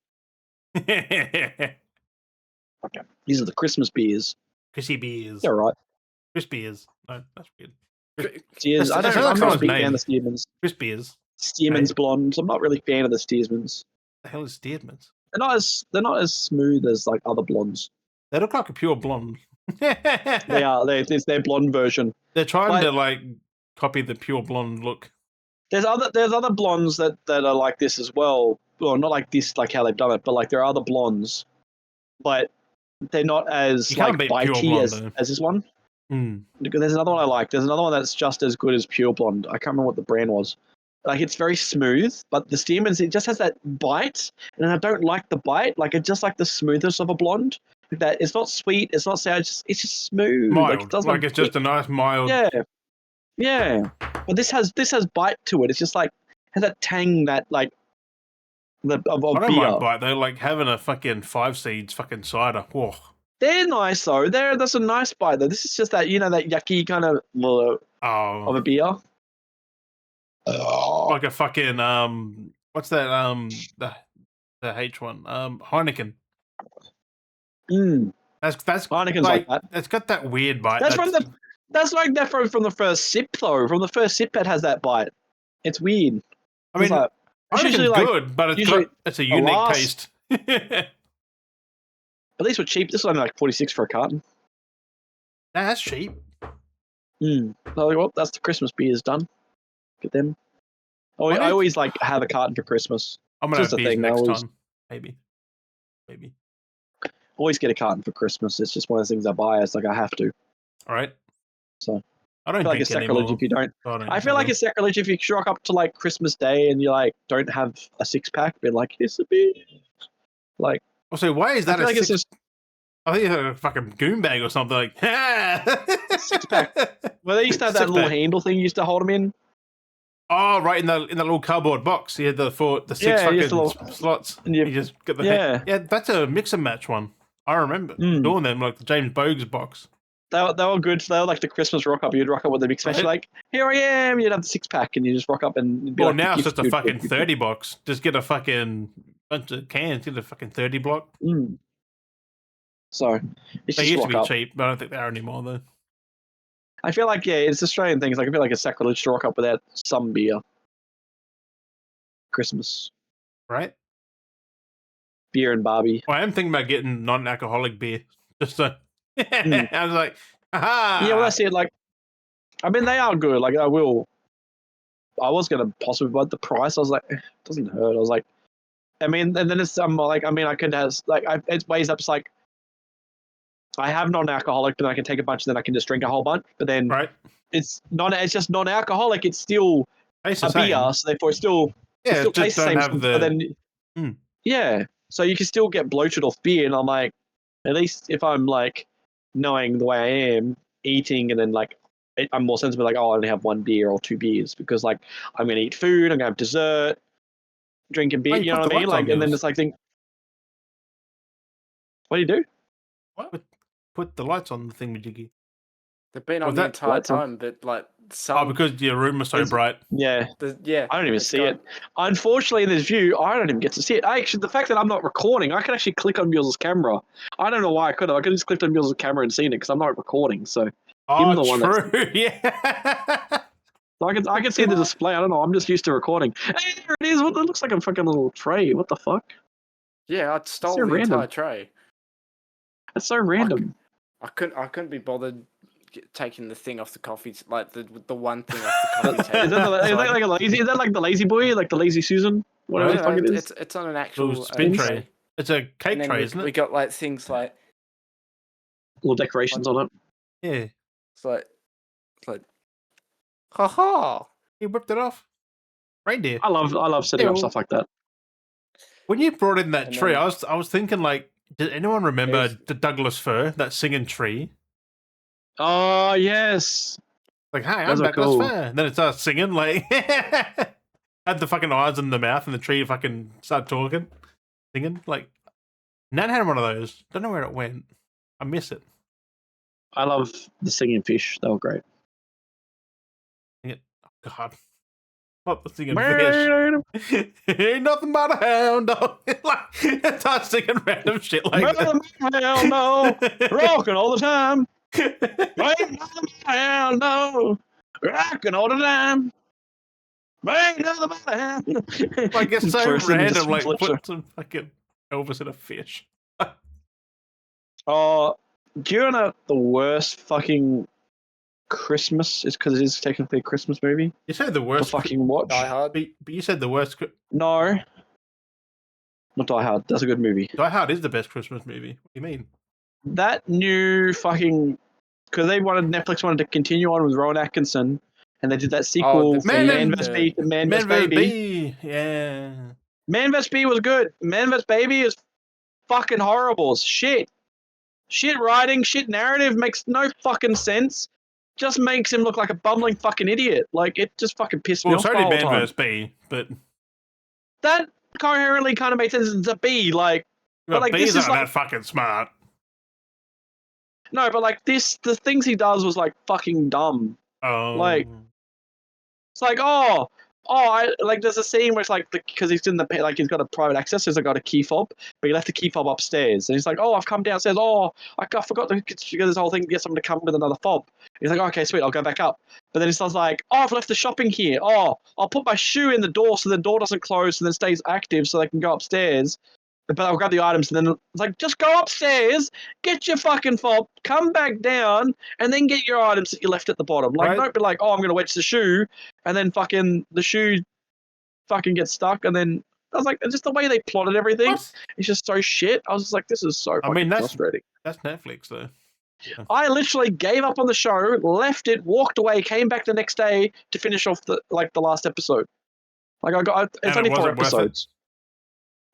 Okay. These are the Christmas beers. Chrissy beers. They're all right. Chris beers. No, that's weird. Steers. That's I'm another not a big name. fan of the Stearmans. Chris beers. Stearmans Hey. blondes. I'm not really a fan of the Stearmans. The hell is Steedmans? They're not as smooth as like other blondes. They look like a pure blonde. They are. It's their blonde version. They're trying Like- to like copy the pure blonde look. There's other blondes that are like this as well. Well, not like this, like how they've done it, but like there are other blondes, but they're not as You can't like beat pure bitey blonde, as though. this one. Hmm. There's another one I like. There's another one that's just as good as pure blonde. I can't remember what the brand was. Like it's very smooth, but the Stearmans, it just has that bite, and I don't like the bite. Like it's just like the smoothness of a blonde. Like that, it's not sweet, it's not sour. It's just smooth. Mild. Like it doesn't. Like it's just a nice mild. yeah, yeah. But this has bite to it. It's just like has that tang that like the of I don't beer. mind bite though. Like having a fucking 5 seeds fucking cider. Whoa. They're nice though. That's a nice bite though. This is just that that yucky kind of of Oh, a beer. like a fucking what's that the H one Heineken. Mm. That's Heineken's like that. It's got that weird bite. That's from the That's like that from the first sip though. From the first sip, it has that bite. It's weird. I mean, like, I reckon it's good, but it's a unique taste. At least we're cheap. This is only like 46 for a carton. That's cheap. So like, well, that's the Christmas beers done. Get them. I always like have a carton for Christmas. I'm gonna have beers next time. Maybe. Always get a carton for Christmas. It's just one of those things I buy. It's like I have to. All right. So I don't feel like it's sacrilege if you don't. I feel like it's sacrilege if you rock up to like Christmas Day and you like don't have a 6-pack. Be like, here's a beer. Like, also, why is that I think it's a fucking goon bag or something like. 6-pack. Well, they used to have that little handle thing. You used to hold them in. Oh, right, in that little cardboard box. You had the 6 fucking slots. And you just get the yeah. That's a mix and match one. I remember doing them like the James Bogues box. They were good. They were like the Christmas rock up. You'd rock up with the mix and match. Like, here I am. You'd have the 6-pack, and you just rock up and be now it's just a fucking 30 box. Just get a fucking bunch of cans. Get a fucking 30 block. So they used to be cheap, but I don't think they are anymore though. I feel like it's Australian things. Like I feel like it's sacrilege to rock up without some beer. Christmas, right? Beer and Barbie. Well, I am thinking about getting non-alcoholic beer. Just so I was like, aha! Yeah, well, that's it. Like, I mean, they are good. Like, I was gonna possibly, but the price, I was like, it doesn't hurt. I was like, I mean, and then it's like, I mean, I could have like, it weighs up. It's like, I have non-alcoholic, but I can take a bunch, and then I can just drink a whole bunch. But then, it's just non-alcoholic. It's still a beer, so therefore it's still tastes the same. But then, yeah, so you can still get bloated off beer, and I'm like, at least if I'm like knowing the way I am, eating, and then like I'm more sensible. Like, oh, I only have 1 beer or 2 beers because like I'm gonna eat food, I'm gonna have dessert, drinking beer. You know what I mean? Like, and then it's like, what do you do? What? Put the lights on the thingamajiggy. They've been on the entire time, but like because your room was so bright. Yeah. I don't even see it. Unfortunately, in this view, I don't even get to see it. Actually, the fact that I'm not recording, I can actually click on Mules' camera. I don't know why I could have. I could have just clicked on Mules' camera and seen it because I'm not recording. So, true. Yeah. So I can see the display. I don't know. I'm just used to recording. Hey, there it is. What? It looks like a fucking little tray. What the fuck? Yeah, I stole the entire tray. That's so random. I couldn't be bothered taking the thing off the coffee, like the one thing off the coffee table. Is that like the lazy boy, like the lazy Susan? Whatever the fuck it is. It's on an actual spin tray. It's a cake tray, isn't it? We got like things like little decorations on it. Yeah. It's like, haha! You whipped it off. Reindeer. I love setting up stuff like that. When you brought in that tree, I was thinking like, did anyone remember the Douglas fir, that singing tree? Oh yes. Like, hey, I'm Douglas fir. And then it starts singing like had the fucking eyes in the mouth and the tree fucking started talking. Singing. Like Nan had one of those. Don't know where it went. I miss it. I love the singing fish. They were great. Oh, God. Not the singing fish. Ain't nothing but a hound dog. Like, it starts singing random shit like that. Hound dog, rocking all the time. Ain't nothing but a hound dog, rocking all the time. Ain't nothing but a hound. Like, it's so random. Like, put some fucking Elvis in a fish. Do you know the worst fucking Christmas is because it is technically a Christmas movie? You said the worst. The fucking watch. Die Hard. But you said the worst. No. Not Die Hard. That's a good movie. Die Hard is the best Christmas movie. What do you mean? That new fucking... Because Netflix wanted to continue on with Rowan Atkinson, and they did that sequel, Man vs. Baby. Yeah. Man vs. Bee was good. Man vs. Baby is fucking horrible. Shit writing, shit narrative, makes no fucking sense. Just makes him look like a bumbling fucking idiot. Like, it just fucking pissed me off the whole time. Well, it's only Man vs. Bee, but... That coherently kind of makes sense. It's a bee, like... Well, like, bees aren't that fucking smart. No, but like the things he does was like fucking dumb. Oh. Like, it's like, oh, there's a scene where it's like, because he's in he's got a private access, so he's got a key fob, but he left the key fob upstairs. And he's like, oh, I've come downstairs. Oh, I forgot to get this whole thing, get someone to come with another fob. He's like, okay, sweet, I'll go back up. But then he starts like, oh, I've left the shopping here. Oh, I'll put my shoe in the door so the door doesn't close, so then stays active so they can go upstairs. But I'll grab the items, and then it's like, just go upstairs, get your fucking fob, come back down, and then get your items that you left at the bottom. Like, don't be like, oh, I'm going to wedge the shoe, and then fucking the shoe fucking gets stuck, and then I was like, just the way they plotted everything, it's just so shit. I was just like, this is so fucking frustrating. That's Netflix, though. Yeah. I literally gave up on the show, left it, walked away, came back the next day to finish off the last episode. Like, it's only 4 episodes.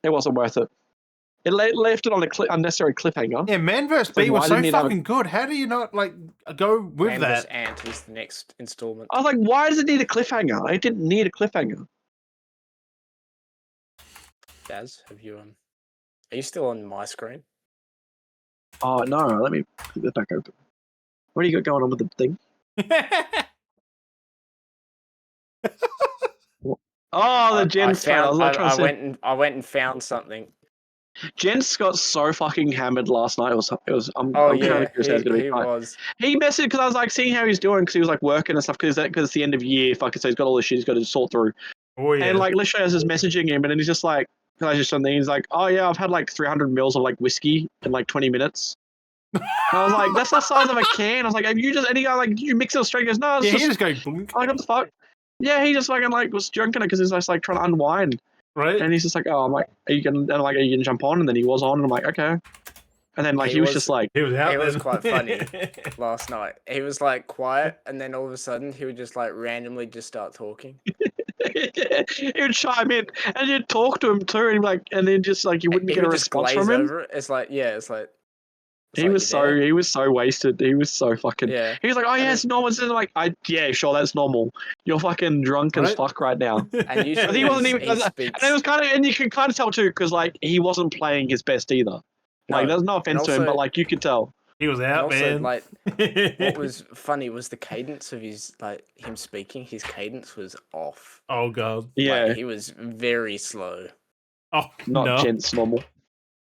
It wasn't worth it. It left it on an unnecessary cliffhanger. Yeah, Man vs. Bee was so fucking good. How do you not go with Man that? vs. Ant is the next installment. I was like, why does it need a cliffhanger? It didn't need a cliffhanger. Daz, are you still on my screen? Oh no, let me keep it back open. What do you got going on with the thing? Oh, the Jen's I went and found something. Jen's got so fucking hammered last night. I'm kind of curious how it's gonna be. He was. He messaged because I was like seeing how he's doing because he was like working and stuff because it's the end of year. Fucking so he's got all this shit he's got to sort through. Oh yeah. And like literally I was just messaging him and then he's just like, can I just something? He's like, oh yeah, I've had like 300 mils of like whiskey in like 20 minutes. And I was like, that's the size of a can. I was like, have you just any guy like did you mix it straight? He goes, no, it's he just go blink. I'm like, what the fuck? Yeah, he just fucking like was drinking it because he's just like trying to unwind. Right. And he's just like, oh, I'm like, are you gonna jump on? And then he was on, and I'm like, okay. And then like he was just like, he was out. It was quite funny last night. He was like quiet, and then all of a sudden he would just like randomly just start talking. He would chime in, and you'd talk to him too, and like, and then just like you wouldn't get a response from him. Over it. It's like, he was so wasted. He was so fucking. Yeah. He was like, oh yeah, it's normal. And like, yeah, sure, that's normal. You're fucking drunk as fuck right now. And usually he wasn't even. And it was kind of, and you can kind of tell too, because like he wasn't playing his best either. Like, there's no offense to him, but like you could tell he was out, man. Like, what was funny was the cadence of his him speaking. His cadence was off. Oh god. Yeah. Like, he was very slow. Oh, not Gents normal.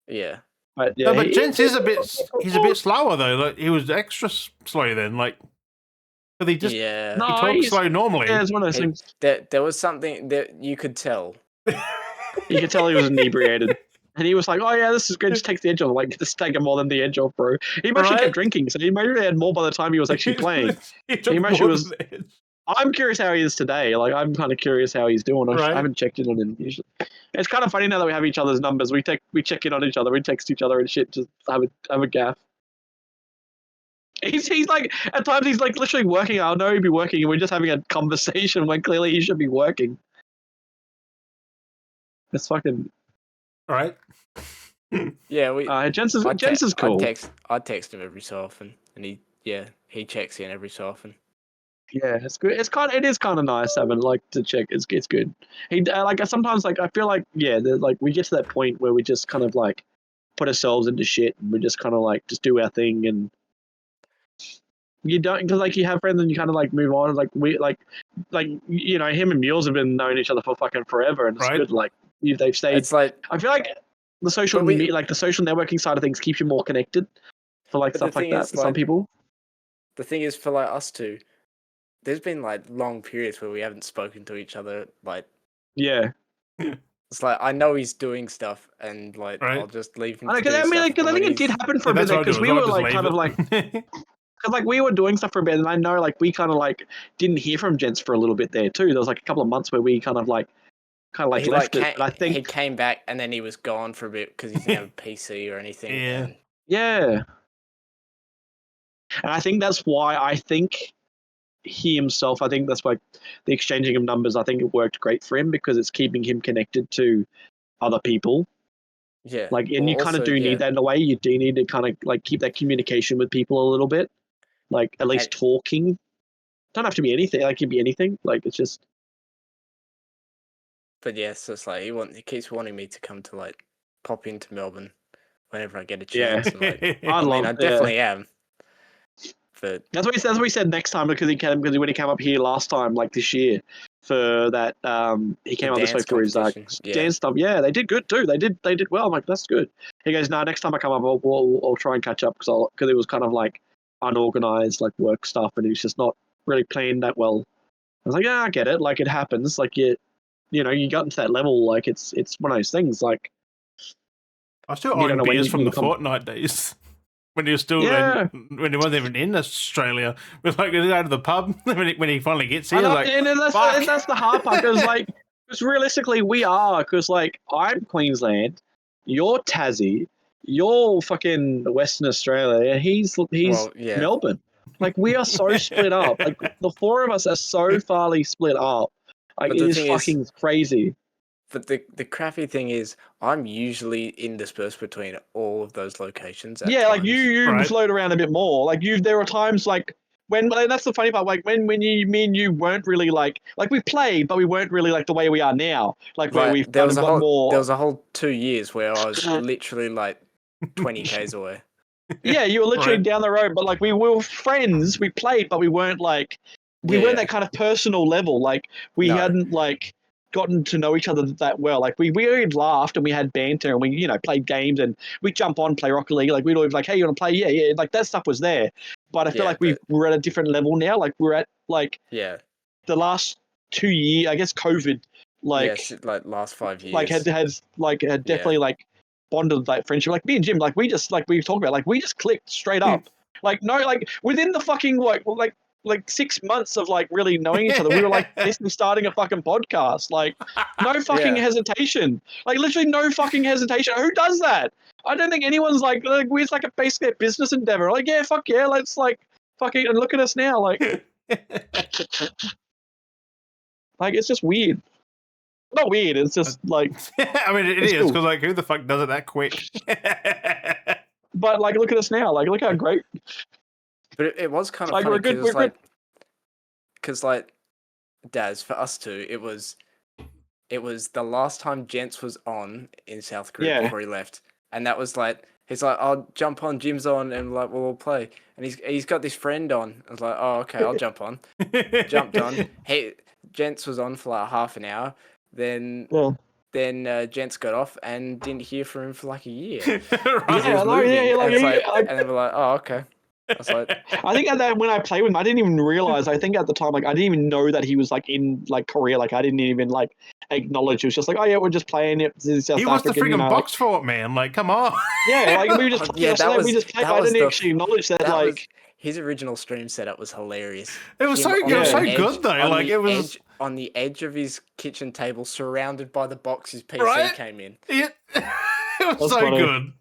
Yeah. But yeah, but Gents is he's a bit slower though. Like he was extra slow then. Like, but he just he talks slow normally. Yeah, it's one of those things. There was something that you could tell. You could tell he was inebriated. And he was like, oh yeah, this is good, just takes the edge off. Like, just take more than the edge off, bro. He actually kept drinking, so he maybe had more by the time he was actually playing. I'm curious how he is today. Like, I'm kind of curious how he's doing. I haven't checked in on him usually. It's kind of funny now that we have each other's numbers. We check in on each other. We text each other and shit. Just have a gaff. He's like, at times he's like literally working. I know he'd be working, and we're just having a conversation when clearly he should be working. It's fucking. Right. Yeah, Jens is cool. I text him every so often, and he checks in every so often. Yeah, it's good. It is kind of nice having like to check. It's good. He like sometimes like I feel like like we get to that point where we just kind of like put ourselves into shit and we just kind of like just do our thing and you don't because like you have friends and you kind of like move on like we like you know him and Mules have been knowing each other for fucking forever and it's good like they've stayed. It's like I feel like the social the social networking side of things keeps you more connected for like stuff like that for some people. The thing is for like us two. There's been like long periods where we haven't spoken to each other. Like, it's like I know he's doing stuff, and like I'll just leave him. Because I think it did happen for a bit because we were like kind of like because like we were doing stuff for a bit, and I know like we kind of like didn't hear from Gents for a little bit there too. There was like a couple of months where we kind of left it. I think he came back and then he was gone for a bit because he didn't have a PC or anything. Yeah. And I think that's why I think. He himself, I think that's why the exchanging of numbers, I think it worked great for him because it's keeping him connected to other people. Yeah. Like, and you kind of do need that in a way. You do need to kind of like keep that communication with people a little bit. Like, at least talking. Don't have to be anything. Like, it can be anything. Like, it's just. But yeah, so it's like he keeps wanting me to come to like pop into Melbourne whenever I get a chance. Yeah. And, like, I definitely am. But that's what he said next time because when he came up here last time, like this year. for that. He came on this way dance for his competition, yeah. dance stuff. Yeah, they did good too. They did well. I'm like, that's good. He goes, no, next time I come up, I'll try and catch up because it was kind of like unorganized, like work stuff, and he was just not really playing that well. I was like, yeah, I get it. Like it happens. Like you know, you got into that level. Like it's one of those things. Like I still you own don't know beers when from you the Fortnite days. When he was still Yeah. when he wasn't even in Australia, we're like going to go to the pub when he finally gets here. I know, Like, and fuck. that's the hard part because like because realistically we are because like I'm Queensland, you're Tassie, you're fucking Western Australia, he's Well, yeah. Melbourne. Like we are so split up. Like the four of us are so farly split up. Like But it the is thing is- fucking crazy. But the crappy thing is, I'm usually interspersed between all of those locations. At Yeah, like times. you Right. float around a bit more. Like there are times like when and that's the funny part. Like when me and you weren't really like we played, but we weren't really like the way we are now. Like where we've there was kind of got more. There was a whole 2 years where I was literally like 20 k's away. Yeah, you were literally Right. down the road, but like we were friends. We played, but we weren't like we weren't that kind of personal level. Like we No. hadn't like gotten to know each other that well. Like we had laughed and we had banter and we played games and we jump on play Rocket League. Like we'd always like, hey, you want to play? Yeah, yeah. Like that stuff was there, but I feel Yeah, like we're at a different level now. Like we're at like Yeah. the last 2 years. I guess COVID like Yes, like last 5 years. like had definitely like bonded that friendship. Like me and Jim, like we just like we talked about, like we just clicked straight up. Like no, like within the fucking like 6 months of like really knowing each other, we were like basically starting a fucking podcast. Like no fucking Yeah. hesitation. Like literally no fucking hesitation. Who does that? I don't think anyone's like it's like basically a business endeavor. Like yeah, fuck yeah, let's like fucking and look at us now. Like like it's just weird. Not weird. It's just like I mean, it It's is cool. because like, who the fuck does it that quick? but like look at us now. Like look how great. But it was kind of Like, funny we're good- because we're good. like Daz, for us two, it was the last time Gents was on in South Korea Yeah. before he left, and that was like he's like, I'll jump on, Jim's on, and like we'll all play, and he's got this friend on. I was like, oh okay, I'll jump on. Jumped on. Hey, Gents was on for like half an hour. Then Gents got off and didn't hear from him for like a year. Right. He was moving, and then we're like, oh okay. I was like, I think at that when I played with him, I didn't even realize. I think at the time, like I didn't even know that he was like in like Korea. Like I didn't even like acknowledge. It was just like, oh yeah, we're just playing it. South He was the African, friggin' box fort man. Like, come on. Yeah, like we were just Yeah, playing. We just played. I didn't actually acknowledge that. Like his original stream setup was hilarious. It was Him so on good. the So edge- good though. on Like the it was edge, on the edge of his kitchen table, surrounded by the box his PC Right? came in. it, it was That's so funny. good.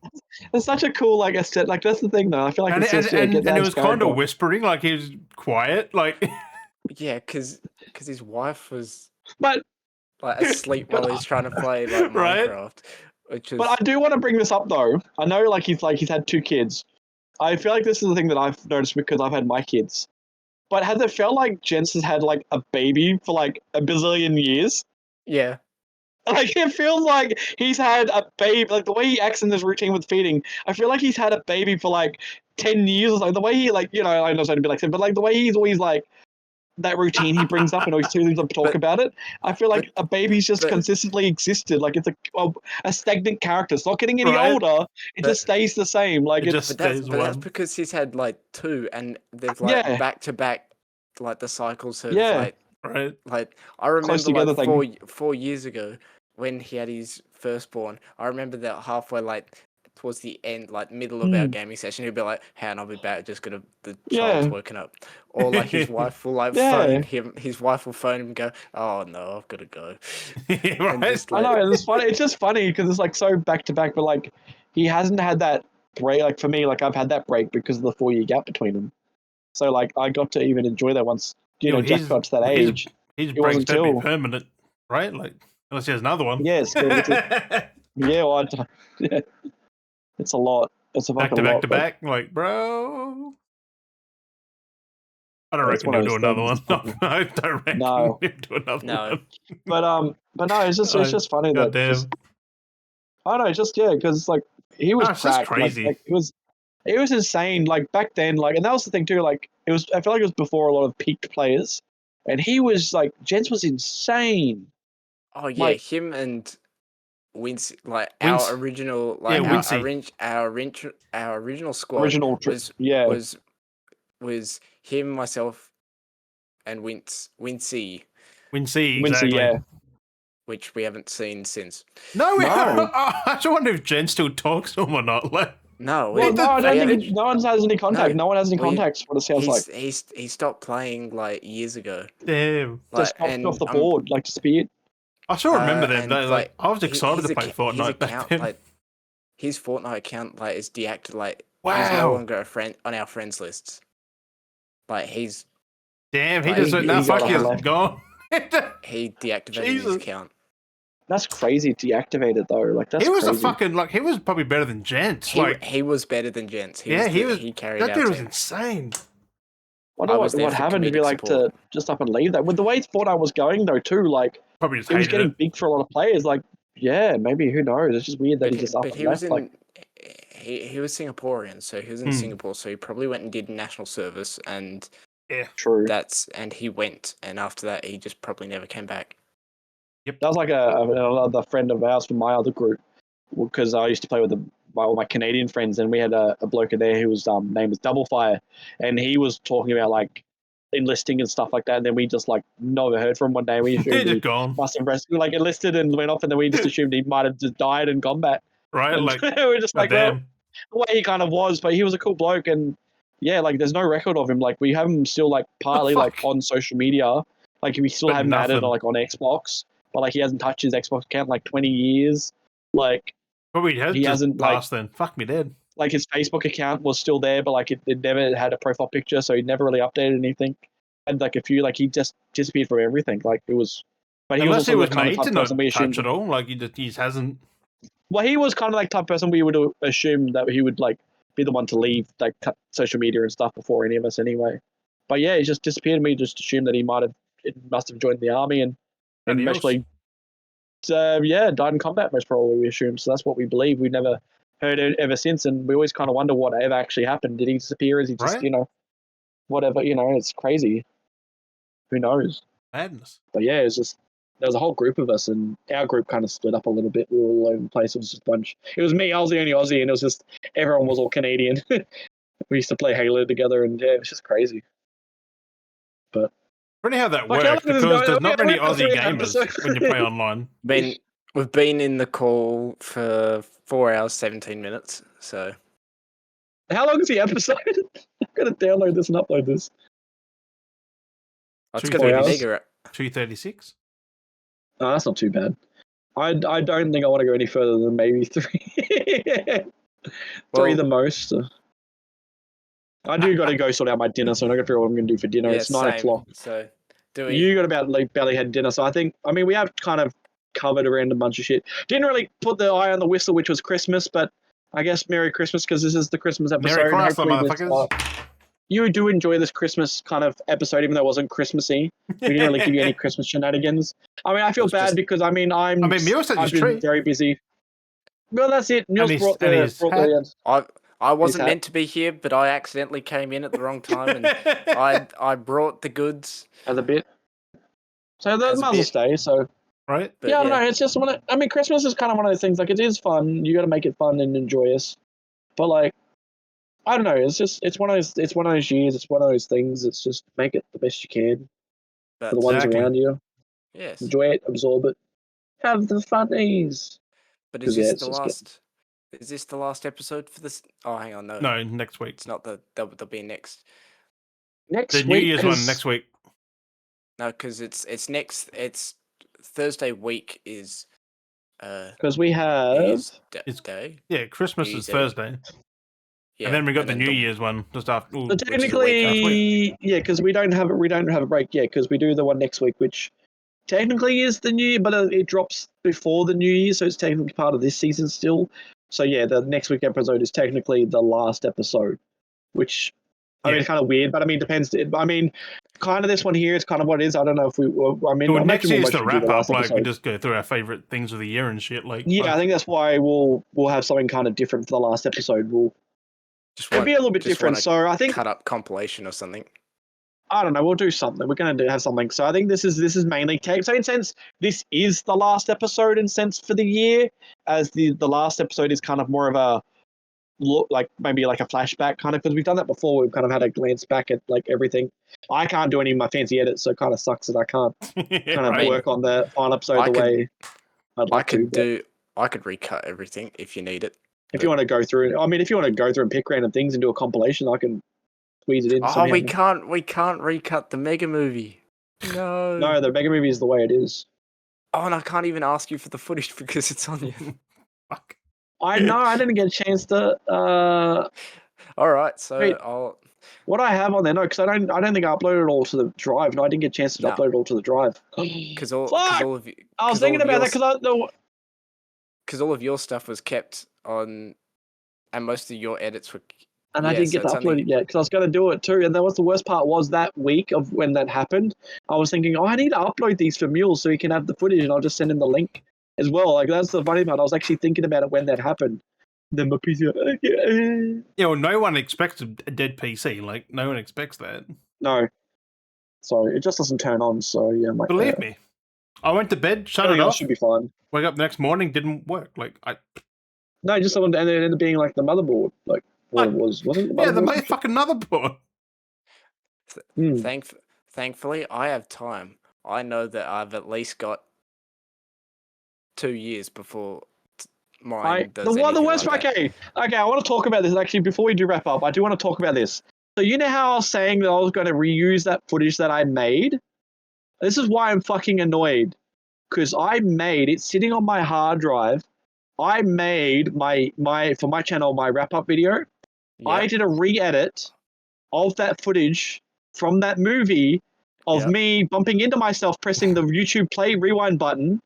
it's such a cool like aesthetic. Like that's the thing though. I feel like And it's just get it that was kind character. of whispering, like he was quiet. Like Yeah, because his wife was But like asleep while he's trying to play like Right? Minecraft, which is but I do want to bring this up though. I know like he's had 2 kids. I feel like this is the thing that I've noticed because I've had my kids. But has it felt like Jens has had like a baby for like a bazillion years? yeah. Like it feels like he's had a baby. Like the way he acts in this routine with feeding, I feel like he's had a baby for like 10 years or so. The way he like, I know it's going to be like, but like the way he's always like that routine he brings up and always chooses to talk But- about it. I feel like a baby's just but- consistently existed. Like it's a stagnant character. It's not getting any Right. older. It But- just stays the same. Like It it's just- But Stays that's one. because he's had like 2, and they've like Yeah. back to back, like the cycles have Yeah. right. like I remember together like 4 years ago when he had his firstborn. I remember that halfway like towards the end, like middle of our gaming session, he'd be like, "Hey, and I'll be back. Just gonna the child's Yeah. woken up," or like his wife will like Yeah. phone him. His wife will phone him and go, "Oh no, I've got to go." And Right. just, I like, know it's funny. It's just funny because it's like so back to back, but like he hasn't had that break. Like for me, like I've had that break because of the 4-year gap between them. So like I got to even enjoy that once Jack he's- got to that he's- age. His It break's wasn't better be till- permanent, right? Like unless he has another one. Yes, yeah, well, yeah, it's a lot. It's a back fucking to back lot. to but back. Like, bro. I don't It's reckon one he'll of do those another one. things. I don't reckon No. he'll do another No. one. But no, it's just funny God that damn. just, I don't know, just because like he was No, it's just cracked, crazy. Like, it was insane. Like back then, like, and that was the thing too. Like it was, I feel like it was before a lot of peaked players, and he was like, Gents was insane. Oh yeah, Like- him and Wince, like Wince. our original, Yeah, like Wincey. our original squad Original, yeah, was him, myself, and Wincy, Wincy, Wincy, exactly. yeah. which we haven't seen since. No, No. I actually wonder if Jen still talks to him or not. Like, No, Well, He no, I don't yeah, think no one has any contact. No, No one has any we- contacts. What it sounds like. he stopped playing like years ago. damn. Just Like, popped off the board, like disappeared. I still remember them. and, Like, I was excited his to play his Fortnite back account, then. like his Fortnite account, like is deactivated. Like he's Wow. no longer a friend on our friends lists. Like he's Damn, he like, just went, nah, he got fuck off you, and left. gone. he deactivated Jesus. his account. That's crazy. Deactivated though. Like that's He was crazy. a fucking, like, he was probably better than Gents. He was better than Gents. He carried that our dude was team. insane. Wonder I was there what for happened to be comedic like support. to just up and leave that. With the way Fortnite was going though, too, like Probably just it was hated getting it. big for a lot of players. Like, yeah, maybe who knows? It's just weird that But he just up and he was left. Like, he was Singaporean, so he was in Singapore. So he probably went and did national service, and true. and he went, and after that, he just probably never came back. That was like another friend of ours from my other group, because I used to play with all my Canadian friends, and we had a bloke in there who was name was Double Fire, and he was talking about like enlisting and stuff like that, and then we just like never heard from him one day. We They're assumed he just gone. must have like enlisted and went off, and then we just assumed he might have just died in combat. Right? And Like, we're just like, well, damn. the way he kind of was, but he was a cool bloke, and yeah, like there's no record of him. Like we have him still like partly like fuck? on social media, like we still But have him added nothing. like on Xbox, but like he hasn't touched his Xbox account in like 20 years. Like Probably has he just hasn't, like- passed then. Fuck me dead. like his Facebook account was still there, but like it never had a profile picture, so he never really updated anything. And like a few, like he just disappeared from everything. Like it was, but he Unless was he also was the kind made of to type of not person we touch assumed. at all. Like, he just hasn't. Well, he was kind of like type of person we would assume that he would like be the one to leave like cut social media and stuff before any of us anyway. But yeah, he just disappeared. And we just assumed that he must have joined the army and Adios. actually, died in combat most probably. We assume so. That's what we believe. We never heard it ever since, and we always kind of wonder what ever actually happened. Did he disappear? Is he just Right. Whatever? It's crazy. Who knows? Madness. But yeah, it's just there was a whole group of us, and our group kind of split up a little bit. We were all over the place. It was just a bunch. It was me. I was the only Aussie, and it was just everyone was all Canadian. We used to play Halo together, and yeah, it was just crazy. Funny how that Like, how works long is because this there's going? not many We have Aussie 3 gamers episodes. when you play online. We've been in the call for 4 hours 17 minutes. So How long is the episode? I'm gonna download this and upload this. it's 2 gonna be hours. bigger. 236. Oh, that's not too bad. I don't think I want to go any further than maybe 3. 3 Well, the most. I do got to go sort out my dinner, so I'm not gonna figure out what I'm gonna do for dinner. yeah, It's 9 same. o'clock. So do we? You got about like barely had dinner, so I mean we have kind of covered around a bunch of shit. Didn't really put the eye on the whistle, which was Christmas, but I guess Merry Christmas because this is the Christmas episode. Merry Christmas, Hopefully this, motherfuckers. you do enjoy this Christmas kind of episode, even though it wasn't Christmassy. We didn't really give you any Christmas shenanigans. I mean, I feel was bad just- because I mean Mule set I've his been tree. very busy. Well, that's it. Niels his- brought and the his hat. I wasn't hat. meant to be here, but I accidentally came in at the wrong time, and I brought the goods. as a bit. So the As a Mother's bit. Day. So Right? But yeah, I don't know. It's just I mean, Christmas is kind of one of those things. Like it is fun. You got to make it fun and joyous. But like, I don't know. It's one of those years. It's one of those things. It's just make it the best you can But for the ones Exactly. around you. yes, Enjoy it, absorb it, have the funnies. but 'Cause, is yeah, this it's the just good. last? Is this the last episode for this? Oh, hang on, no, No, next week. it's not. There'll be next. Next The New week, Year's one next week. No, because it's next. It's Thursday week is because we New have Year's It's- Day. Yeah, Christmas New is Year's Eve. Thursday. Yeah, And then we got the then New Year's one just after. Ooh, so is the week after. technically, yeah, because we don't have a break yet because we do the one next week, which technically is the new year, but it drops before the new year, so it's technically part of this season still. So yeah, the next week episode is technically the last episode, which I mean, Yeah. it's kind of weird, but I mean, depends. I mean, kind of this one here is kind of what it is. I don't know if we. I mean, Well, I next imagine year's we'll the do wrap the up. last Like, we episode. just go through our favorite things of the year and shit. Like, Yeah, I fuck. think that's why we'll have something kind of different for the last episode. Just It'll be a little bit just different. want So I think cut up compilation or something. I don't know. We'll do something. We're gonna have something. So I think this is mainly tech. So in sense, this is the last episode in sense for the year, as the last episode is kind of more of a look, like maybe like a flashback kind of, because we've done that before. We've kind of had a glance back at like everything. I can't do any of my fancy edits, so it kind of sucks that I can't kind of Right. work on the final episode the way I'd like to. I could recut everything if you need it. If you want to go through, I mean, if you want to go through and pick random things and do a compilation, I can squeeze it in. Oh, somehow. we can't recut the Mega Movie. No. No, the Mega Movie is the way it is. Oh, and I can't even ask you for the footage because it's on you. Fuck. I know. I didn't get a chance to. All right, so Wait. I'll. What I have on there, no, because I don't think I uploaded it all to the drive. No, I didn't get a chance to upload it all to the drive. Because all of you. I was thinking about that because all of your stuff was kept on, and most of your edits were. And I didn't get to upload it yet because I was going to do it too. And then what's the worst part was that week of when that happened, I was thinking, I need to upload these for Mule so he can have the footage, and I'll just send him the link as well. Like that's the funny part. I was actually thinking about it when that happened. Then my PC. Well, no one expects a dead PC. Like no one expects that. No, sorry, it just doesn't turn on. So yeah, Believe me, I went to bed, shut it off. Should be fine. Wake up the next morning, didn't work. Like No, just and it ended up being like the motherboard, like what it was, wasn't it? The fucking motherboard. Thankfully, I have time. I know that I've at least got 2 years before mine does anything the worst. like that. Okay. I want to talk about this actually before we do wrap up. I do want to talk about this. So you know how I was saying that I was going to reuse that footage that I made? This is why I'm fucking annoyed, because I made it sitting on my hard drive. I made my for my channel my wrap up video. Yep. I did a re-edit of that footage from that movie of me bumping into myself, pressing the YouTube play rewind button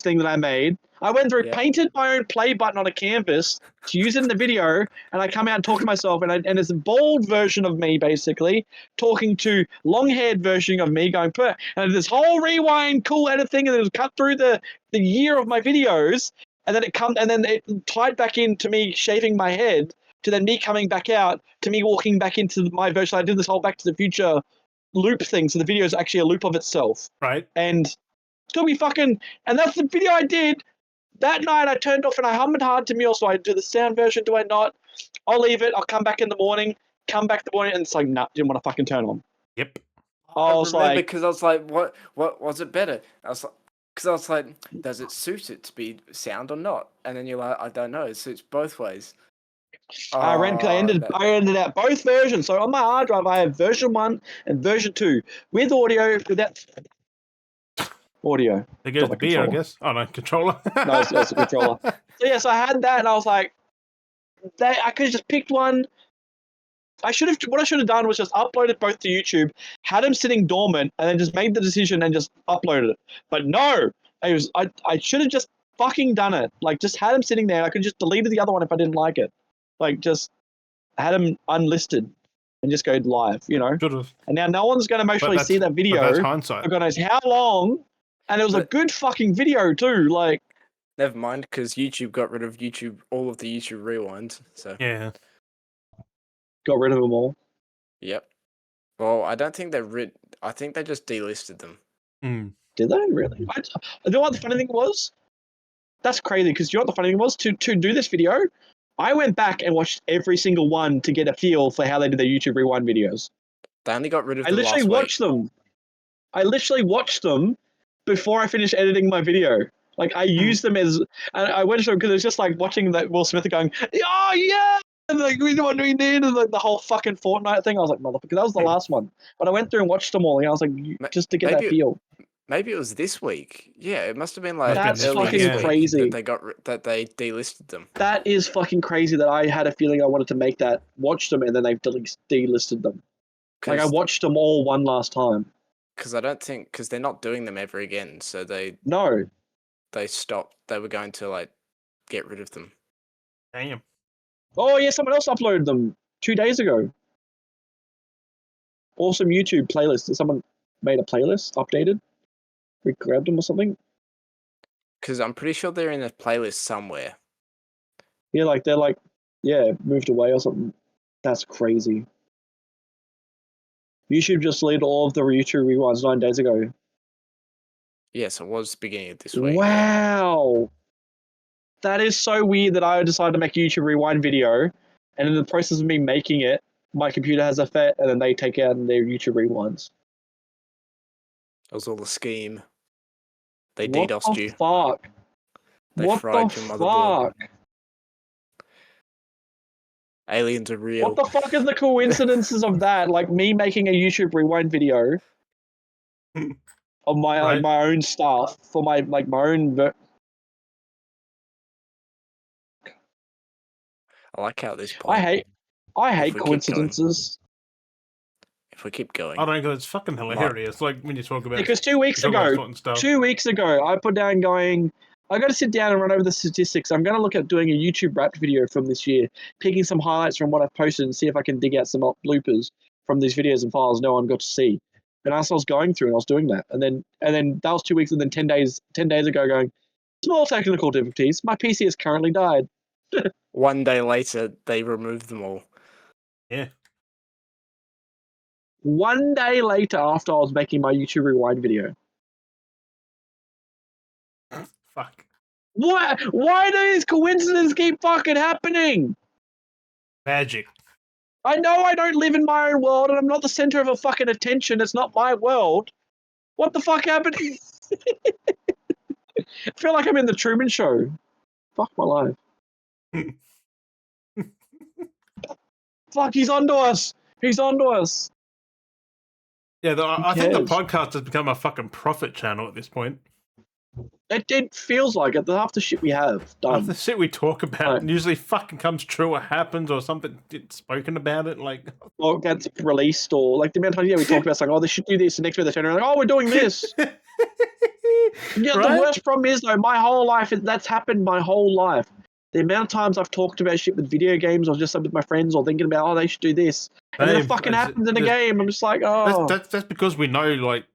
thing that I made. I went through, painted my own play button on a canvas to use it in the video, and I come out and talk to myself, and it's a bald version of me, basically, talking to long-haired version of me going, and this whole rewind cool edit thing, and it was cut through the year of my videos, and then it tied back into me shaving my head, to then me coming back out, to me walking back into my version. I did this whole Back to the Future loop thing, so the video is actually a loop of itself. Right. And still be fucking, and that's the video I did. That night I turned off and I hummed hard to Mule, so I do the sound version, do I not? I'll leave it, I'll come back in the morning, and it's like, nah, didn't want to fucking turn on. Yep. I was like, because I was like, what was it better? Does it suit it to be sound or not? And then you're like, I don't know, it suits both ways. I ended out both versions. So on my hard drive, I have version 1 and version 2 with audio, without audio. There goes the beer, I guess. Oh no, controller. No, it's a controller. So yes, I had that, and I was like, I could have just picked one. What I should have done was just uploaded both to YouTube, had them sitting dormant, and then just made the decision and just uploaded it. But no, I should have just fucking done it. Like, just had them sitting there. I could just deleted the other one if I didn't like it. Like, just had them unlisted and just go live, you know? Should've. And now no one's going to actually see that video. But that's hindsight. God knows how long. And it was a good fucking video too. Like, never mind, because YouTube got rid of all of the YouTube rewinds. So yeah, got rid of them all. Yep. Well, I don't think I think they just delisted them. Did they really? You know what the funny thing was? That's crazy, because you know what the funny thing was? To do this video, I went back and watched every single one to get a feel for how they did their YouTube rewind videos. They only got rid of them last week. I literally watched them before I finished editing my video. Like, I used them as, and I went to them because it was just like watching that Will Smith going, oh yeah, and like we know what we did, and like the whole fucking Fortnite thing. I was like, motherfucker, that was the last one. But I went through and watched them all, and I was like, just to get that feel. Maybe it was this week. Yeah, it must have been like that's fucking crazy that they delisted them. That is fucking crazy. That I had a feeling I wanted to make that, watch them, and then they've delisted them. Like, I watched them all one last time. Because they're not doing them ever again. So they stopped. They were going to like get rid of them. Damn. Oh yeah, someone else uploaded them 2 days ago. Awesome YouTube playlist. Someone made a playlist, updated. We grabbed them or something. Because I'm pretty sure they're in a playlist somewhere. Yeah, like they're like, moved away or something. That's crazy. YouTube just deleted all of the YouTube rewinds 9 days ago. Yes, it was beginning of this week. Wow. That is so weird that I decided to make a YouTube rewind video, and in the process of me making it, my computer has a FET, and then they take out their YouTube rewinds. It was all a scheme. They What DDoSed the you. fuck? They What the fried your motherboard. fuck? Aliens are real. What the fuck is the coincidences of that? Like me making a YouTube rewind video of my Right. like my own stuff for my own. I like how at this point, I hate we keep going- coincidences. if we keep going, I don't know, it's fucking hilarious. Like when you talk about Because 2 weeks you talk about ago, sorting stuff. 2 weeks ago, I put down going, I got to sit down and run over the statistics. I'm going to look at doing a YouTube rap video from this year, picking some highlights from what I've posted and see if I can dig out some bloopers from these videos and files no one got to see. And as I was going through and I was doing that, and then that was 2 weeks, and then 10 days ago going, small technical difficulties. My PC has currently died. one day later they removed them all. Yeah. 1 day later, after I was making my YouTube rewind video. Fuck. What? Why do these coincidences keep fucking happening? Magic. I know I don't live in my own world and I'm not the center of a fucking attention. It's not my world. What the fuck happened? I feel like I'm in the Truman Show. Fuck my life. Fuck, he's onto us. He's onto us. Yeah, I think the cares? podcast has become a fucking profit channel at this point. It feels like it. Half the shit we have Half done. the shit we talk about Right. usually fucking comes true or happens or something gets spoken about it. Like, Or gets released, or like the amount of times we talk about something, oh, they should do this, and next week they turn around like, oh, we're doing this. Yeah, Right? the worst problem is though, my whole life that's happened my whole life. The amount of times I've talked about shit with video games or just with my friends or thinking about, oh, they should do this, and then it Same. fucking happens in a game. I'm just like, oh, That's because we know like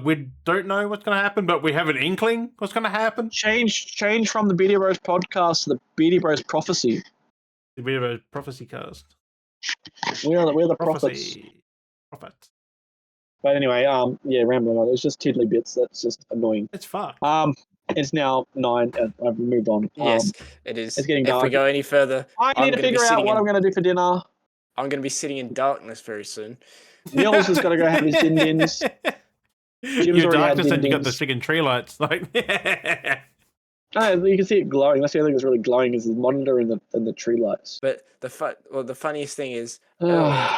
we don't know what's gonna happen, but we have an inkling what's gonna happen. change from the Beardy Bros podcast to the Beardy Bros prophecy. A bit of a prophecy cast. We're the prophets. Prophecy. Prophet. But anyway, yeah, rambling on. It's just tiddly bits. That's just annoying. It's fucked. It's now 9. I've moved on. Yes, it is. it's getting If we dark. go any further, I need to figure out what I'm going to do for dinner. I'm going to be sitting in darkness very soon. Nils is going to go have his din-dins. Jim's Your already had darkness and you got the din-dins. friggin' tree lights. Like, No, you can see it glowing. That's the only thing that's really glowing is the monitor and the tree lights. But the funniest thing is, earlier,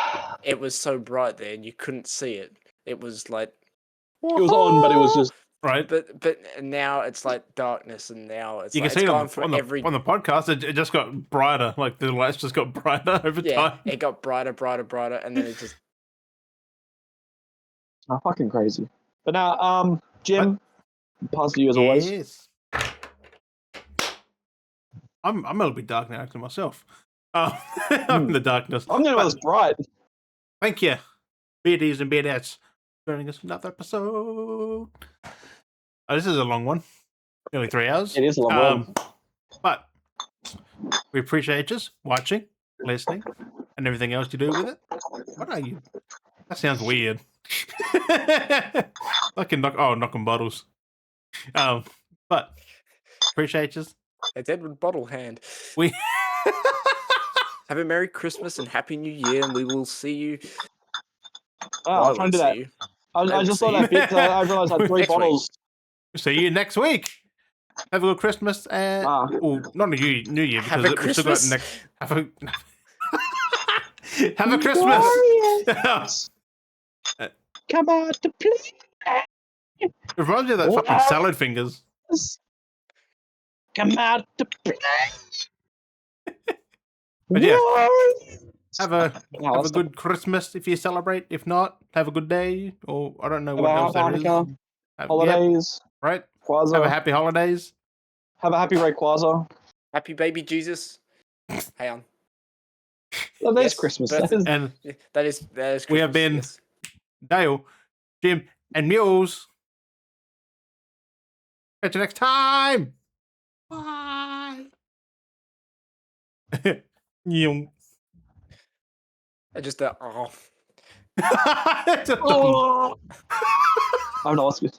it was so bright there and you couldn't see it. It was like it was on, but it was just right. But now it's like darkness, and now it's You like, can see it it's on gone for the every. on the podcast. It just got brighter. Like the lights just got brighter over Yeah, time. it got brighter, and then it just. oh, fucking crazy. But now, Jim, pass to you as always. Yes. I'm a little bit dark now to myself. I'm in the darkness. I'm going to But this bright. thank you, Beardies and Beardettes, joining us for another episode. Oh, this is a long one. Nearly 3 hours. It is a long one. But we appreciate you watching, listening, and everything else you do with it. What are you? That sounds weird. Like knocking bottles. But appreciate you. It's Edward Bottlehand. We Have a Merry Christmas and Happy New Year, and we will see you. Oh, I'm trying to do that. I just saw that bit. I realized I had 3 Next week. bottles. see you next week. Have a good Christmas and well, not a New Year Have because a we still got Christmas. next. Have a Christmas. Come out to play. It reminds me of that fucking salad fingers. Come out to play. But yeah, Warriors. have a good Christmas if you celebrate. If not, have a good day. Or I don't know what else there is. Hanukkah, Yep, holidays, right. Kwanzaa. Have a happy holidays. Have a happy Rayquaza. Happy baby Jesus. Hang on. Oh, there's Yes, Christmas. birthday- That is- Yeah, that is Christmas. We have been- yes. Dale, Jim, and Mules. Catch you next time. Bye. Yum. Just Oh! I'm an Oscar.